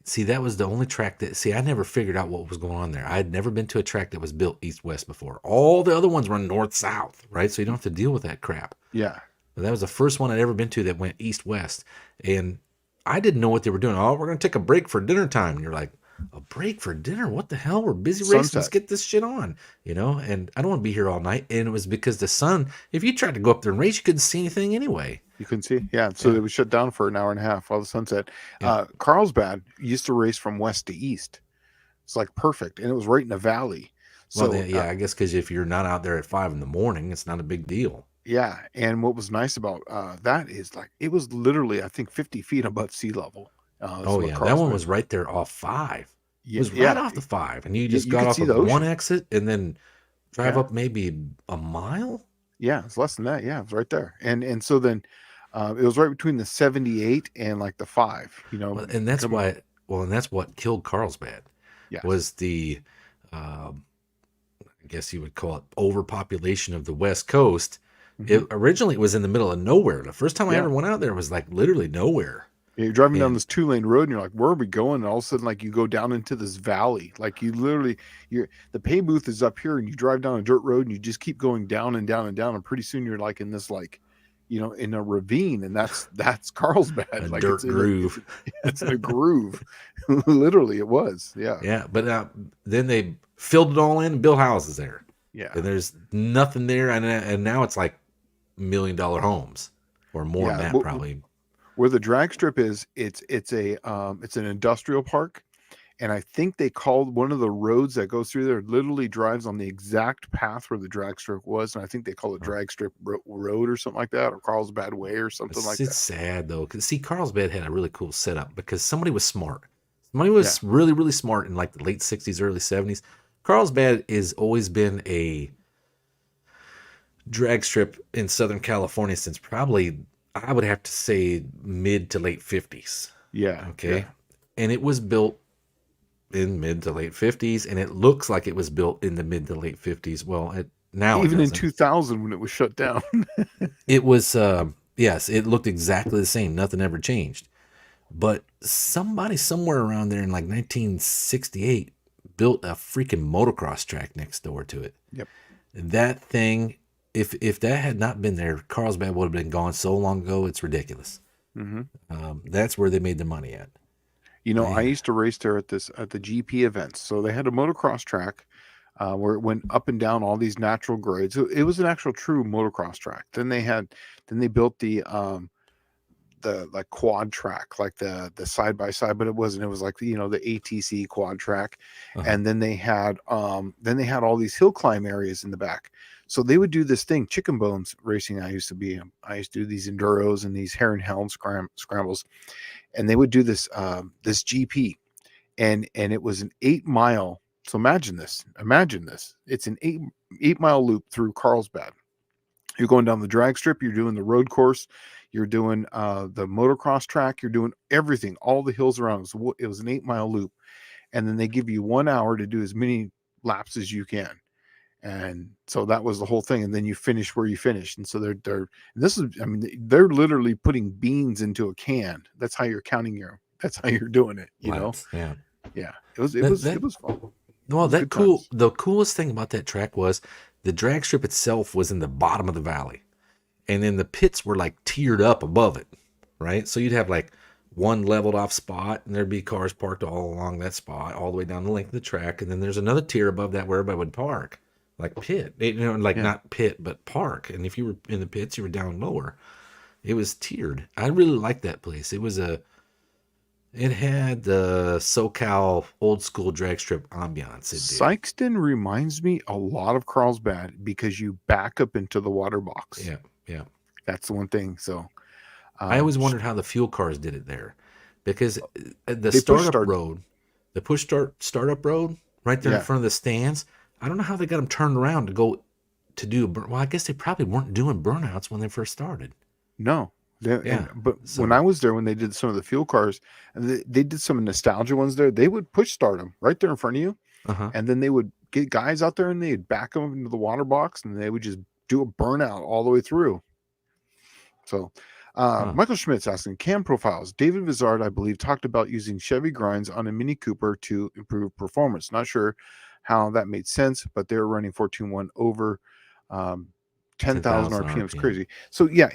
See, that was the only track I never figured out what was going on there. I had never been to a track that was built east-west before. All the other ones run north-south, right? So you don't have to deal with that crap. Yeah. But that was the first one I'd ever been to that went east-west. And I didn't know what they were doing. Oh, we're going to take a break for dinner time. And you're like, a break for dinner? What the hell? We're busy racing. Sunset. Let's get this shit on, and I don't want to be here all night. And it was because the sun, if you tried to go up there and race, you couldn't see anything anyway. You couldn't see? Yeah. So it was shut down for an hour and a half while the sun set. Yeah. Carlsbad used to race from west to east. It's like perfect. And it was right in a valley. So I guess because if you're not out there at 5 a.m, it's not a big deal. Yeah. And what was nice about that is like, it was literally, I think 50 feet above sea level. That one was right there off 5. It was right off the 5, and you just got off of one exit and then drive up maybe a mile. Yeah, it's less than that. Yeah, it was right there, and so then it was right between the 78 and like the 5. And that's why. Well, and that's what killed Carlsbad. Yes. Was the, I guess you would call it overpopulation of the West Coast. Mm-hmm. Originally it was in the middle of nowhere. The first time I ever went out there was like literally nowhere. You're driving down this 2-lane road and you're like, where are we going? And all of a sudden, like, you go down into this valley. Like, you literally, the pay booth is up here and you drive down a dirt road and you just keep going down and down and down. And pretty soon you're like in this, like, in a ravine. And that's Carlsbad. A like dirt groove. It's in a groove. Literally, it was. Yeah. Yeah. But then they filled it all in and built houses there. Yeah. And there's nothing there. And now it's like $1 million homes or more than that, probably. Where the drag strip is, it's an industrial park, and I think they called one of the roads that goes through there literally drives on the exact path where the drag strip was, and I think they call it Oh, drag strip road or something like that, or Carlsbad Way or something like it's that. sad though, because see, Carlsbad had a really cool setup because somebody was smart. Somebody Yeah, was really, really smart in like the late '60s, early '70s. Carlsbad has always been a drag strip in Southern California since probably I would have to say mid to late '50s. yeah, Okay, yeah. and it was built in mid to late '50s, and it looks like it was built in the mid to late '50s. Well, now it Even in doesn't. 2000 when it was shut down. It was yes, it looked exactly the same. Nothing ever changed. But somebody somewhere around there in like 1968 built a freaking motocross track next door to it. Yep. That thing, if that had not been there, Carlsbad would have been gone so long ago. It's ridiculous. Hmm. That's where they made their money at. I Man, used to race there at the GP events. So they had a motocross track where it went up and down all these natural grades. So it was an actual true motocross track. Then they built the like quad track, like the side by side, but it wasn't. It was like the ATC quad track, uh-huh. and then they had all these hill climb areas in the back. So they would do this thing, chicken bones racing. I used to do these enduros and these hare and helm scrambles, and they would do this GP, and it was an 8 mile. So imagine this. It's an 8 mile loop through Carlsbad. You're going down the drag strip, you're doing the road course, you're doing the motocross track, you're doing everything, all the hills around. It was an 8 mile loop, and then they give you 1 hour to do as many laps as you can. And so that was the whole thing. And then you finish where you finish. And so they're literally putting beans into a can. That's how you're doing it, Laps. Yeah. Yeah. It was it That was that it was fun. It well, was that good cool. times. The coolest thing about that track was the drag strip itself was in the bottom of the valley, and then the pits were like tiered up above it, right? So you'd have like one leveled off spot, and there'd be cars parked all along that spot, all the way down the length of the track, and then there's another tier above that where everybody would park, like pit, like Yeah. not pit but park. And if you were in the pits, you were down lower. It was tiered. I really liked that place. It had the SoCal old school drag strip ambiance. It did. Sykeston reminds me a lot of Carlsbad because you back up into the water box. Yeah, yeah. That's the one thing. So I um, always wondered how the fuel cars did it there, because the they push startup start. road, the push start startup road, right there in Yeah. front of the stands. I don't know how they got them turned around to go to do. Well, I guess they probably weren't doing burnouts when they first started. No. Yeah. But when So, I was there, when they did some of the fuel cars, and they did some nostalgia ones there, they would push start them right there in front of you, uh huh. and then they would get guys out there and they'd back them into the water box, and they would just do a burnout all the way through. So, Huh. Michael Schmidt's asking cam profiles. David Vizard, I believe, talked about using Chevy grinds on a Mini Cooper to improve performance. Not sure how that made sense, but they're running 14.1 over um, 10,000 10,000 RPM. It's RPM. crazy. So, yeah,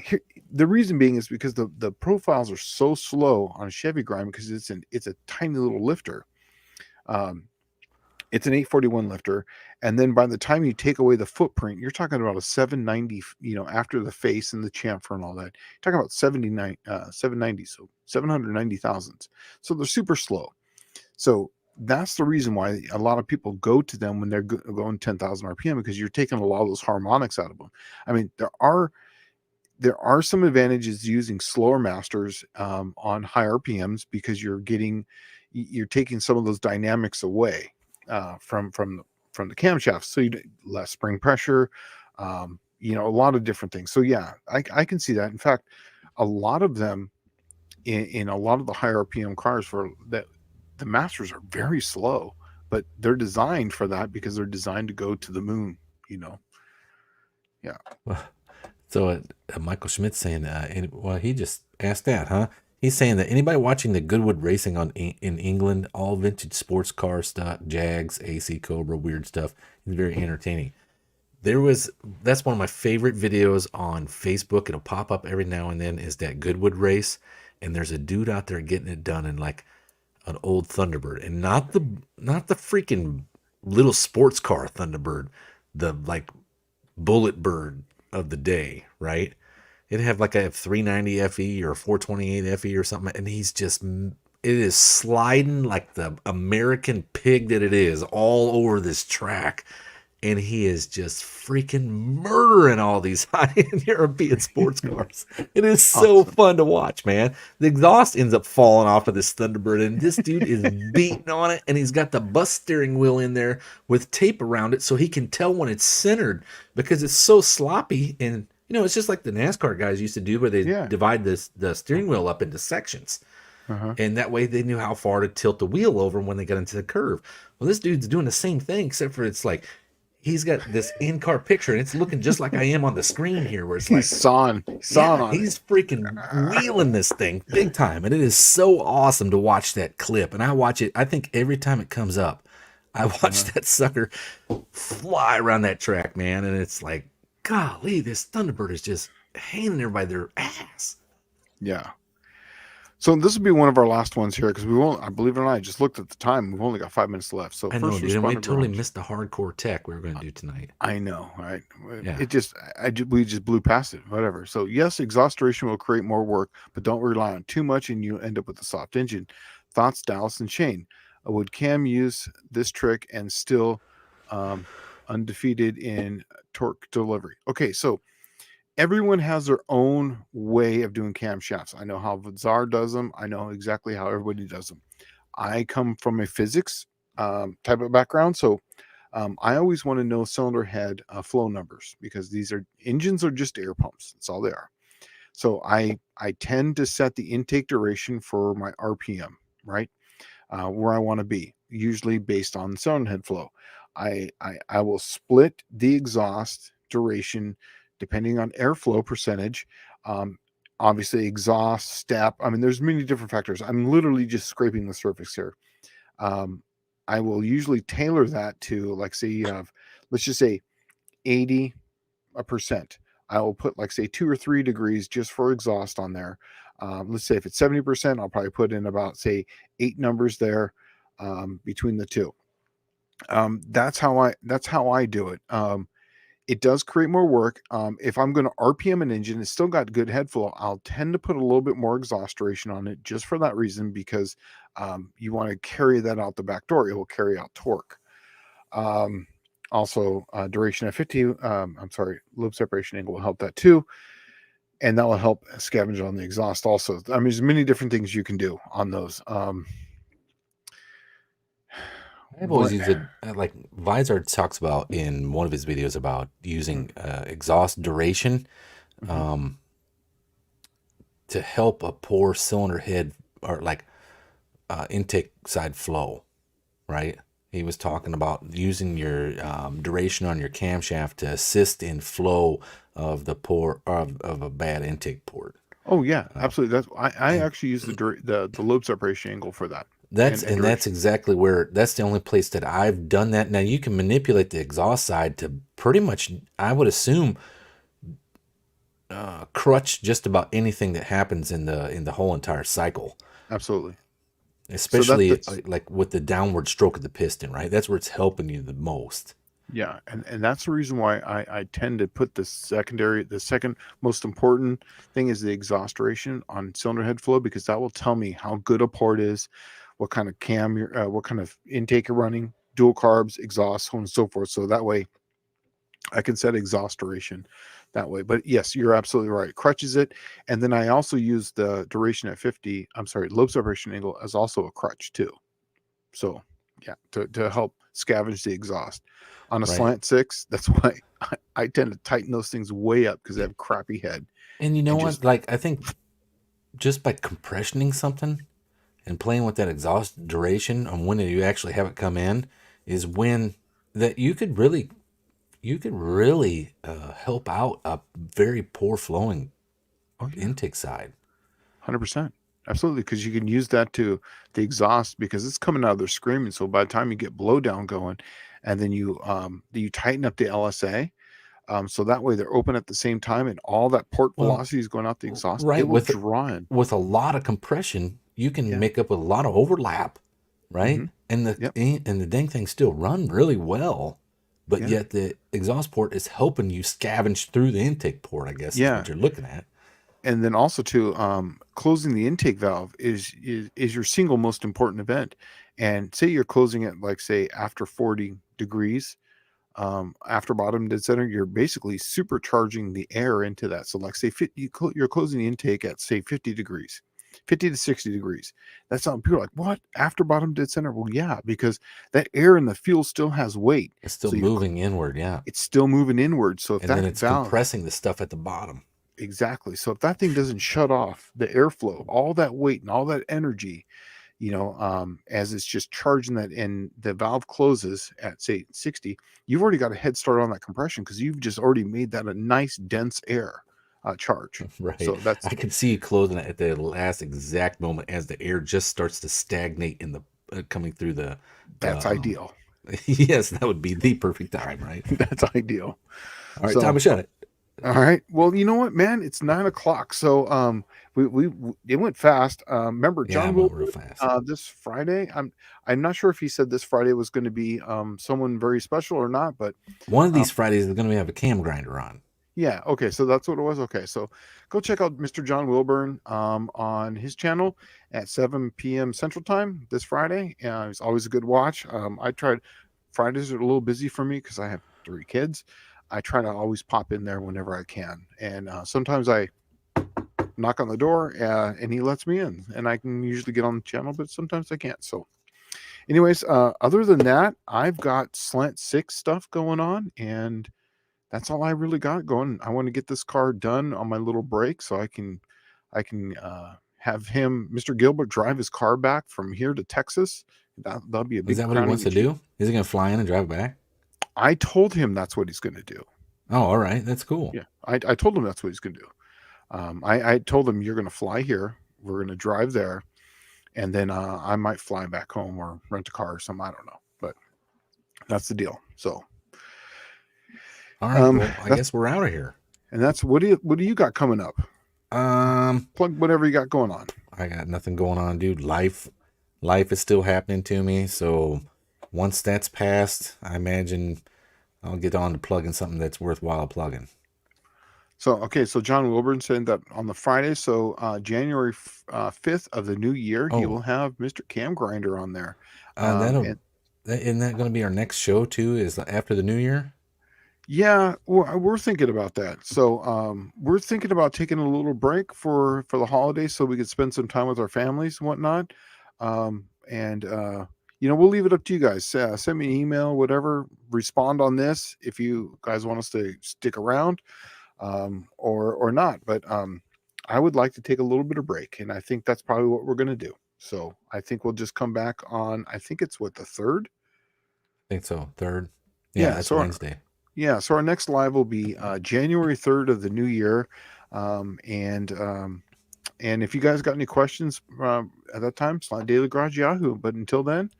the reason being is because the profiles are so slow on a Chevy grind because it's a tiny little lifter. Um, it's an 841 lifter, and then by the time you take away the footprint, you're talking about a 790. After the face and the chamfer and all that, you're talking about 790, so 790 thousandths. So they're super slow. So that's the reason why a lot of people go to them when they're going 10,000 RPM, because you're taking a lot of those harmonics out of them. I mean, there are some advantages to using slower masters on high RPMs because you're taking some of those dynamics away from the camshaft, so you less spring pressure, a lot of different things. So yeah, I can see that. In fact, a lot of them in a lot of the high RPM cars for that, the masters are very slow, but they're designed for that because they're designed to go to the moon. You know, yeah. Well, so Michael Schmidt's saying, well, he just asked that, huh? He's saying that anybody watching the Goodwood racing in England, all vintage sports car stuff, Jags, AC Cobra, weird stuff, is very entertaining. That's one of my favorite videos on Facebook. It'll pop up every now and then. Is that Goodwood race, and there's a dude out there getting it done in like an old Thunderbird, and not the freaking little sports car Thunderbird, the like bullet bird of the day, right? It'd have like a 390 FE or a 428 FE or something, and he's just it is sliding like the American pig that it is all over this track. And he is just freaking murdering all these high-end European sports cars. It is so Awesome. fun to watch, man. The exhaust ends up falling off of this Thunderbird, and this dude is beating on it, and he's got the bus steering wheel in there with tape around it so he can tell when it's centered because it's so sloppy. And it's just like the NASCAR guys used to do, where they Yeah. divide the steering wheel up into sections. Uh-huh. And that way they knew how far to tilt the wheel over when they got into the curve. Well, this dude's doing the same thing, except for it's like he's got this in-car picture, and it's looking just like I am on the screen here, where it's like, He's sawing on he's it. freaking wheeling this thing big time. And it is so awesome to watch that clip. And I watch it, I think every time it comes up, I watch that sucker fly around that track, man. And it's like, golly, this Thunderbird is just handing everybody their ass. Yeah. So this will be one of our last ones here because we won't. I believe it or not, I just looked at the time. We've only got 5 minutes left. So I know, first dude, and we responder totally garage. missed the hardcore tech we were going to do tonight. I know, right? Yeah. We just blew past it. Whatever. So yes, exhaust duration will create more work, but don't rely on too much, and you end up with a soft engine. Thoughts, Dallas and Shane. Would Cam use this trick and still undefeated in torque delivery? Okay, so everyone has their own way of doing camshafts. I know how Vazar does them. I know exactly how everybody does them. I come from a physics type of background, so I always want to know cylinder head flow numbers because these are engines are just air pumps. That's all they are. So I tend to set the intake duration for my RPM, right, where I want to be, usually based on cylinder head flow. I will split the exhaust duration depending on airflow percentage. Obviously, exhaust, step. I mean, there's many different factors. I'm literally just scraping the surface here. I will usually tailor that to, like, say you have, let's just say 80%. I will put, like, say 2 or 3 degrees just for exhaust on there. Let's say if it's 70%, I'll probably put in about, say, 8 numbers there between the two. That's how I do it. It does create more work. If I'm going to RPM an engine, it's still got good head flow. I'll tend to put a little bit more exhaust duration on it just for that reason, because you want to carry that out the back door. It will carry out torque. Also, duration at 50, lobe separation angle will help that too. And that will help scavenge on the exhaust also. I mean, there's many different things you can do on those. I've always used it, like Visor talks about in one of his videos about using exhaust duration to help a poor cylinder head or like intake side flow, right? He was talking about using your duration on your camshaft to assist in flow of the poor of a bad intake port. Oh yeah, absolutely. I actually use the lobe separation angle for that. That's exactly where, that's the only place that I've done that. Now you can manipulate the exhaust side to pretty much, I would assume, crutch just about anything that happens in the whole entire cycle. Absolutely. Especially like with the downward stroke of the piston, right? That's where it's helping you the most. Yeah, and that's the reason why I tend to put the second most important thing is the exhaust duration on cylinder head flow, because that will tell me how good a port is, what kind of cam what kind of intake you're running, dual carbs, exhaust, so on and so forth. So that way I can set exhaust duration that way. But yes, you're absolutely right. Crutches it. And then I also use the duration at 50, lobe separation angle as also a crutch too. So yeah, to help scavenge the exhaust. On a slant 6, that's why I tend to tighten those things way up, because they have crappy head. And you know what? Like, I think just by compressioning something and playing with that exhaust duration on when you actually have it come in is when that you could really help out a very poor flowing intake side. 100%. Absolutely, because you can use that to the exhaust, because it's coming out of there screaming. So by the time you get blowdown going, and then you tighten up the LSA, so that way they're open at the same time, and all that port velocity is going out the exhaust. Right, it will draw in. With a lot of compression, you can make up a lot of overlap, right? And the dang things still run really well, but yet the exhaust port is helping you scavenge through the intake port, I guess is what you're looking at. and then also too, closing the intake valve is your single most important event. And say you're closing it, like say after 40 degrees, after bottom dead center, you're basically supercharging the air into that. So like say you're closing the intake at say 50 degrees, 50 to 60 degrees. That's how people are like, what? After bottom dead center? Well, yeah, because that air in the fuel still has weight. It's still So moving inward, yeah. it's still moving inward. So if And then that it's valve, compressing the stuff at the bottom. exactly. So if that thing doesn't shut off the airflow, all that weight and all that energy, as it's just charging that, and the valve closes at say 60, you've already got a head start on that compression because you've just already made that a nice dense air charge. Right. So that's I can see you closing it at the last exact moment as the air just starts to stagnate in the coming through the. ideal. Yes, that would be the perfect time, right? That's ideal. All right, So, time to shut it. all right. Well, you know what, man? It's 9 o'clock. So we it went fast. Remember Yeah, John it will went real fast. this Friday. I'm not sure if he said this Friday was going to be someone very special or not, but One of these Fridays is going to have a cam grinder on. yeah, okay, so that's what it was. Okay, so go check out Mr. John Wilburn on his channel at 7 p.m. Central Time this Friday. It's always a good watch. I tried, Fridays are a little busy for me because I have 3 kids. I try to always pop in there whenever I can. And sometimes I knock on the door and he lets me in, and I can usually get on the channel, but sometimes I can't. So anyways, other than that, I've got Slant 6 stuff going on, and that's all I really got going. I want to get this car done on my little break so I can have him, Mr. Gilbert, drive his car back from here to Texas. That'll be a big. Is that what he wants to do? Is he going to fly in and drive back? I told him that's what he's going to do. Oh, all right, that's cool. Yeah, I told him that's what he's going to do. I told him, you're going to fly here, we're going to drive there, and then I might fly back home or rent a car or something. I don't know, but that's the deal. So. All right, well, I guess we're out of here. And that's what do you got coming up? Plug whatever you got going on. I got nothing going on, dude. Life is still happening to me. So once that's passed, I imagine I'll get on to plugging something that's worthwhile plugging. So okay, so John Wilburn said that on the Friday, so January 5th of the new year, he will have Mr. Cam Grinder on there. Isn't that going to be our next show too? Is after the new year? Yeah, we're thinking about that. So we're thinking about taking a little break for the holidays so we could spend some time with our families and whatnot. We'll leave it up to you guys. Send me an email, whatever. Respond on this if you guys want us to stick around or not. But I would like to take a little bit of break, and I think that's probably what we're going to do. So I think we'll just come back on, I think it's the 3rd? I think so, 3rd. Yeah, that's Wednesday. Yeah, so our next live will be January 3rd of the new year. And if you guys got any questions at that time, Slide Daily Garage Yahoo. But until then,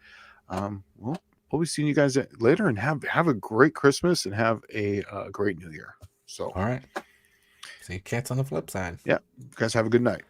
we'll be seeing you guys later, and have a great Christmas and have a great New Year. So, all right. See you cats on the flip side. Yeah, you guys have a good night.